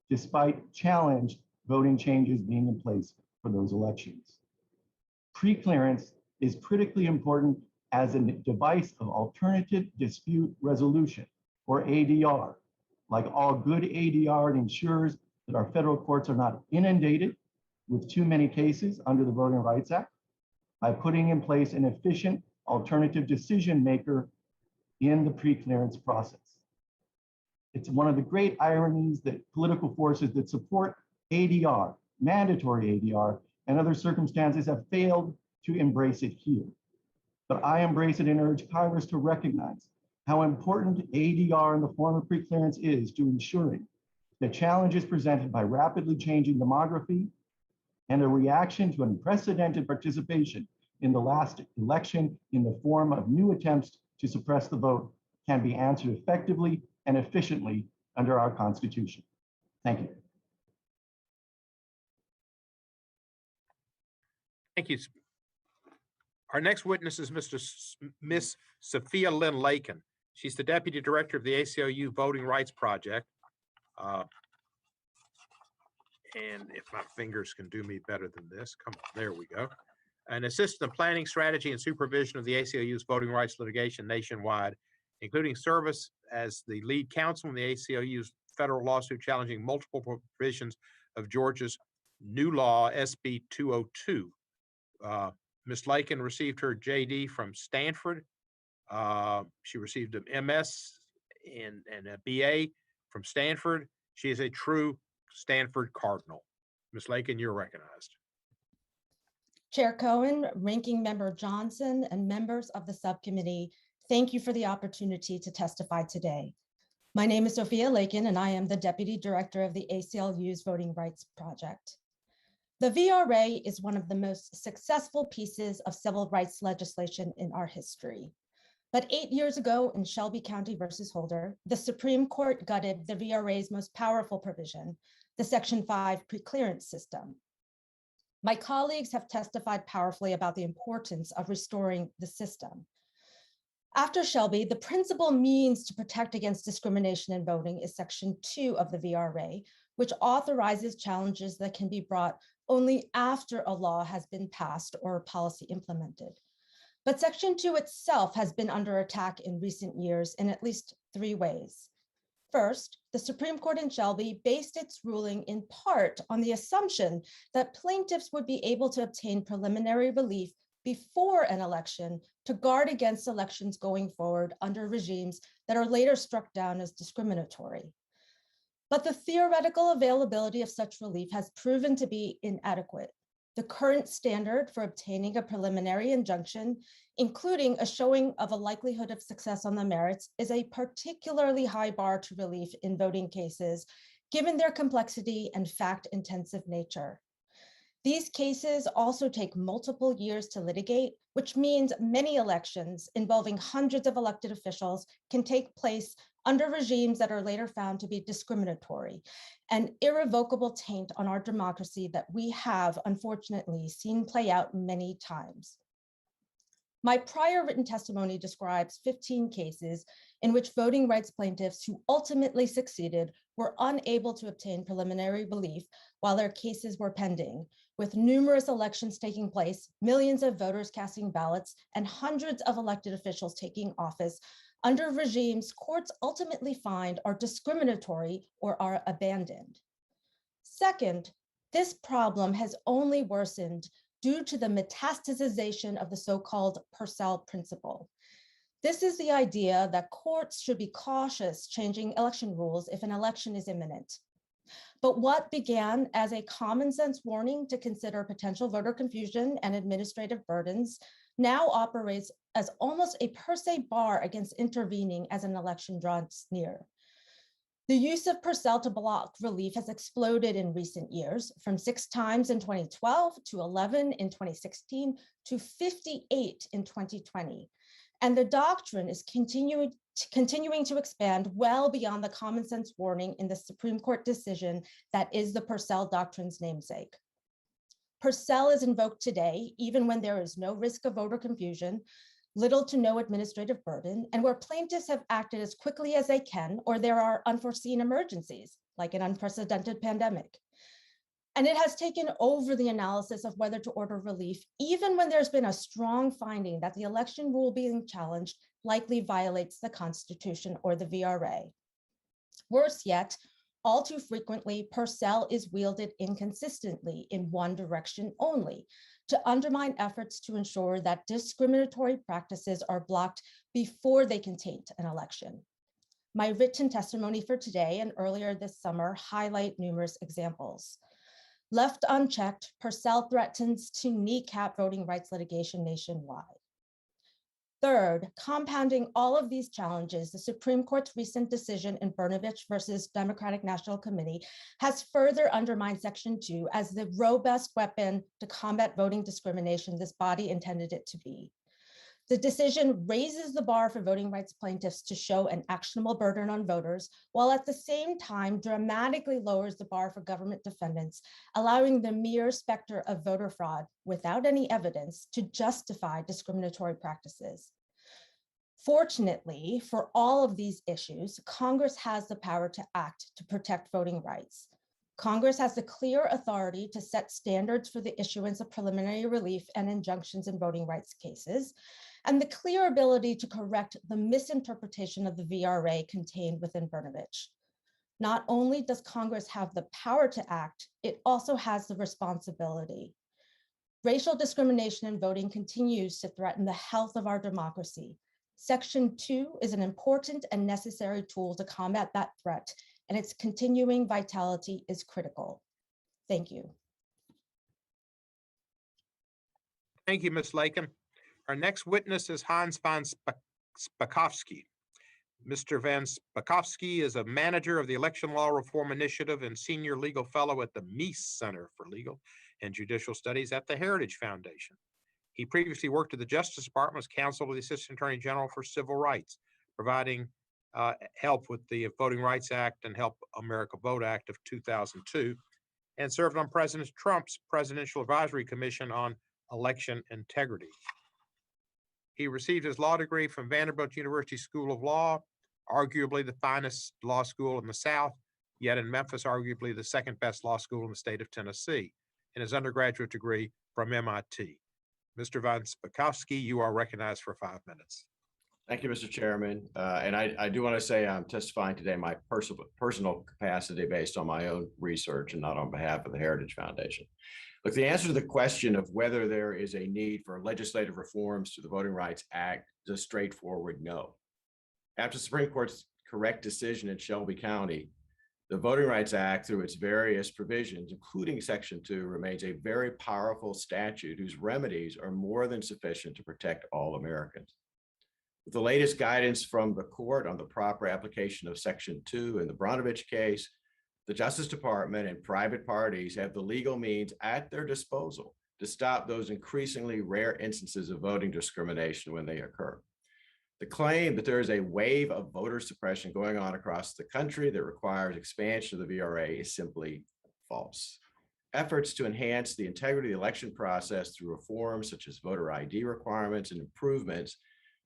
despite challenged voting changes being in place for those elections. Pre-clearance is critically important as a device of alternative dispute resolution, or ADR. Like all good ADR, it ensures that our federal courts are not inundated with too many cases under the Voting Rights Act by putting in place an efficient alternative decision maker in the pre-clearance process. It's one of the great ironies that political forces that support ADR, mandatory ADR, and other circumstances have failed to embrace it here. But I embrace it and urge Congress to recognize how important ADR in the form of pre-clearance is to ensuring that challenges presented by rapidly changing demography and a reaction to unprecedented participation in the last election in the form of new attempts to suppress the vote can be answered effectively and efficiently under our Constitution. Thank you. Thank you. Our next witness is Miss Sophia Lynn Lakin. She's the Deputy Director of the ACLU Voting Rights Project. And if my fingers can do me better than this, come on, there we go. An assistant in planning, strategy, and supervision of the ACLU's voting rights litigation nationwide, including service as the lead counsel in the ACLU's federal lawsuit challenging multiple provisions of Georgia's new law, SB 202. Ms. Lakin received her JD from Stanford. She received an MS and a BA from Stanford. She is a true Stanford Cardinal. Ms. Lakin, you're recognized. Chair Cohen, Ranking Member Johnson, and members of the subcommittee, thank you for the opportunity to testify today. My name is Sophia Lakin, and I am the Deputy Director of the ACLU's Voting Rights Project. The VRA is one of the most successful pieces of civil rights legislation in our history. But 8 years ago in Shelby County versus Holder, the Supreme Court gutted the VRA's most powerful provision, the Section 5 preclearance system. My colleagues have testified powerfully about the importance of restoring the system. After Shelby, the principal means to protect against discrimination in voting is Section 2 of the VRA, which authorizes challenges that can be brought only after a law has been passed or a policy implemented. But Section 2 itself has been under attack in recent years in at least 3 ways. First, the Supreme Court in Shelby based its ruling in part on the assumption that plaintiffs would be able to obtain preliminary relief before an election to guard against elections going forward under regimes that are later struck down as discriminatory. But the theoretical availability of such relief has proven to be inadequate. The current standard for obtaining a preliminary injunction, including a showing of a likelihood of success on the merits, is a particularly high bar to relief in voting cases, given their complexity and fact-intensive nature. These cases also take multiple years to litigate, which means many elections involving hundreds of elected officials can take place under regimes that are later found to be discriminatory, an irrevocable taint on our democracy that we have, unfortunately, seen play out many times. My prior written testimony describes 15 cases in which voting rights plaintiffs who ultimately succeeded were unable to obtain preliminary relief while their cases were pending, with numerous elections taking place, millions of voters casting ballots, and hundreds of elected officials taking office under regimes courts ultimately find are discriminatory or are abandoned. Second, this problem has only worsened due to the metastasization of the so-called Purcell Principle. This is the idea that courts should be cautious changing election rules if an election is imminent. But what began as a common sense warning to consider potential voter confusion and administrative burdens now operates as almost a per se bar against intervening as an election draws near. The use of Purcell to block relief has exploded in recent years, from 6 times in 2012 to 11 in 2016 to 58 in 2020. And the doctrine is continuing to expand well beyond the common sense warning in the Supreme Court decision that is the Purcell Doctrine's namesake. Purcell is invoked today, even when there is no risk of voter confusion, little to no administrative burden, and where plaintiffs have acted as quickly as they can, or there are unforeseen emergencies, like an unprecedented pandemic. And it has taken over the analysis of whether to order relief, even when there's been a strong finding that the election rule being challenged likely violates the Constitution or the VRA. Worse yet, all too frequently, Purcell is wielded inconsistently in one direction only, to undermine efforts to ensure that discriminatory practices are blocked before they can taint an election. My written testimony for today and earlier this summer highlight numerous examples. Left unchecked, Purcell threatens to kneecap voting rights litigation nationwide. Third, compounding all of these challenges, the Supreme Court's recent decision in Brnovich versus Democratic National Committee has further undermined Section 2 as the robust weapon to combat voting discrimination this body intended it to be. The decision raises the bar for voting rights plaintiffs to show an actionable burden on voters, while at the same time dramatically lowers the bar for government defendants, allowing the mere specter of voter fraud without any evidence to justify discriminatory practices. Fortunately, for all of these issues, Congress has the power to act to protect voting rights. Congress has the clear authority to set standards for the issuance of preliminary relief and injunctions in voting rights cases, and the clear ability to correct the misinterpretation of the VRA contained within Brnovich. Not only does Congress have the power to act, it also has the responsibility. Racial discrimination in voting continues to threaten the health of our democracy. Section 2 is an important and necessary tool to combat that threat, and its continuing vitality is critical. Thank you. Thank you, Ms. Lakin. Our next witness is Hans van Spakovsky. Mr. van Spakovsky is a manager of the Election Law Reform Initiative and senior legal fellow at the Meese Center for Legal and Judicial Studies at the Heritage Foundation. He previously worked at the Justice Department as counsel to the Assistant Attorney General for Civil Rights, providing help with the Voting Rights Act and Help America Vote Act of 2002, and served on President Trump's Presidential Advisory Commission on Election Integrity. He received his law degree from Vanderbilt University School of Law, arguably the finest law school in the South, yet in Memphis, arguably the second best law school in the state of Tennessee, and his undergraduate degree from MIT. Mr. van Spakovsky, you are recognized for 5 minutes. Thank you, Mr. Chairman. And I do want to say I'm testifying today in my personal capacity based on my own research and not on behalf of the Heritage Foundation. Look, the answer to the question of whether there is a need for legislative reforms to the Voting Rights Act is a straightforward no. After the Supreme Court's correct decision in Shelby County, the Voting Rights Act, through its various provisions, including Section 2, remains a very powerful statute whose remedies are more than sufficient to protect all Americans. With the latest guidance from the court on the proper application of Section 2 in the Brnovich case, the Justice Department and private parties have the legal means at their disposal to stop those increasingly rare instances of voting discrimination when they occur. The claim that there is a wave of voter suppression going on across the country that requires expansion of the VRA is simply false. Efforts to enhance the integrity of the election process through reforms such as voter ID requirements and improvements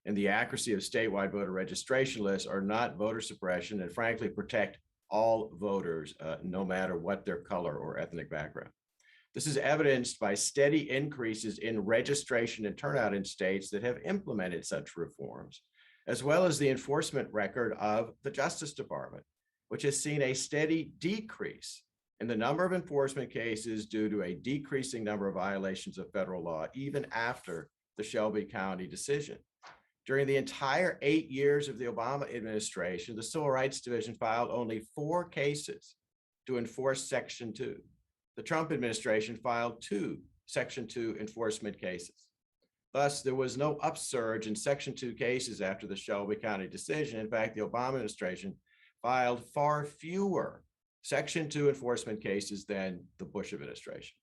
in the accuracy of statewide voter registration lists are not voter suppression and frankly protect all voters, no matter what their color or ethnic background. This is evidenced by steady increases in registration and turnout in states that have implemented such reforms, as well as the enforcement record of the Justice Department, which has seen a steady decrease in the number of enforcement cases due to a decreasing number of violations of federal law, even after the Shelby County decision. During the entire 8 years of the Obama administration, the Civil Rights Division filed only 4 cases to enforce Section 2. The Trump administration filed 2 Section 2 enforcement cases. Thus, there was no upsurge in Section 2 cases after the Shelby County decision. In fact, the Obama administration filed far fewer Section 2 enforcement cases than the Bush administration.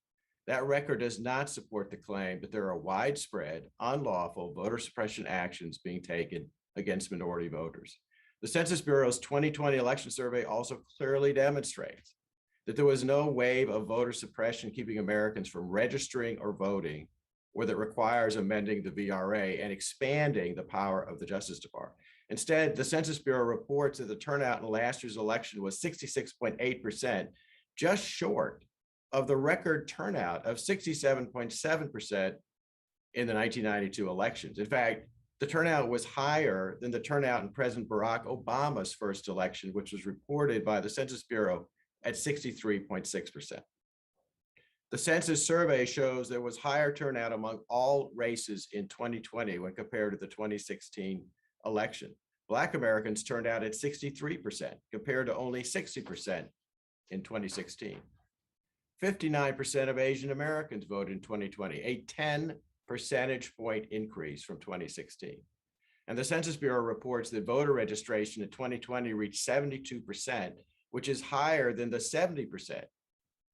That record does not support the claim that there are widespread, unlawful voter suppression actions being taken against minority voters. The Census Bureau's 2020 election survey also clearly demonstrates that there was no wave of voter suppression keeping Americans from registering or voting or that requires amending the VRA and expanding the power of the Justice Department. Instead, the Census Bureau reports that the turnout in last year's election was 66.8%, just short of the record turnout of 67.7% in the 1992 elections. In fact, the turnout was higher than the turnout in President Barack Obama's first election, which was reported by the Census Bureau at 63.6%. The census survey shows there was higher turnout among all races in 2020 when compared to the 2016 election. Black Americans turned out at 63% compared to only 60% in 2016. 59% of Asian Americans voted in 2020, a 10 percentage point increase from 2016. And the Census Bureau reports that voter registration in 2020 reached 72%, which is higher than the 70%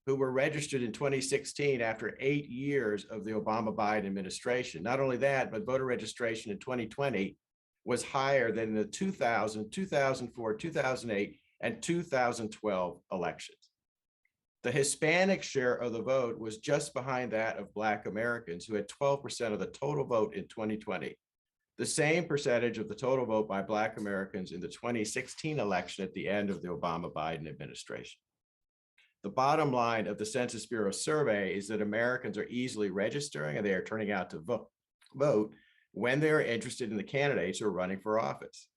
who were registered in 2016 after 8 years of the Obama-Biden administration. Not only that, but voter registration in 2020 was higher than the 2000, 2004, 2008, and 2012 elections. The Hispanic share of the vote was just behind that of Black Americans, who had 12% of the total vote in 2020, the same percentage of the total vote by Black Americans in the 2016 election at the end of the Obama-Biden administration. The bottom line of the Census Bureau survey is that Americans are easily registering and they are turning out to vote when they are interested in the candidates who are running for office.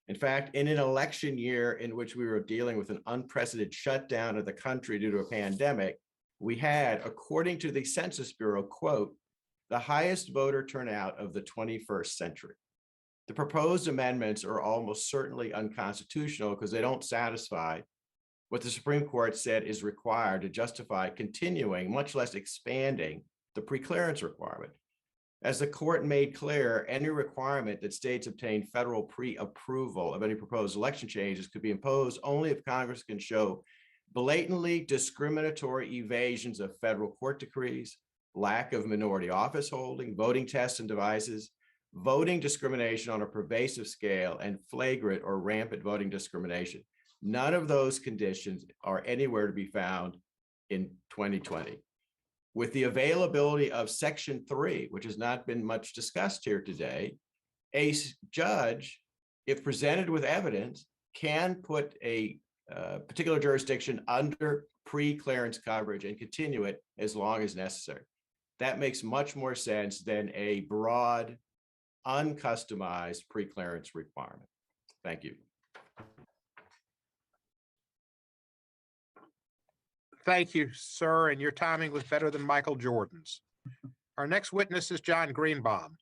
In fact, in an election year in which we were dealing with an unprecedented shutdown of the country due to a pandemic, we had, according to the Census Bureau, quote, the highest voter turnout of the 21st century. The proposed amendments are almost certainly unconstitutional because they don't satisfy what the Supreme Court said is required to justify continuing, much less expanding, the preclearance requirement. As the court made clear, any requirement that states obtain federal pre-approval of any proposed election changes could be imposed only if Congress can show blatantly discriminatory evasions of federal court decrees, lack of minority office holding, voting tests and devices, voting discrimination on a pervasive scale, and flagrant or rampant voting discrimination. None of those conditions are anywhere to be found in 2020. With the availability of Section 3, which has not been much discussed here today, a judge, if presented with evidence, can put a particular jurisdiction under pre-clearance coverage and continue it as long as necessary. That makes much more sense than a broad, uncustomized pre-clearance requirement. Thank you. Thank you, sir, and your timing was better than Michael Jordan's. Our next witness is John Greenbaum.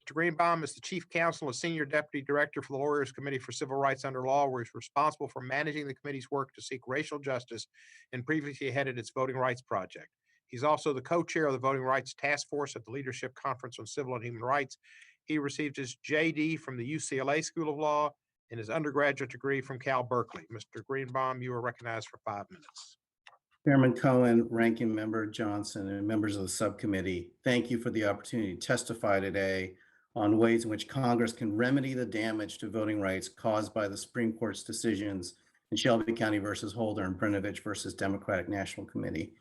Mr. Greenbaum is the Chief Counsel and Senior Deputy Director for the Lawyers Committee for Civil Rights Under Law, where he's responsible for managing the committee's work to seek racial justice and previously headed its Voting Rights Project. He's also the co-chair of the Voting Rights Task Force at the Leadership Conference on Civil and Human Rights. He received his JD from the UCLA School of Law and his undergraduate degree from Cal Berkeley. Mr. Greenbaum, you are recognized for 5 minutes. Chairman Cohen, Ranking Member Johnson, and members of the subcommittee, thank you for the opportunity to testify today on ways in which Congress can remedy the damage to voting rights caused by the Supreme Court's decisions in Shelby County versus Holder and Brnovich versus Democratic National Committee.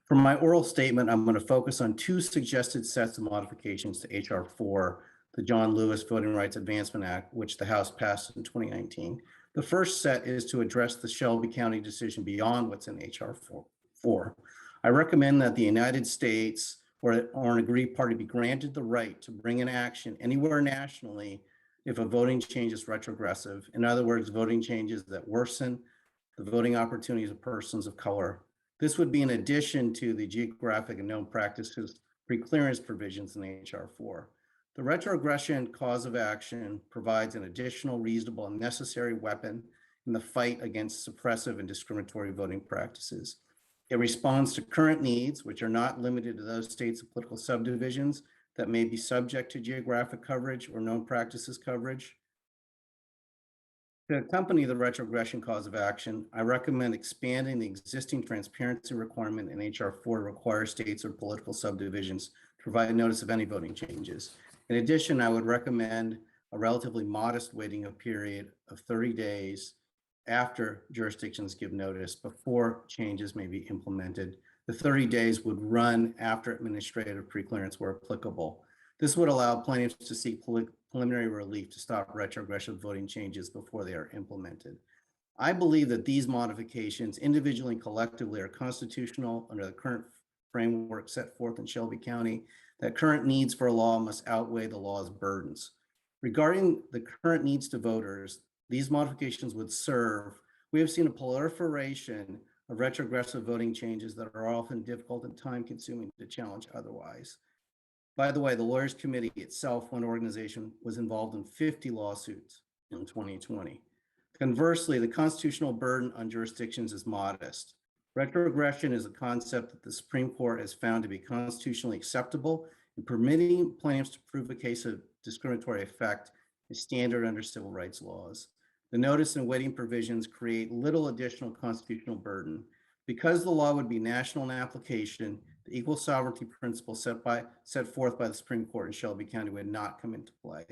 For my oral statement, I'm going to focus on 2 suggested sets of modifications to H.R. 4, the John Lewis Voting Rights Advancement Act, which the House passed in 2019. The first set is to address the Shelby County decision beyond what's in H.R. 4. I recommend that the United States or an aggrieved party be granted the right to bring an action anywhere nationally if a voting change is retrogressive. In other words, voting changes that worsen the voting opportunities of persons of color. This would be in addition to the geographic and known practices preclearance provisions in H.R. 4. The retrogression cause of action provides an additional reasonable and necessary weapon in the fight against suppressive and discriminatory voting practices. It responds to current needs, which are not limited to those states and political subdivisions that may be subject to geographic coverage or known practices coverage. To accompany the retrogression cause of action, I recommend expanding the existing transparency requirement in H.R. 4 to require states or political subdivisions to provide notice of any voting changes. In addition, I would recommend a relatively modest waiting period of 30 days after jurisdictions give notice before changes may be implemented The 30 days would run after administrative preclearance where applicable. This would allow plaintiffs to seek preliminary relief to stop retrogressive voting changes before they are implemented. I believe that these modifications, individually and collectively, are constitutional under the current framework set forth in Shelby County, that current needs for a law must outweigh the law's burdens. Regarding the current needs to voters, these modifications would serve. We have seen a proliferation of retrogressive voting changes that are often difficult and time-consuming to challenge otherwise. By the way, the Lawyers Committee itself, one organization, was involved in 50 lawsuits in 2020. Conversely, the constitutional burden on jurisdictions is modest. Retrogression is a concept that the Supreme Court has found to be constitutionally acceptable, and permitting plaintiffs to prove a case of discriminatory effect is standard under civil rights laws. The notice and waiting provisions create little additional constitutional burden. Because the law would be national in application, the equal sovereignty principle set forth by the Supreme Court in Shelby County would not come into play.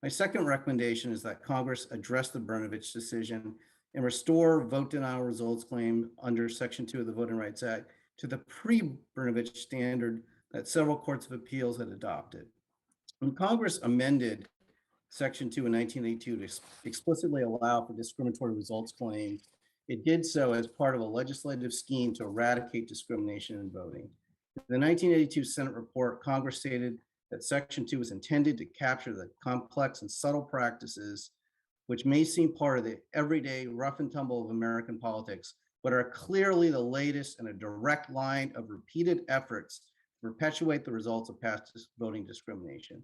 My second recommendation is that Congress address the Brnovich decision and restore vote denial results claim under Section 2 of the Voting Rights Act to the pre-Brnovich standard that several courts of appeals had adopted. When Congress amended Section 2 in 1982 to explicitly allow for discriminatory results claims, it did so as part of a legislative scheme to eradicate discrimination in voting. In the 1982 Senate report, Congress stated that Section 2 was intended to capture the complex and subtle practices which may seem part of the everyday rough and tumble of American politics, but are clearly the latest in a direct line of repeated efforts to perpetuate the results of past voting discrimination.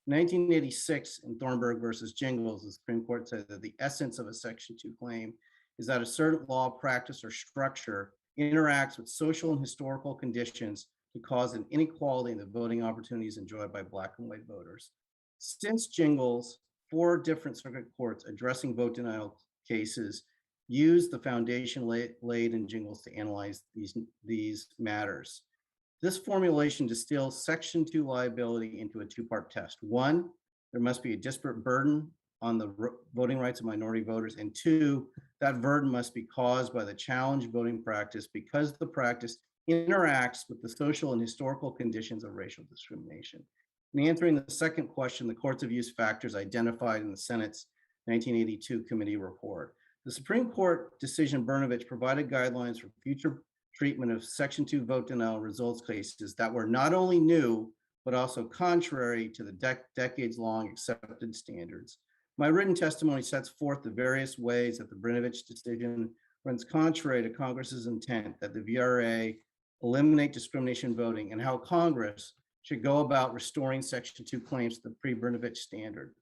In 1986, in Thornburg versus Jingles, the Supreme Court said that the essence of a Section 2 claim is that a certain law, practice, or structure interacts with social and historical conditions to cause an inequality in the voting opportunities enjoyed by Black and white voters. Since Jingles, 4 different circuit courts addressing vote denial cases used the foundation laid in Jingles to analyze these matters. This formulation distills Section 2 liability into a 2-part test. 1, there must be a disparate burden on the voting rights of minority voters, and 2, that burden must be caused by the challenged voting practice because the practice interacts with the social and historical conditions of racial discrimination. In answering the second question, the courts have used factors identified in the Senate's 1982 committee report. The Supreme Court decision Brnovich provided guidelines for future treatment of Section 2 vote denial results cases that were not only new, but also contrary to the decades-long accepted standards. My written testimony sets forth the various ways that the Brnovich decision runs contrary to Congress's intent that the VRA eliminate discrimination voting and how Congress should go about restoring Section 2 claims to the pre-Brnovich standard.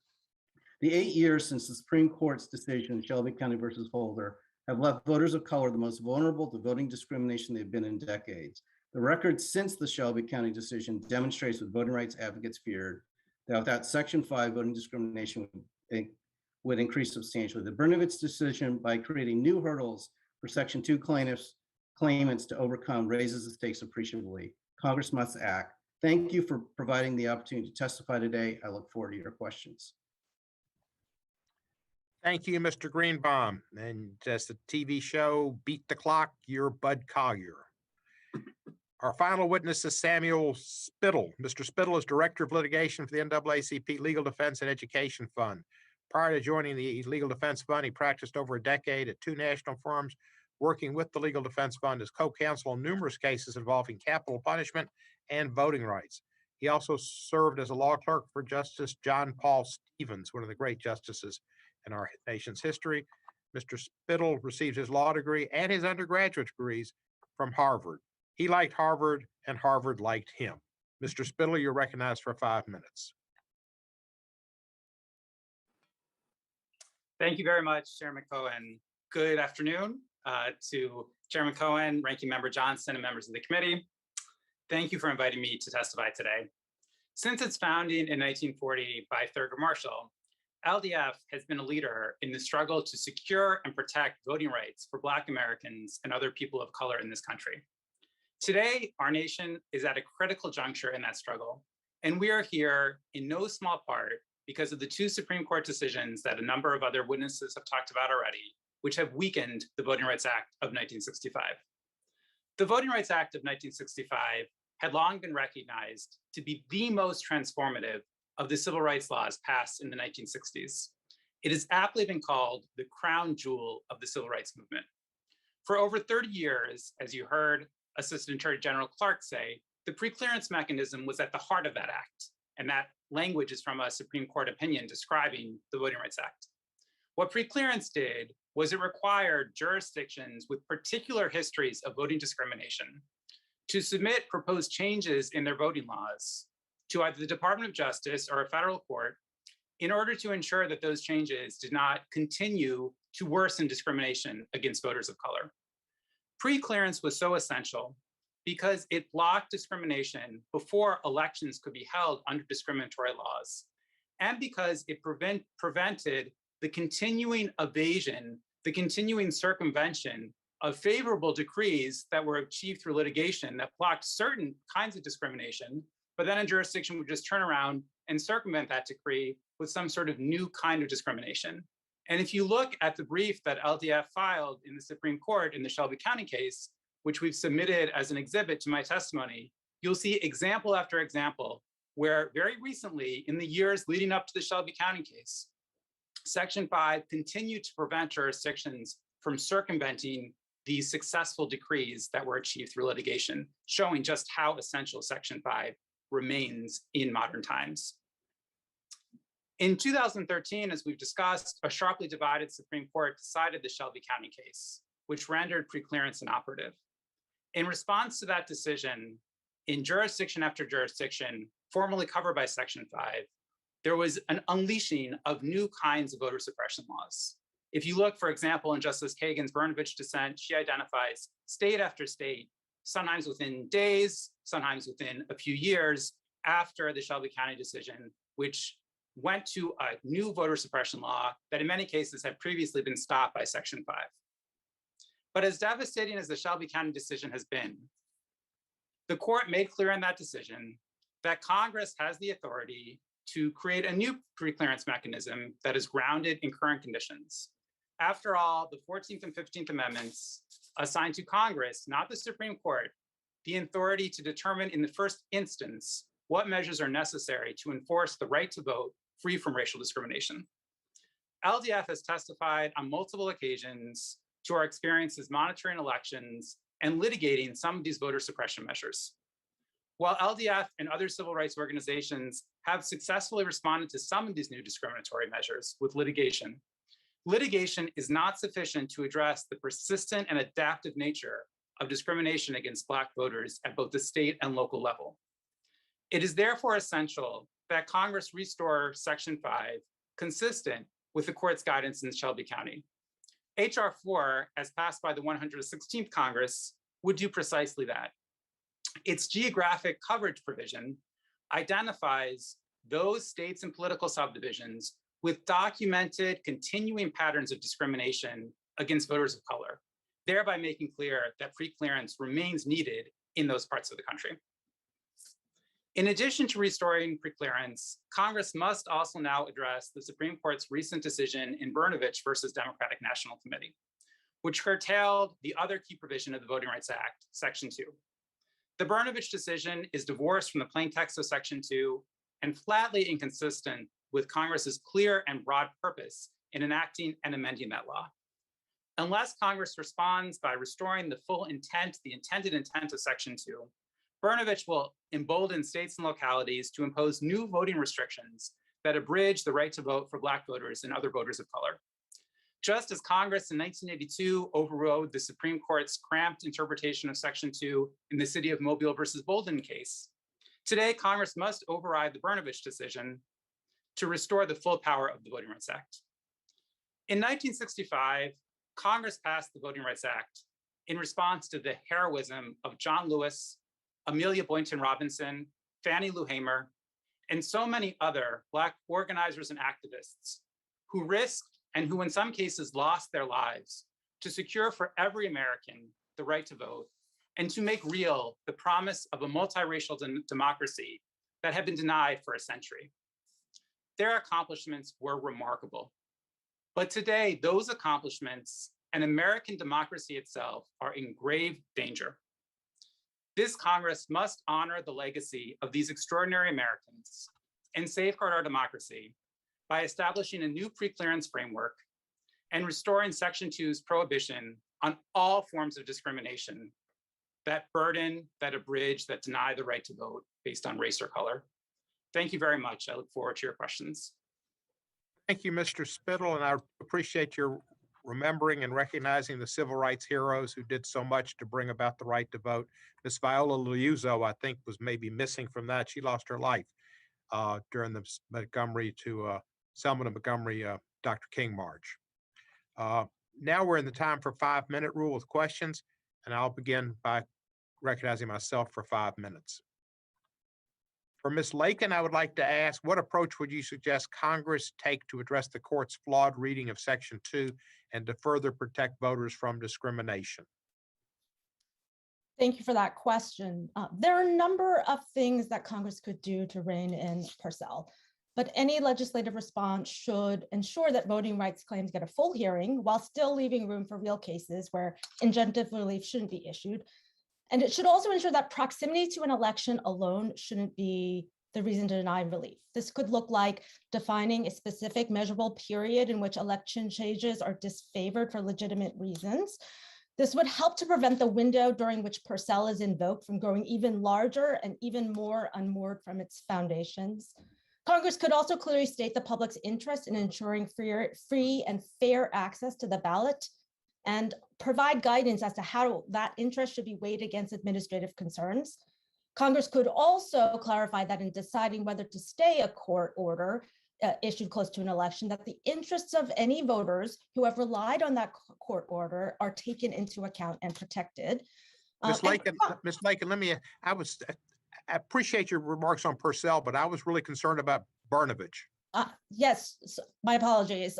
The 8 years since the Supreme Court's decision in Shelby County versus Holder have left voters of color the most vulnerable to voting discrimination they've been in decades. The record since the Shelby County decision demonstrates what voting rights advocates feared, that without Section 5, voting discrimination would increase substantially. The Brnovich decision, by creating new hurdles for Section 2 claimants to overcome, raises the stakes appreciably. Congress must act. Thank you for providing the opportunity to testify today. I look forward to your questions. Thank you, Mr. Greenbaum. And as the TV show Beat the Clock, you're Bud Collier. Our final witness is Samuel Spittle. Mr. Spittle is Director of Litigation for the NAACP Legal Defense and Education Fund. Prior to joining the Legal Defense Fund, he practiced over a decade at 2 national firms, working with the Legal Defense Fund as co-counsel on numerous cases involving capital punishment and voting rights. He also served as a law clerk for Justice John Paul Stevens, one of the great justices in our nation's history. Mr. Spittle received his law degree and his undergraduate degrees from Harvard. He liked Harvard and Harvard liked him. Mr. Spittle, you're recognized for 5 minutes. Thank you very much, Chairman Cohen. Good afternoon to Chairman Cohen, Ranking Member Johnson, and members of the committee. Thank you for inviting me to testify today. Since its founding in 1940 by Thurgood Marshall, LDF has been a leader in the struggle to secure and protect voting rights for Black Americans and other people of color in this country. Today, our nation is at a critical juncture in that struggle, and we are here in no small part because of the 2 Supreme Court decisions that a number of other witnesses have talked about already, which have weakened the Voting Rights Act of 1965. The Voting Rights Act of 1965 had long been recognized to be the most transformative of the civil rights laws passed in the 1960s. It has aptly been called the crown jewel of the civil rights movement. For over 30 years, as you heard Assistant Attorney General Clark say, the preclearance mechanism was at the heart of that act, and that language is from a Supreme Court opinion describing the Voting Rights Act. What preclearance did was it required jurisdictions with particular histories of voting discrimination to submit proposed changes in their voting laws to either the Department of Justice or a federal court in order to ensure that those changes did not continue to worsen discrimination against voters of color. Preclearance was so essential because it blocked discrimination before elections could be held under discriminatory laws, and because it prevented the continuing evasion, the continuing circumvention of favorable decrees that were achieved through litigation that blocked certain kinds of discrimination, but then a jurisdiction would just turn around and circumvent that decree with some sort of new kind of discrimination. And if you look at the brief that LDF filed in the Supreme Court in the Shelby County case, which we've submitted as an exhibit to my testimony, you'll see example after example where very recently, in the years leading up to the Shelby County case, Section 5 continued to prevent jurisdictions from circumventing these successful decrees that were achieved through litigation, showing just how essential Section 5 remains in modern times. In 2013, as we've discussed, a sharply divided Supreme Court decided the Shelby County case, which rendered preclearance inoperative. In response to that decision, in jurisdiction after jurisdiction, formerly covered by Section 5, there was an unleashing of new kinds of voter suppression laws. If you look, for example, in Justice Kagan's Brnovich dissent, she identifies state after state, sometimes within days, sometimes within a few years after the Shelby County decision, which went to a new voter suppression law that in many cases had previously been stopped by Section 5. But as devastating as the Shelby County decision has been, the court made clear in that decision that Congress has the authority to create a new preclearance mechanism that is grounded in current conditions. After all, the 14th and 15th Amendments assign to Congress, not the Supreme Court, the authority to determine in the first instance what measures are necessary to enforce the right to vote free from racial discrimination. LDF has testified on multiple occasions to our experiences monitoring elections and litigating some of these voter suppression measures. While LDF and other civil rights organizations have successfully responded to some of these new discriminatory measures with litigation, litigation is not sufficient to address the persistent and adaptive nature of discrimination against Black voters at both the state and local level. It is therefore essential that Congress restore Section 5 consistent with the court's guidance in Shelby County. H.R. 4, as passed by the 116th Congress, would do precisely that. Its geographic coverage provision identifies those states and political subdivisions with documented continuing patterns of discrimination against voters of color, thereby making clear that preclearance remains needed in those parts of the country. In addition to restoring preclearance, Congress must also now address the Supreme Court's recent decision in Brnovich versus Democratic National Committee, which curtailed the other key provision of the Voting Rights Act, Section 2. The Brnovich decision is divorced from the plain text of Section 2 and flatly inconsistent with Congress's clear and broad purpose in enacting and amending that law. Unless Congress responds by restoring the full intent, the intended intent of Section 2, Brnovich will embolden states and localities to impose new voting restrictions that abridge the right to vote for Black voters and other voters of color. Just as Congress in 1982 overrode the Supreme Court's cramped interpretation of Section 2 in the City of Mobile versus Bolden case, today Congress must override the Brnovich decision to restore the full power of the Voting Rights Act. In 1965, Congress passed the Voting Rights Act in response to the heroism of John Lewis, Amelia Boynton Robinson, Fannie Lou Hamer, and so many other Black organizers and activists who risked and who in some cases lost their lives to secure for every American the right to vote and to make real the promise of a multiracial democracy that had been denied for a century. Their accomplishments were remarkable. But today, those accomplishments and American democracy itself are in grave danger. This Congress must honor the legacy of these extraordinary Americans and safeguard our democracy by establishing a new preclearance framework and restoring Section 2's prohibition on all forms of discrimination that burden, that abridge, that deny the right to vote based on race or color. Thank you very much. I look forward to your questions. Thank you, Mr. Spittle, and I appreciate your remembering and recognizing the civil rights heroes who did so much to bring about the right to vote. Ms. Viola Liuzzo, I think, was maybe missing from that. She lost her life during the Selma to Montgomery Dr. King March. Now we're in the time for 5-minute rule with questions, and I'll begin by recognizing myself for 5 minutes. For Ms. Lakin, I would like to ask, what approach would you suggest Congress take to address the court's flawed reading of Section 2 and to further protect voters from discrimination? Thank you for that question. There are a number of things that Congress could do to rein in Purcell, but any legislative response should ensure that voting rights claims get a full hearing while still leaving room for real cases where injunctive relief shouldn't be issued. And it should also ensure that proximity to an election alone shouldn't be the reason to deny relief. This could look like defining a specific measurable period in which election changes are disfavored for legitimate reasons. This would help to prevent the window during which Purcell is invoked from growing even larger and even more unmoored from its foundations. Congress could also clearly state the public's interest in ensuring free and fair access to the ballot and provide guidance as to how that interest should be weighed against administrative concerns. Congress could also clarify that in deciding whether to stay a court order issued close to an election, that the interests of any voters who have relied on that court order are taken into account and protected. Ms. Lakin, I appreciate your remarks on Purcell, but I was really concerned about Brnovich. Yes, my apologies.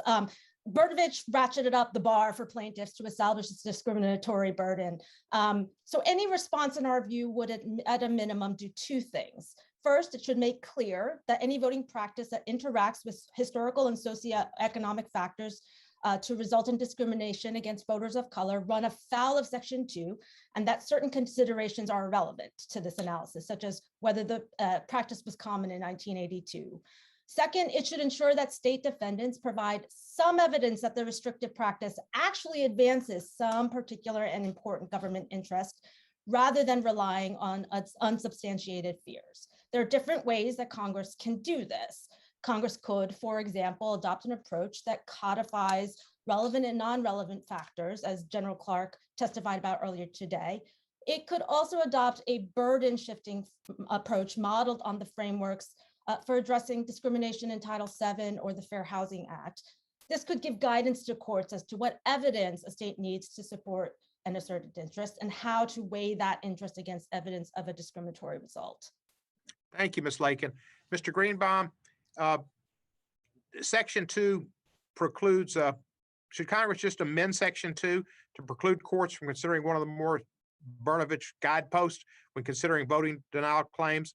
Brnovich ratcheted up the bar for plaintiffs to establish this discriminatory burden. So any response in our view would at a minimum do two things. First, it should make clear that any voting practice that interacts with historical and socioeconomic factors to result in discrimination against voters of color run afoul of Section 2, and that certain considerations are relevant to this analysis, such as whether the practice was common in 1982. Second, it should ensure that state defendants provide some evidence that the restrictive practice actually advances some particular and important government interest, rather than relying on unsubstantiated fears. There are different ways that Congress can do this. Congress could, for example, adopt an approach that codifies relevant and non-relevant factors, as General Clark testified about earlier today. It could also adopt a burden shifting approach modeled on the frameworks for addressing discrimination in Title VII or the Fair Housing Act. This could give guidance to courts as to what evidence a state needs to support an asserted interest and how to weigh that interest against evidence of a discriminatory result. Thank you, Ms. Lakin. Mr. Greenbaum, Section 2 precludes, should Congress just amend Section 2 to preclude courts from considering one of the more Brnovich guideposts when considering voting denial claims?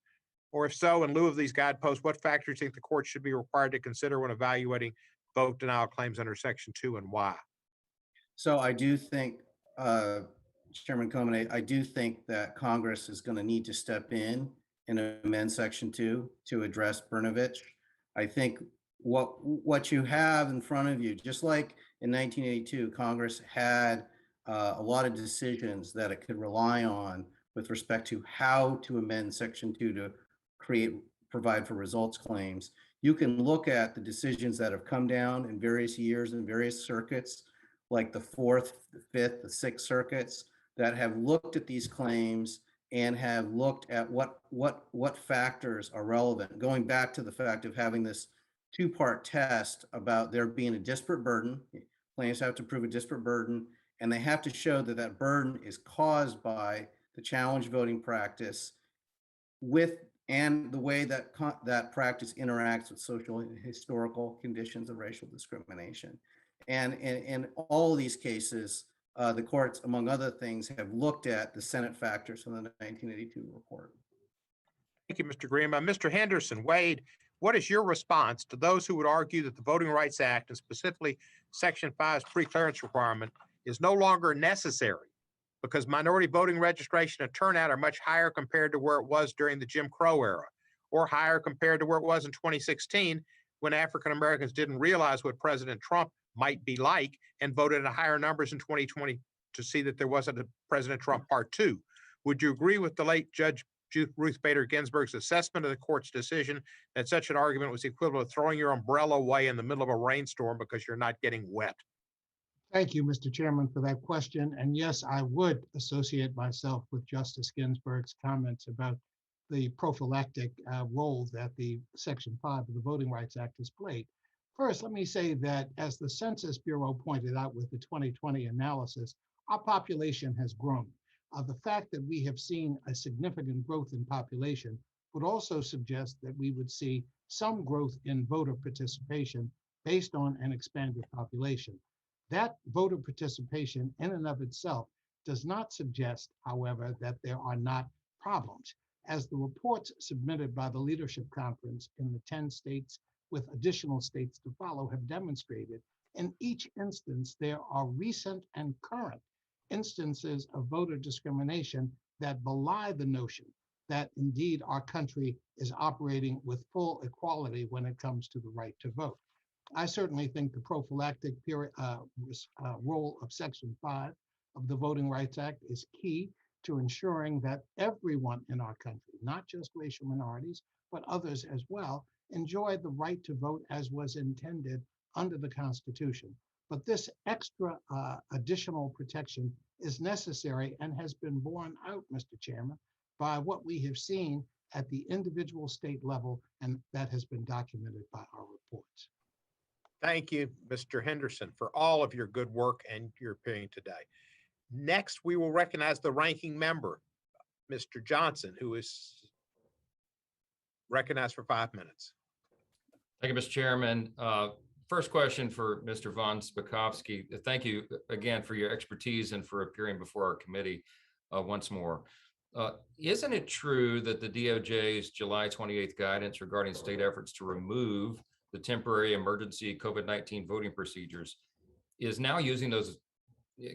Or if so, in lieu of these guideposts, what factors do you think the court should be required to consider when evaluating vote denial claims under Section 2 and why? So I do think, Chairman Cohen, I do think that Congress is going to need to step in and amend Section 2 to address Brnovich. I think what you have in front of you, just like in 1982, Congress had a lot of decisions that it could rely on with respect to how to amend Section 2 to provide for results claims. You can look at the decisions that have come down in various years in various circuits, like the 4th, the 5th, the 6th circuits that have looked at these claims and have looked at what factors are relevant, going back to the fact of having this two-part test about there being a disparate burden. Plaintiffs have to prove a disparate burden, and they have to show that that burden is caused by the challenge voting practice and the way that that practice interacts with social and historical conditions of racial discrimination. And in all of these cases, the courts, among other things, have looked at the Senate factors from the 1982 report. Thank you, Mr. Greenbaum. Mr. Henderson, Wade, what is your response to those who would argue that the Voting Rights Act, and specifically Section 5's preclearance requirement, is no longer necessary because minority voting registration and turnout are much higher compared to where it was during the Jim Crow era, or higher compared to where it was in 2016 when African Americans didn't realize what President Trump might be like and voted at higher numbers in 2020 to see that there wasn't a President Trump Part 2. Would you agree with the late Judge Ruth Bader Ginsburg's assessment of the court's decision that such an argument was equivalent to throwing your umbrella away in the middle of a rainstorm because you're not getting wet? Thank you, Mr. Chairman, for that question. And yes, I would associate myself with Justice Ginsburg's comments about the prophylactic role that the Section 5 of the Voting Rights Act has played. First, let me say that as the Census Bureau pointed out with the 2020 analysis, our population has grown. The fact that we have seen a significant growth in population would also suggest that we would see some growth in voter participation based on an expanded population. That voter participation in and of itself does not suggest, however, that there are not problems. As the reports submitted by the Leadership Conference in the 10 states with additional states to follow have demonstrated, in each instance, there are recent and current instances of voter discrimination that belie the notion that indeed our country is operating with full equality when it comes to the right to vote. I certainly think the prophylactic role of Section 5 of the Voting Rights Act is key to ensuring that everyone in our country, not just racial minorities, but others as well, enjoy the right to vote as was intended under the Constitution. But this extra additional protection is necessary and has been borne out, Mr. Chairman, by what we have seen at the individual state level, and that has been documented by our reports. Thank you, Mr. Henderson, for all of your good work and your opinion today. Next, we will recognize the ranking member, Mr. Johnson, who is recognized for 5 minutes. Thank you, Mr. Chairman. First question for Mr. Von Spakovsky. Thank you again for your expertise and for appearing before our committee once more. Isn't it true that the DOJ's July 28th guidance regarding state efforts to remove the temporary emergency COVID-19 voting procedures is now using those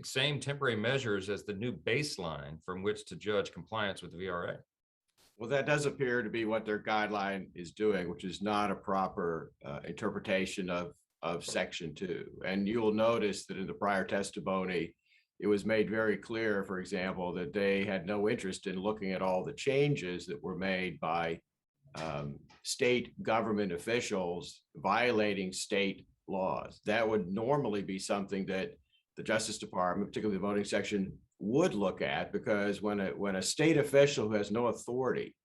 same temporary measures as the new baseline from which to judge compliance with the VRA? Well, that does appear to be what their guideline is doing, which is not a proper interpretation of Section 2. And you will notice that in the prior testimony, it was made very clear, for example, that they had no interest in looking at all the changes that were made by state government officials violating state laws. That would normally be something that the Justice Department, particularly the voting section, would look at, because when a state official who has no authority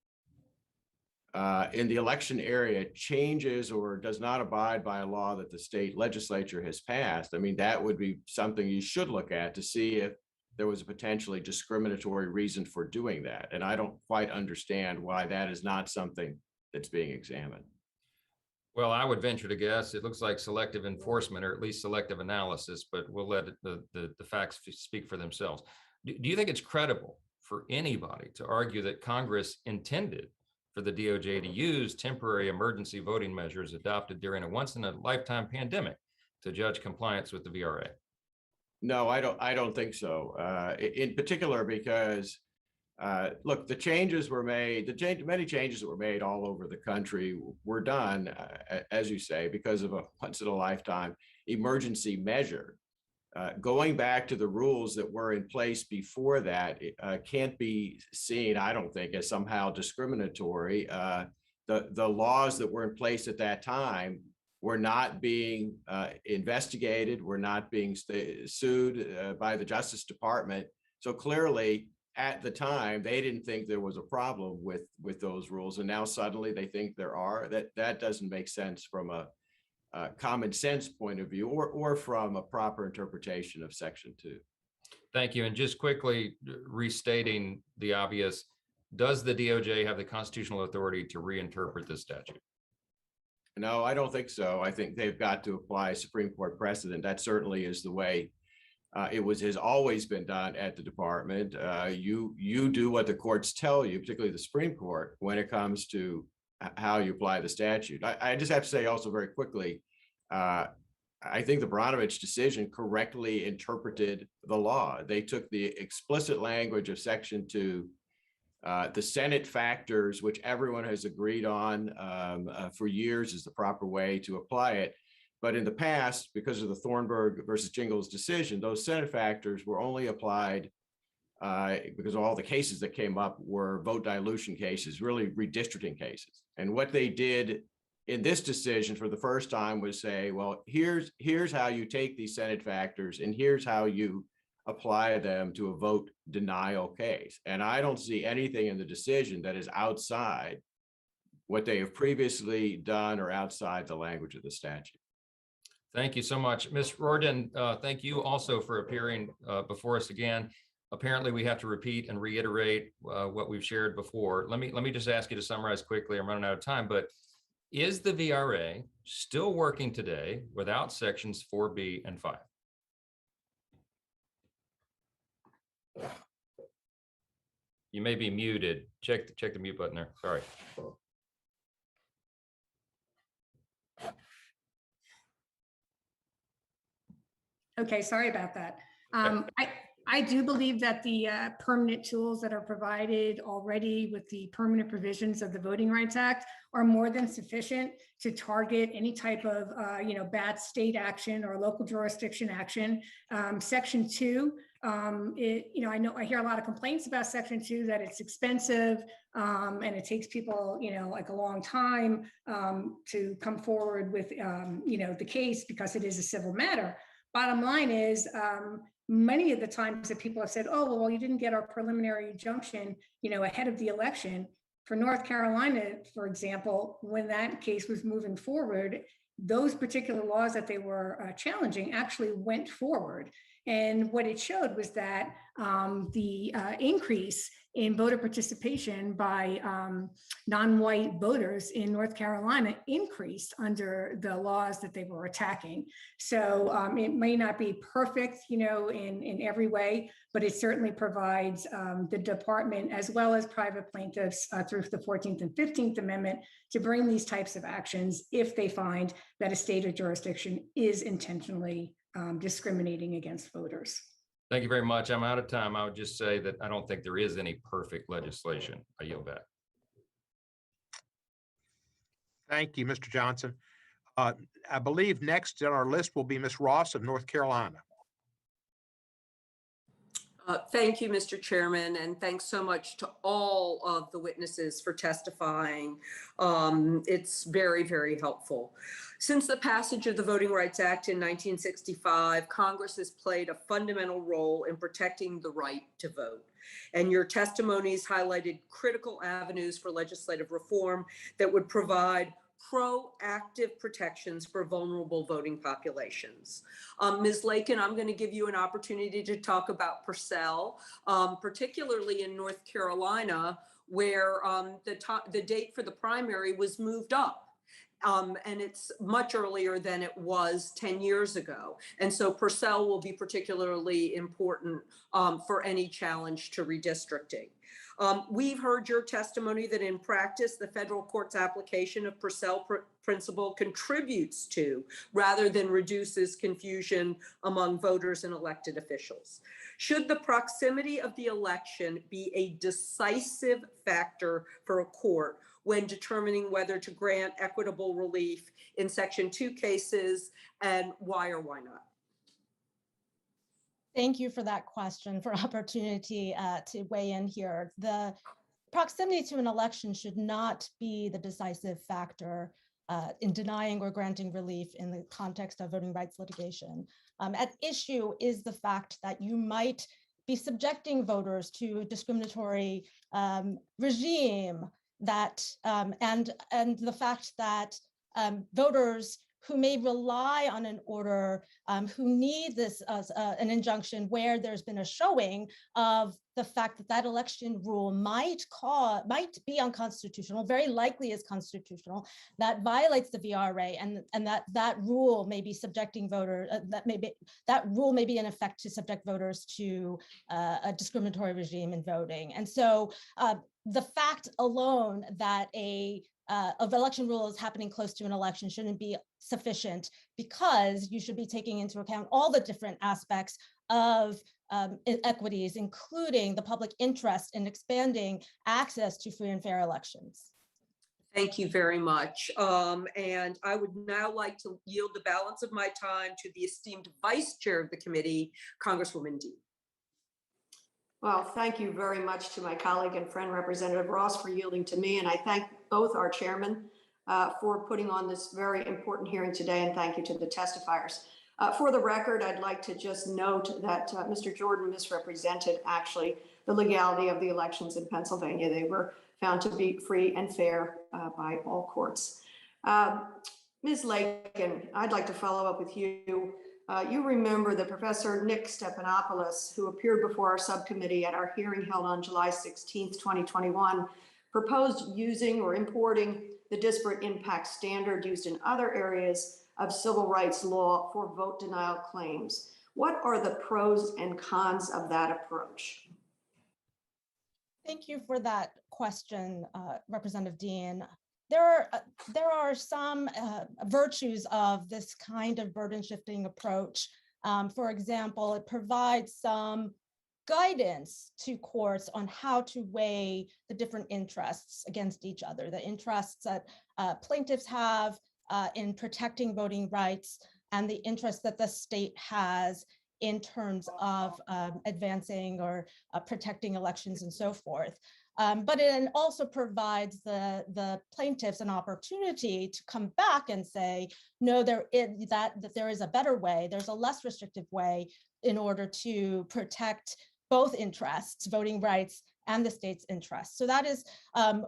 in the election area changes or does not abide by a law that the state legislature has passed, I mean, that would be something you should look at to see if there was a potentially discriminatory reason for doing that. And I don't quite understand why that is not something that's being examined. Well, I would venture to guess it looks like selective enforcement, or at least selective analysis, but we'll let the facts speak for themselves. Do you think it's credible for anybody to argue that Congress intended for the DOJ to use temporary emergency voting measures adopted during a once-in-a-lifetime pandemic to judge compliance with the VRA? No, I don't think so. In particular, because look, the changes were made, many changes that were made all over the country were done, as you say, because of a once-in-a-lifetime emergency measure. Going back to the rules that were in place before that can't be seen, I don't think, as somehow discriminatory. The laws that were in place at that time were not being investigated, were not being sued by the Justice Department. So clearly, at the time, they didn't think there was a problem with those rules, and now suddenly they think there are. That doesn't make sense from a common sense point of view, or from a proper interpretation of Section 2. Thank you. And just quickly restating the obvious, does the DOJ have the constitutional authority to reinterpret this statute? No, I don't think so. I think they've got to apply Supreme Court precedent. That certainly is the way it has always been done at the department. You do what the courts tell you, particularly the Supreme Court, when it comes to how you apply the statute. I just have to say also very quickly, I think the Baranovich decision correctly interpreted the law. They took the explicit language of Section 2, the Senate factors, which everyone has agreed on for years is the proper way to apply it. But in the past, because of the Thornburg versus Jingles decision, those Senate factors were only applied because all the cases that came up were vote dilution cases, really redistricting cases. And what they did in this decision for the first time was say, well, here's how you take these Senate factors and here's how you apply them to a vote denial case. And I don't see anything in the decision that is outside what they have previously done or outside the language of the statute. Thank you so much. Ms. Rorden, thank you also for appearing before us again. Apparently, we have to repeat and reiterate what we've shared before. Let me just ask you to summarize quickly. I'm running out of time, but is the VRA still working today without sections 4B and 5? You may be muted. Check the mute button there. Sorry. Okay, sorry about that. I do believe that the permanent tools that are provided already with the permanent provisions of the Voting Rights Act are more than sufficient to target any type of bad state action or local jurisdiction action. Section 2, I hear a lot of complaints about Section 2 that it's expensive and it takes people like a long time to come forward with the case because it is a civil matter. Bottom line is, many of the times that people have said, oh, well, you didn't get our preliminary injunction, ahead of the election. For North Carolina, for example, when that case was moving forward, those particular laws that they were challenging actually went forward. And what it showed was that the increase in voter participation by non-white voters in North Carolina increased under the laws that they were attacking. So it may not be perfect, in every way, but it certainly provides the department as well as private plaintiffs through the 14th and 15th Amendment to bring these types of actions if they find that a state or jurisdiction is intentionally discriminating against voters. Thank you very much. I'm out of time. I would just say that I don't think there is any perfect legislation. I yield back. Thank you, Mr. Johnson. I believe next on our list will be Ms. Ross of North Carolina. Thank you, Mr. Chairman, and thanks so much to all of the witnesses for testifying. It's very, very helpful. Since the passage of the Voting Rights Act in 1965, Congress has played a fundamental role in protecting the right to vote. And your testimonies highlighted critical avenues for legislative reform that would provide proactive protections for vulnerable voting populations. Ms. Lakin, I'm going to give you an opportunity to talk about Purcell, particularly in North Carolina, where the date for the primary was moved up. And it's much earlier than it was 10 years ago. And so Purcell will be particularly important for any challenge to redistricting. We've heard your testimony that in practice, the federal court's application of Purcell Principle contributes to, rather than reduces, confusion among voters and elected officials. Should the proximity of the election be a decisive factor for a court when determining whether to grant equitable relief in Section 2 cases, and why or why not? Thank you for that question, for opportunity to weigh in here. The proximity to an election should not be the decisive factor in denying or granting relief in the context of voting rights litigation. At issue is the fact that you might be subjecting voters to a discriminatory regime that and the fact that voters who may rely on an order, who need this an injunction where there's been a showing of the fact that that election rule might be unconstitutional, very likely is constitutional, that violates the VRA, and that rule may be subjecting voters, that rule may be in effect to subject voters to a discriminatory regime in voting. And so the fact alone that a of election rules happening close to an election shouldn't be sufficient, because you should be taking into account all the different aspects of equities, including the public interest in expanding access to free and fair elections. Thank you very much. And I would now like to yield the balance of my time to the esteemed Vice Chair of the committee, Congresswoman Dean. Well, thank you very much to my colleague and friend, Representative Ross, for yielding to me. And I thank both our chairmen for putting on this very important hearing today. And thank you to the testifiers. For the record, I'd like to just note that Mr. Jordan misrepresented actually the legality of the elections in Pennsylvania. They were found to be free and fair by all courts. Ms. Lakin, I'd like to follow up with you. You remember that Professor Nick Stephanopoulos, who appeared before our subcommittee at our hearing held on July 16th, 2021, proposed using or importing the disparate impact standard used in other areas of civil rights law for vote denial claims. What are the pros and cons of that approach? Thank you for that question, Representative Dean. There are some virtues of this kind of burden shifting approach. For example, it provides some guidance to courts on how to weigh the different interests against each other, the interests that plaintiffs have in protecting voting rights and the interest that the state has in terms of advancing or protecting elections and so forth. But it also provides the plaintiffs an opportunity to come back and say, no, there is a better way, there's a less restrictive way in order to protect both interests, voting rights and the state's interests. So that is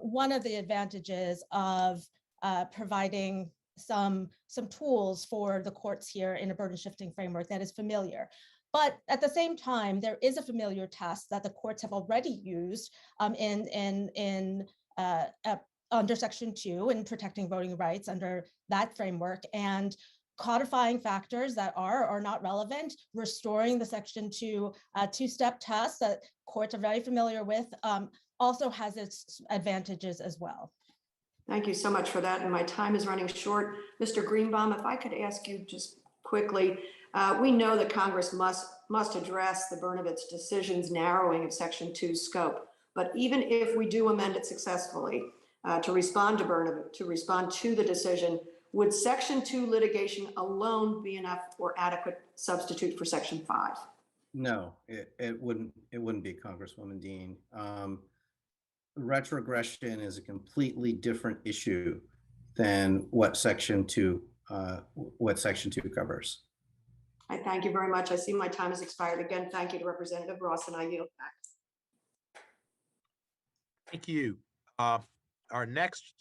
one of the advantages of providing some tools for the courts here in a burden shifting framework that is familiar. But at the same time, there is a familiar test that the courts have already used under Section 2 in protecting voting rights under that framework, and codifying factors that are or not relevant, restoring the Section 2 two-step test that courts are very familiar with, also has its advantages as well. Thank you so much for that. And my time is running short. Mr. Greenbaum, if I could ask you just quickly, we know that Congress must address the Brnovich decision's narrowing of Section 2's scope. But even if we do amend it successfully to respond to Brnovich, to respond to the decision, would Section 2 litigation alone be enough or adequate substitute for Section 5? No, it wouldn't be, Congresswoman Dean. Retrogression is a completely different issue than what Section 2 covers. I thank you very much. I see my time has expired. Again, thank you to Representative Ross, and I yield back. Thank you. Our next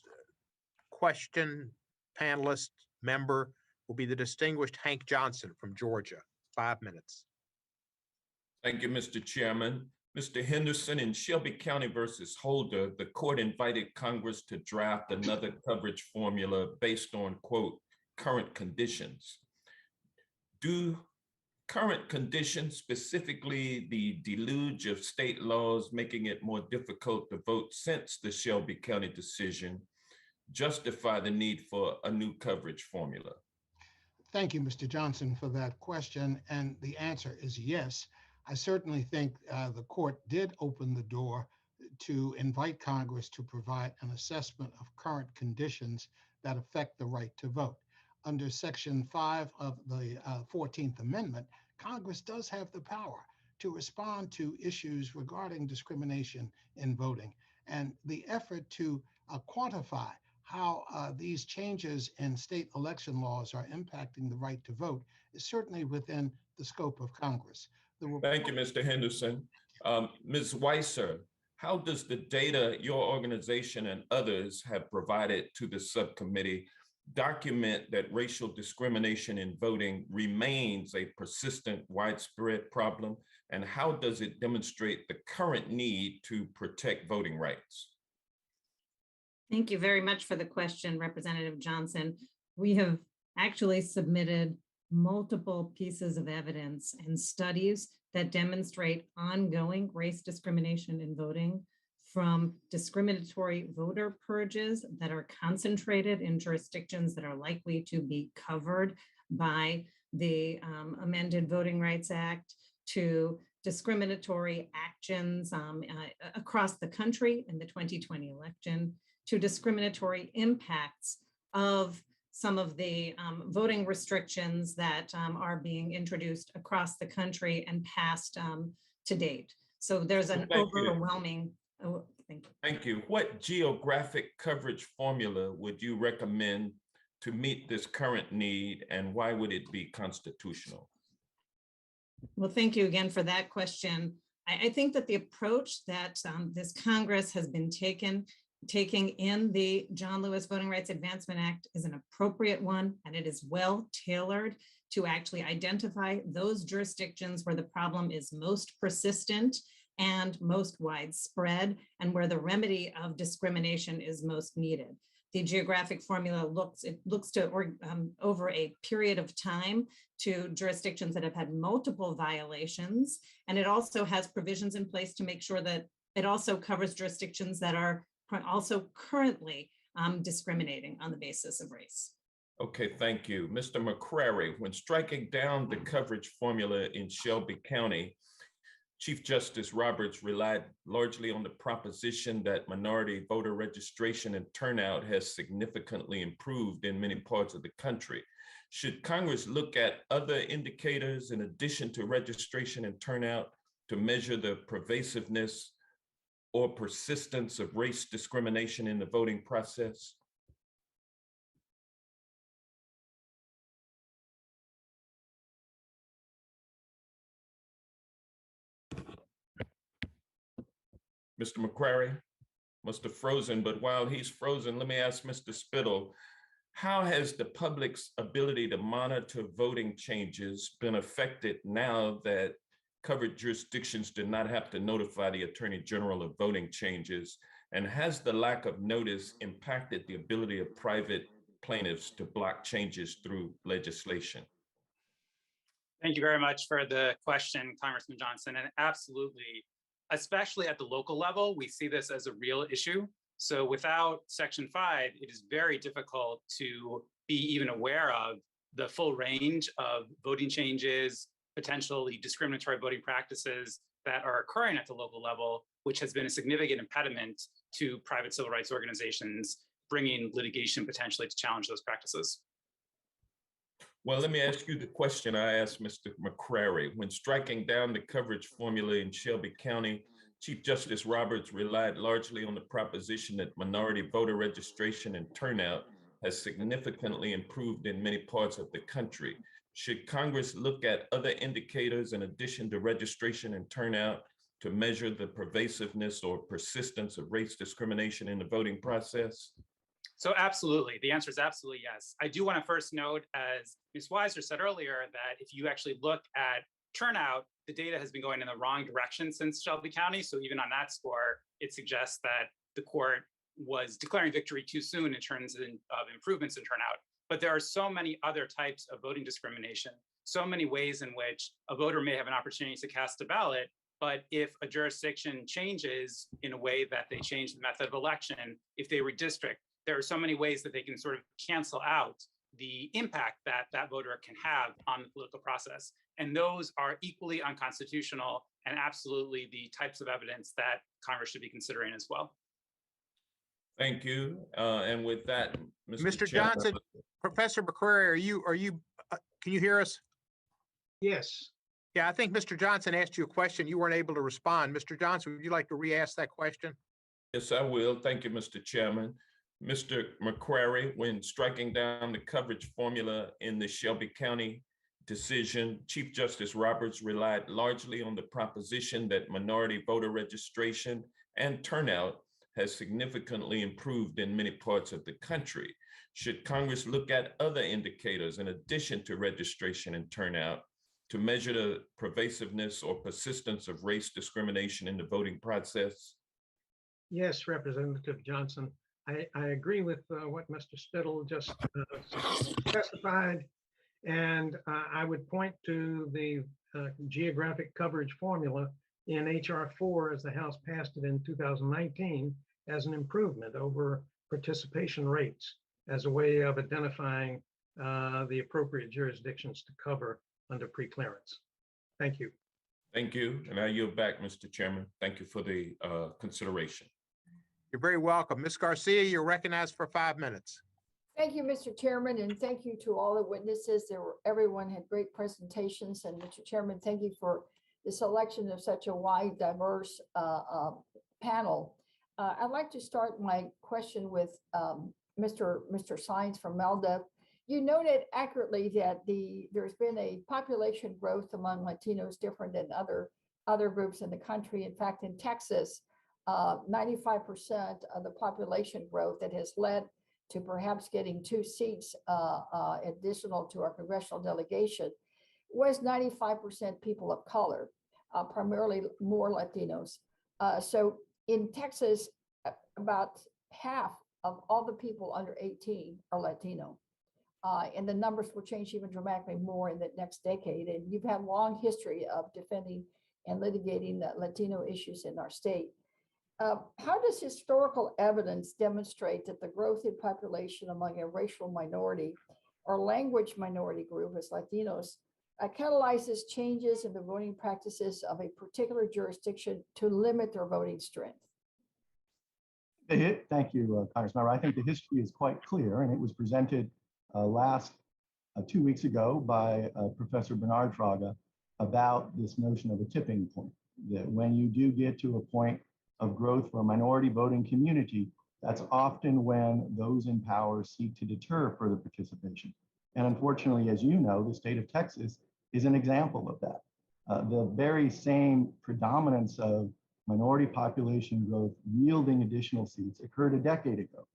question panelist member will be the distinguished Hank Johnson from Georgia. 5 minutes. Thank you, Mr. Chairman. Mr. Henderson, in Shelby County versus Holder, the court invited Congress to draft another coverage formula based on, quote, current conditions. Do current conditions, specifically the deluge of state laws making it more difficult to vote since the Shelby County decision, justify the need for a new coverage formula? Thank you, Mr. Johnson, for that question. And the answer is yes. I certainly think the court did open the door to invite Congress to provide an assessment of current conditions that affect the right to vote. Under Section 5 of the 14th Amendment, Congress does have the power to respond to issues regarding discrimination in voting. And the effort to quantify how these changes in state election laws are impacting the right to vote is certainly within the scope of Congress. Thank you, Mr. Henderson. Ms. Weiser, how does the data your organization and others have provided to the subcommittee document that racial discrimination in voting remains a persistent, widespread problem? And how does it demonstrate the current need to protect voting rights? Thank you very much for the question, Representative Johnson. We have actually submitted multiple pieces of evidence and studies that demonstrate ongoing race discrimination in voting from discriminatory voter purges that are concentrated in jurisdictions that are likely to be covered by the amended Voting Rights Act, to discriminatory actions across the country in the 2020 election, to discriminatory impacts of some of the voting restrictions that are being introduced across the country and passed to date. So there's an overwhelming, thank you. Thank you. What geographic coverage formula would you recommend to meet this current need, and why would it be constitutional? Well, thank you again for that question. I think that the approach that this Congress has been taking in the John Lewis Voting Rights Advancement Act is an appropriate one, and it is well tailored to actually identify those jurisdictions where the problem is most persistent and most widespread, and where the remedy of discrimination is most needed. The geographic formula looks to over a period of time to jurisdictions that have had multiple violations, and it also has provisions in place to make sure that it also covers jurisdictions that are also currently discriminating on the basis of race. Okay, thank you. Mr. Mccrary, when striking down the coverage formula in Shelby County, Chief Justice Roberts relied largely on the proposition that minority voter registration and turnout has significantly improved in many parts of the country. Should Congress look at other indicators in addition to registration and turnout to measure the pervasiveness or persistence of race discrimination in the voting process? Mr. Mccrary must have frozen, but while he's frozen, let me ask Mr. Spittle, how has the public's ability to monitor voting changes been affected now that covered jurisdictions did not have to notify the Attorney General of voting changes? And has the lack of notice impacted the ability of private plaintiffs to block changes through legislation? Thank you very much for the question, Congressman Johnson. And absolutely, especially at the local level, we see this as a real issue. So without Section 5, it is very difficult to be even aware of the full range of voting changes, potentially discriminatory voting practices that are occurring at the local level, which has been a significant impediment to private civil rights organizations bringing litigation potentially to challenge those practices. Well, let me ask you the question I asked Mr. Mccrary. When striking down the coverage formula in Shelby County, Chief Justice Roberts relied largely on the proposition that minority voter registration and turnout has significantly improved in many parts of the country. Should Congress look at other indicators in addition to registration and turnout to measure the pervasiveness or persistence of race discrimination in the voting process? So absolutely, the answer is absolutely yes. I do want to first note, as Ms. Weiser said earlier, that if you actually look at turnout, the data has been going in the wrong direction since Shelby County. So even on that score, it suggests that the court was declaring victory too soon in terms of improvements in turnout. But there are so many other types of voting discrimination, so many ways in which a voter may have an opportunity to cast a ballot, but if a jurisdiction changes in a way that they change the method of election, if they redistrict, there are so many ways that they can sort of cancel out the impact that that voter can have on the political process. And those are equally unconstitutional and absolutely the types of evidence that Congress should be considering as well. Thank you. And with that, Mr. Johnson, Professor Mccrary, can you hear us? Yes. Yeah, I think Mr. Johnson asked you a question. You weren't able to respond. Mr. Johnson, would you like to re-ask that question? Yes, I will. Thank you, Mr. Chairman. Mr. Mccrary, when striking down the coverage formula in the Shelby County decision, Chief Justice Roberts relied largely on the proposition that minority voter registration and turnout has significantly improved in many parts of the country. Should Congress look at other indicators in addition to registration and turnout to measure the pervasiveness or persistence of race discrimination in the voting process? Yes, Representative Johnson. I agree with what Mr. Spittle just testified, and I would point to the geographic coverage formula in HR 4 as the House passed it in 2019 as an improvement over participation rates as a way of identifying the appropriate jurisdictions to cover under preclearance. Thank you. Thank you. And I yield back, Mr. Chairman. Thank you for the consideration. You're very welcome. Ms. Garcia, you're recognized for 5 minutes. Thank you, Mr. Chairman, and thank you to all the witnesses. Everyone had great presentations, and Mr. Chairman, thank you for the selection of such a wide, diverse panel. I'd like to start my question with Mr. Sines from Melda. You noted accurately that there's been a population growth among Latinos different than other groups in the country. In fact, in Texas, 95% of the population growth that has led to perhaps getting 2 seats additional to our congressional delegation was 95% people of color, primarily more Latinos. So in Texas, about half of all the people under 18 are Latino. And the numbers will change even dramatically more in the next decade. And you've had a long history of defending and litigating the Latino issues in our state. How does historical evidence demonstrate that the growth in population among a racial minority or language minority group as Latinos catalyzes changes in the voting practices of a particular jurisdiction to limit their voting strength? Thank you, Congressmember. I think the history is quite clear, and it was presented last 2 weeks ago by Professor Bernard Fraga about this notion of a tipping point, that when you do get to a point of growth for a minority voting community, that's often when those in power seek to deter further participation. And unfortunately, as you know, the state of Texas is an example of that. The very same predominance of minority population growth yielding additional seats occurred a decade ago.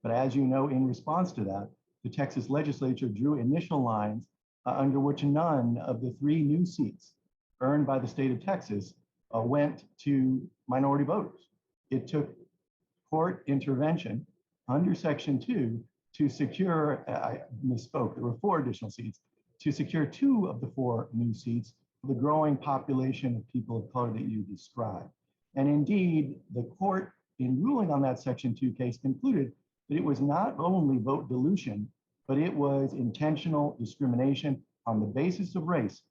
But as you know, in response to that, the Texas legislature drew initial lines under which none of the 3 new seats earned by the state of Texas went to minority voters. It took court intervention under Section 2 to secure, I misspoke, there were 4 additional seats, to secure 2 of the 4 new seats for the growing population of people of color that you described. And indeed, the court, in ruling on that Section 2 case, concluded that it was not only vote dilution, but it was intentional discrimination on the basis of race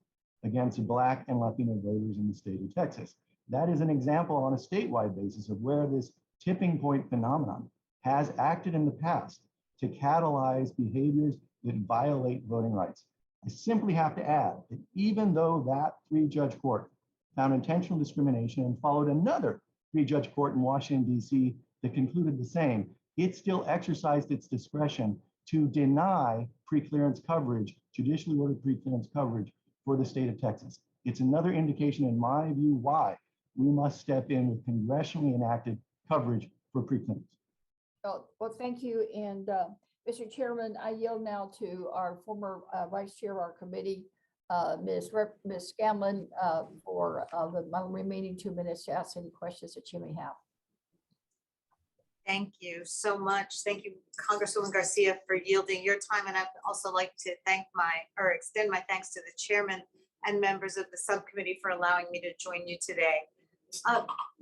against Black and Latino voters in the state of Texas. That is an example on a statewide basis of where this tipping point phenomenon has acted in the past to catalyze behaviors that violate voting rights. I simply have to add that even though that 3-judge court found intentional discrimination and followed another 3-judge court in Washington, D.C. that concluded the same, it still exercised its discretion to deny preclearance coverage, judicially ordered preclearance coverage for the state of Texas. It's another indication, in my view, why we must step in with congressionally enacted coverage for preclearance. Well, thank you. And Mr. Chairman, I yield now to our former Vice Chair of our committee, Ms. Scanlon, for my remaining 2 minutes to ask any questions that you may have. Thank you so much. Thank you, Congresswoman Garcia, for yielding your time. And I'd also like to extend my thanks to the chairman and members of the subcommittee for allowing me to join you today.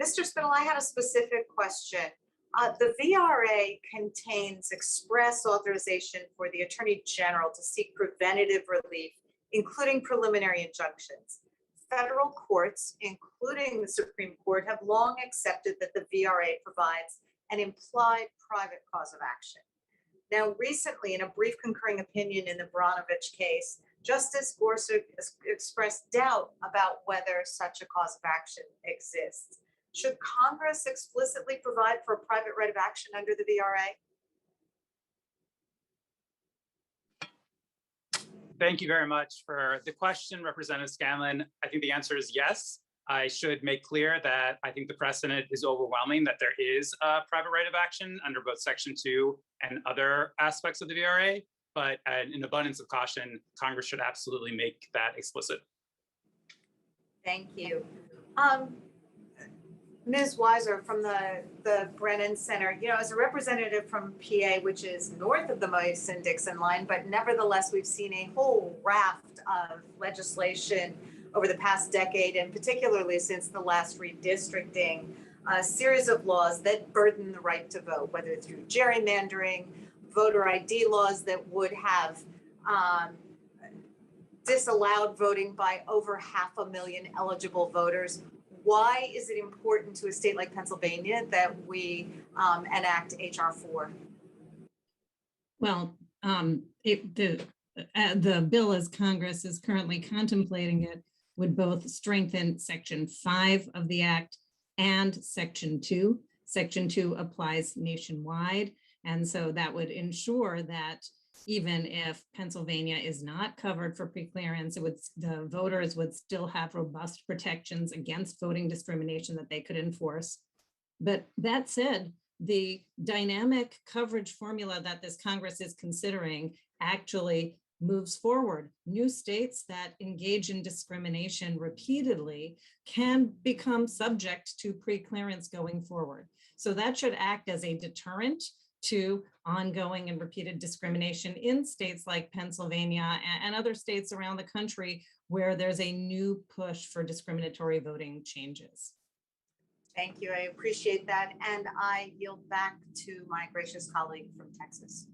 Mr. Spittle, I had a specific question. The VRA contains express authorization for the Attorney General to seek preventative relief, including preliminary injunctions. Federal courts, including the Supreme Court, have long accepted that the VRA provides an implied private cause of action. Now, recently, in a brief concurring opinion in the Baranovich case, Justice Gorsuch expressed doubt about whether such a cause of action exists. Should Congress explicitly provide for a private right of action under the VRA? Thank you very much for the question, Representative Scanlon. I think the answer is yes. I should make clear that I think the precedent is overwhelming that there is a private right of action under both Section 2 and other aspects of the VRA, but in abundance of caution, Congress should absolutely make that explicit. Thank you. Ms. Weiser from the Brennan Center, as a representative from PA, which is north of the Mason-Dixon line, but nevertheless, we've seen a whole raft of legislation over the past decade, and particularly since the last redistricting, a series of laws that burden the right to vote, whether through gerrymandering, voter ID laws that would have disallowed voting by over 500,000 eligible voters. Why is it important to a state like Pennsylvania that we enact HR 4? Well, the bill as Congress is currently contemplating it would both strengthen Section 5 of the Act and Section 2. Section 2 applies nationwide. And so that would ensure that even if Pennsylvania is not covered for preclearance, the voters would still have robust protections against voting discrimination that they could enforce. But that said, the dynamic coverage formula that this Congress is considering actually moves forward. New states that engage in discrimination repeatedly can become subject to preclearance going forward. So that should act as a deterrent to ongoing and repeated discrimination in states like Pennsylvania and other states around the country where there's a new push for discriminatory voting changes. Thank you. I appreciate that. And I yield back to my gracious colleague from Texas,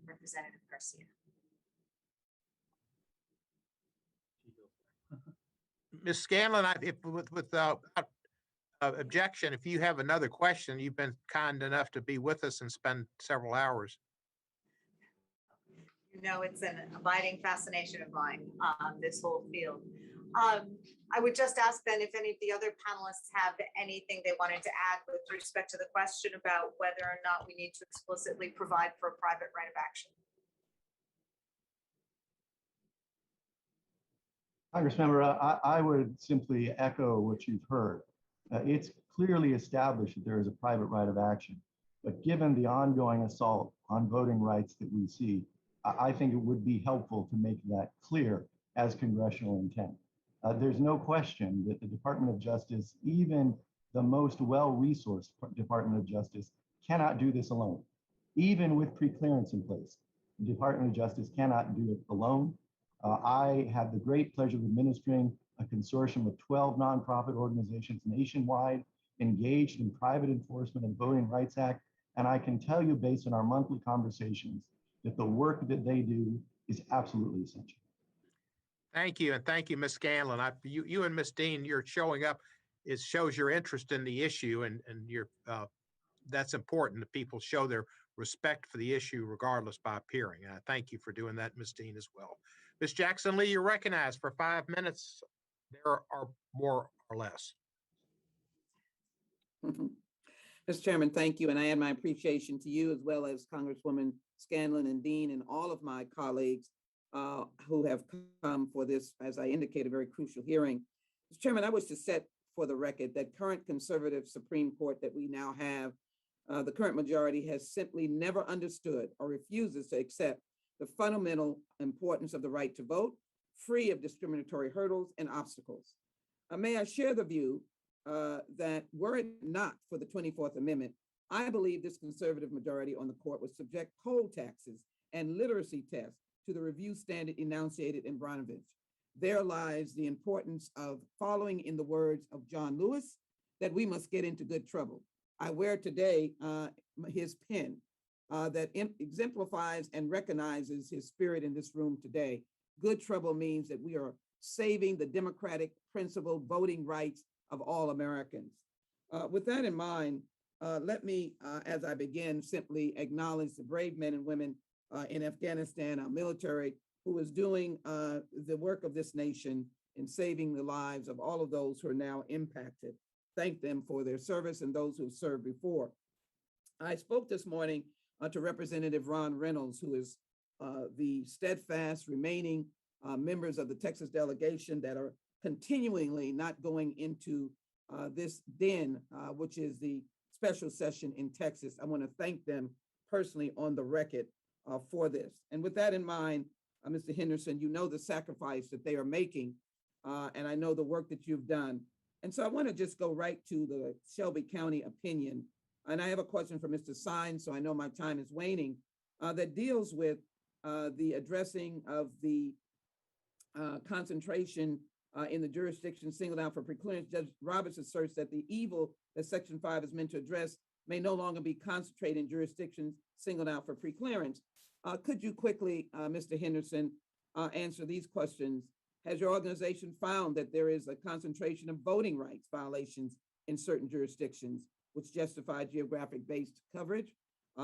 Representative Garcia. Ms. Scanlon, without objection, if you have another question, you've been kind enough to be with us and spend several hours. You know, it's an abiding fascination of mine, this whole field. I would just ask then if any of the other panelists have anything they wanted to add with respect to the question about whether or not we need to explicitly provide for a private right of action. Congressmember, I would simply echo what you've heard. It's clearly established that there is a private right of action, but given the ongoing assault on voting rights that we see, I think it would be helpful to make that clear as congressional intent. There's no question that the Department of Justice, even the most well-resourced Department of Justice, cannot do this alone. Even with preclearance in place, the Department of Justice cannot do it alone. I have the great pleasure of administering a consortium of 12 nonprofit organizations nationwide engaged in private enforcement of the Voting Rights Act. And I can tell you based on our monthly conversations that the work that they do is absolutely essential. Thank you. And thank you, Ms. Scanlon. You and Ms. Dean, you're showing up. It shows your interest in the issue, and that's important that people show their respect for the issue regardless by appearing. And I thank you for doing that, Ms. Dean, as well. Ms. Jackson-Lee, you're recognized for 5 minutes. There are more or less. Mr. Chairman, thank you. And I add my appreciation to you as well as Congresswoman Scanlon and Dean and all of my colleagues who have come for this, as I indicated, very crucial hearing. Mr. Chairman, I wish to set for the record that current conservative Supreme Court that we now have, the current majority has simply never understood or refuses to accept the fundamental importance of the right to vote, free of discriminatory hurdles and obstacles. May I share the view that were it not for the 24th Amendment, I believe this conservative majority on the court would subject poll taxes and literacy tests to the review standard enunciated in Bronovich. There lies the importance of following in the words of John Lewis, that we must get into good trouble. I wear today his pen that exemplifies and recognizes his spirit in this room today. Good trouble means that we are saving the democratic principle voting rights of all Americans. With that in mind, let me, as I begin, simply acknowledge the brave men and women in Afghanistan, our military, who is doing the work of this nation in saving the lives of all of those who are now impacted. Thank them for their service and those who have served before. I spoke this morning to Representative Ron Reynolds, who is the steadfast remaining members of the Texas delegation that are continually not going into this den, which is the special session in Texas. I want to thank them personally on the record for this. And with that in mind, Mr. Henderson, you know the sacrifice that they are making, and I know the work that you've done. And so I want to just go right to the Shelby County opinion. And I have a question for Mr. Sines, so I know my time is waning, that deals with the addressing of the concentration in the jurisdiction singled out for preclearance. Judge Roberts asserts that the evil that Section 5 is meant to address may no longer be concentrated in jurisdictions singled out for preclearance. Could you quickly, Mr. Henderson, answer these questions? Has your organization found that there is a concentration of voting rights violations in certain jurisdictions which justify geographic-based coverage?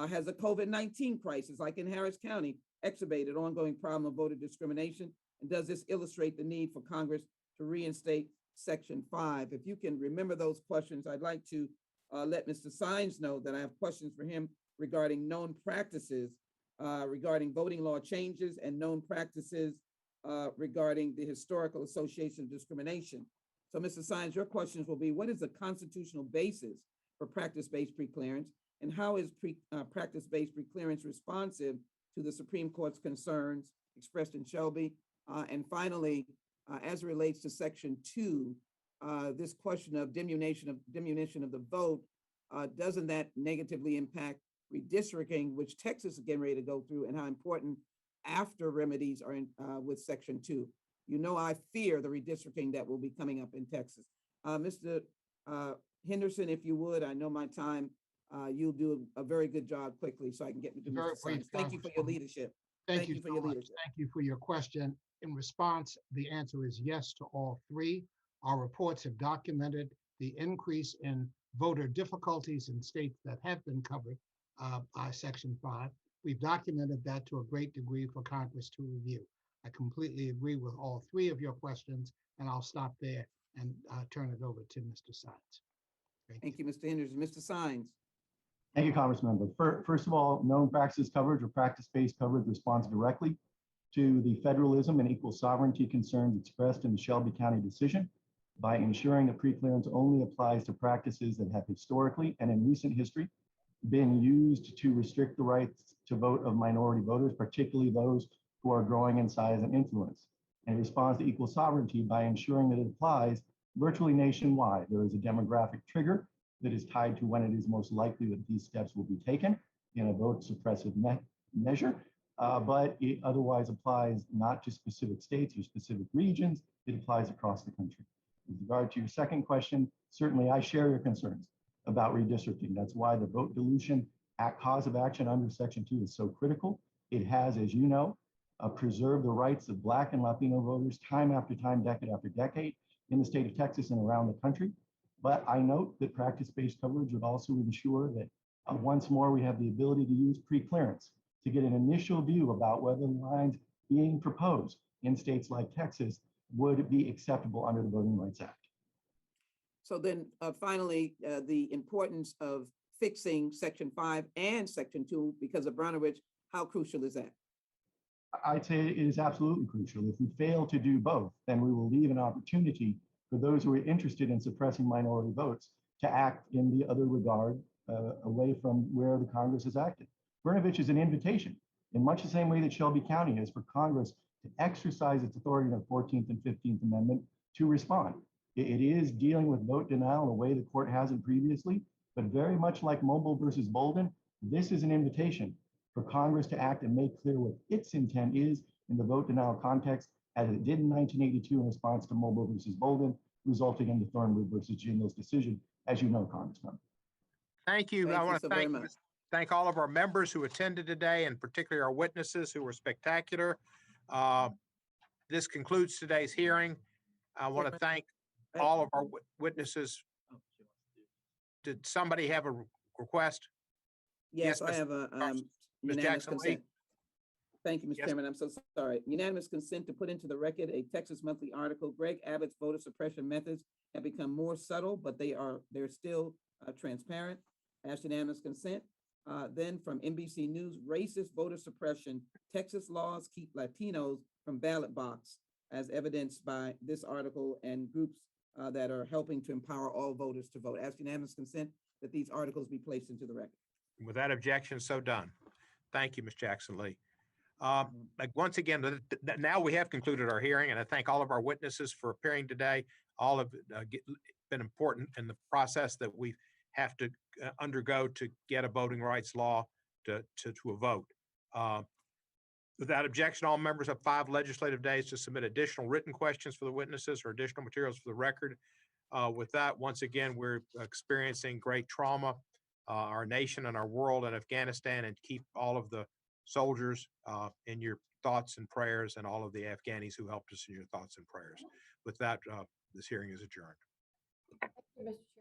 Has the COVID-19 crisis, like in Harris County, exacerbated ongoing problem of voter discrimination? And does this illustrate the need for Congress to reinstate Section 5? If you can remember those questions, I'd like to let Mr. Sines know that I have questions for him regarding known practices, regarding voting law changes, and known practices regarding the Historical Association of Discrimination. So, Mr. Sines, your questions will be, what is the constitutional basis for practice-based preclearance, and how is practice-based preclearance responsive to the Supreme Court's concerns expressed in Shelby? And finally, as it relates to Section 2, this question of diminution of the vote, doesn't that negatively impact redistricting, which Texas is getting ready to go through, and how important after remedies are in with Section 2? You know, I fear the redistricting that will be coming up in Texas. Mr. Henderson, if you would, I know my time, you'll do a very good job quickly so I can get to Mr. Sines. Thank you for your leadership. Thank you for your leadership. Thank you for your question. In response, the answer is yes to all three. Our reports have documented the increase in voter difficulties in states that have been covered by Section 5. We've documented that to a great degree for Congress to review. I completely agree with all three of your questions, and I'll stop there and turn it over to Mr. Sines. Thank you, Mr. Henderson. Mr. Sines. Thank you, Congressman. First of all, known practice coverage or practice-based coverage responds directly to the federalism and equal sovereignty concerns expressed in the Shelby County decision by ensuring that preclearance only applies to practices that have historically and in recent history been used to restrict the rights to vote of minority voters, particularly those who are growing in size and influence. And it responds to equal sovereignty by ensuring that it applies virtually nationwide. There is a demographic trigger that is tied to when it is most likely that these steps will be taken in a vote suppressive measure, but it otherwise applies not to specific states or specific regions, it applies across the country. With regard to your second question, certainly I share your concerns about redistricting. That's why the vote dilution cause of action under Section 2 is so critical. It has, as you know, preserved the rights of Black and Latino voters time after time, decade after decade in the state of Texas and around the country. But I note that practice-based coverage would also ensure that once more we have the ability to use preclearance to get an initial view about whether the lines being proposed in states like Texas would be acceptable under the Voting Rights Act. So then finally, the importance of fixing Section 5 and Section 2 because of Brownovich, how crucial is that? I'd say it is absolutely crucial. If we fail to do both, then we will leave an opportunity for those who are interested in suppressing minority votes to act in the other regard away from where the Congress has acted. Brownovich is an invitation in much the same way that Shelby County is for Congress to exercise its authority in the 14th and 15th Amendment to respond. It is dealing with vote denial in a way the court hasn't previously, but very much like Mobile versus Bolden, this is an invitation for Congress to act and make clear what its intent is in the vote denial context, as it did in 1982 in response to Mobile versus Bolden, resulting in the Thornwood versus Jingles decision, as you know, Congressman. Thank you. I want to thank all of our members who attended today, and particularly our witnesses who were spectacular. This concludes today's hearing. I want to thank all of our witnesses. Did somebody have a request? Yes, I have a unanimous consent. Thank you, Mr. Chairman. I'm so sorry. Unanimous consent to put into the record a Texas Monthly article. Greg Abbott's voter suppression methods have become more subtle, but they're still transparent. Asked unanimous consent. Then from NBC News, racist voter suppression. Texas laws keep Latinos from ballot box, as evidenced by this article and groups that are helping to empower all voters to vote. Ask unanimous consent that these articles be placed into the record. Without objection, so done. Thank you, Ms. Jackson-Lee. Once again, now we have concluded our hearing, and I thank all of our witnesses for appearing today. All have been important in the process that we have to undergo to get a voting rights law to a vote. Without objection, all members have 5 legislative days to submit additional written questions for the witnesses or additional materials for the record. With that, once again, we're experiencing great trauma, our nation and our world in Afghanistan, and keep all of the soldiers in your thoughts and prayers, and all of the Afghanis who helped us in your thoughts and prayers. With that, this hearing is adjourned. Thank you, Mr.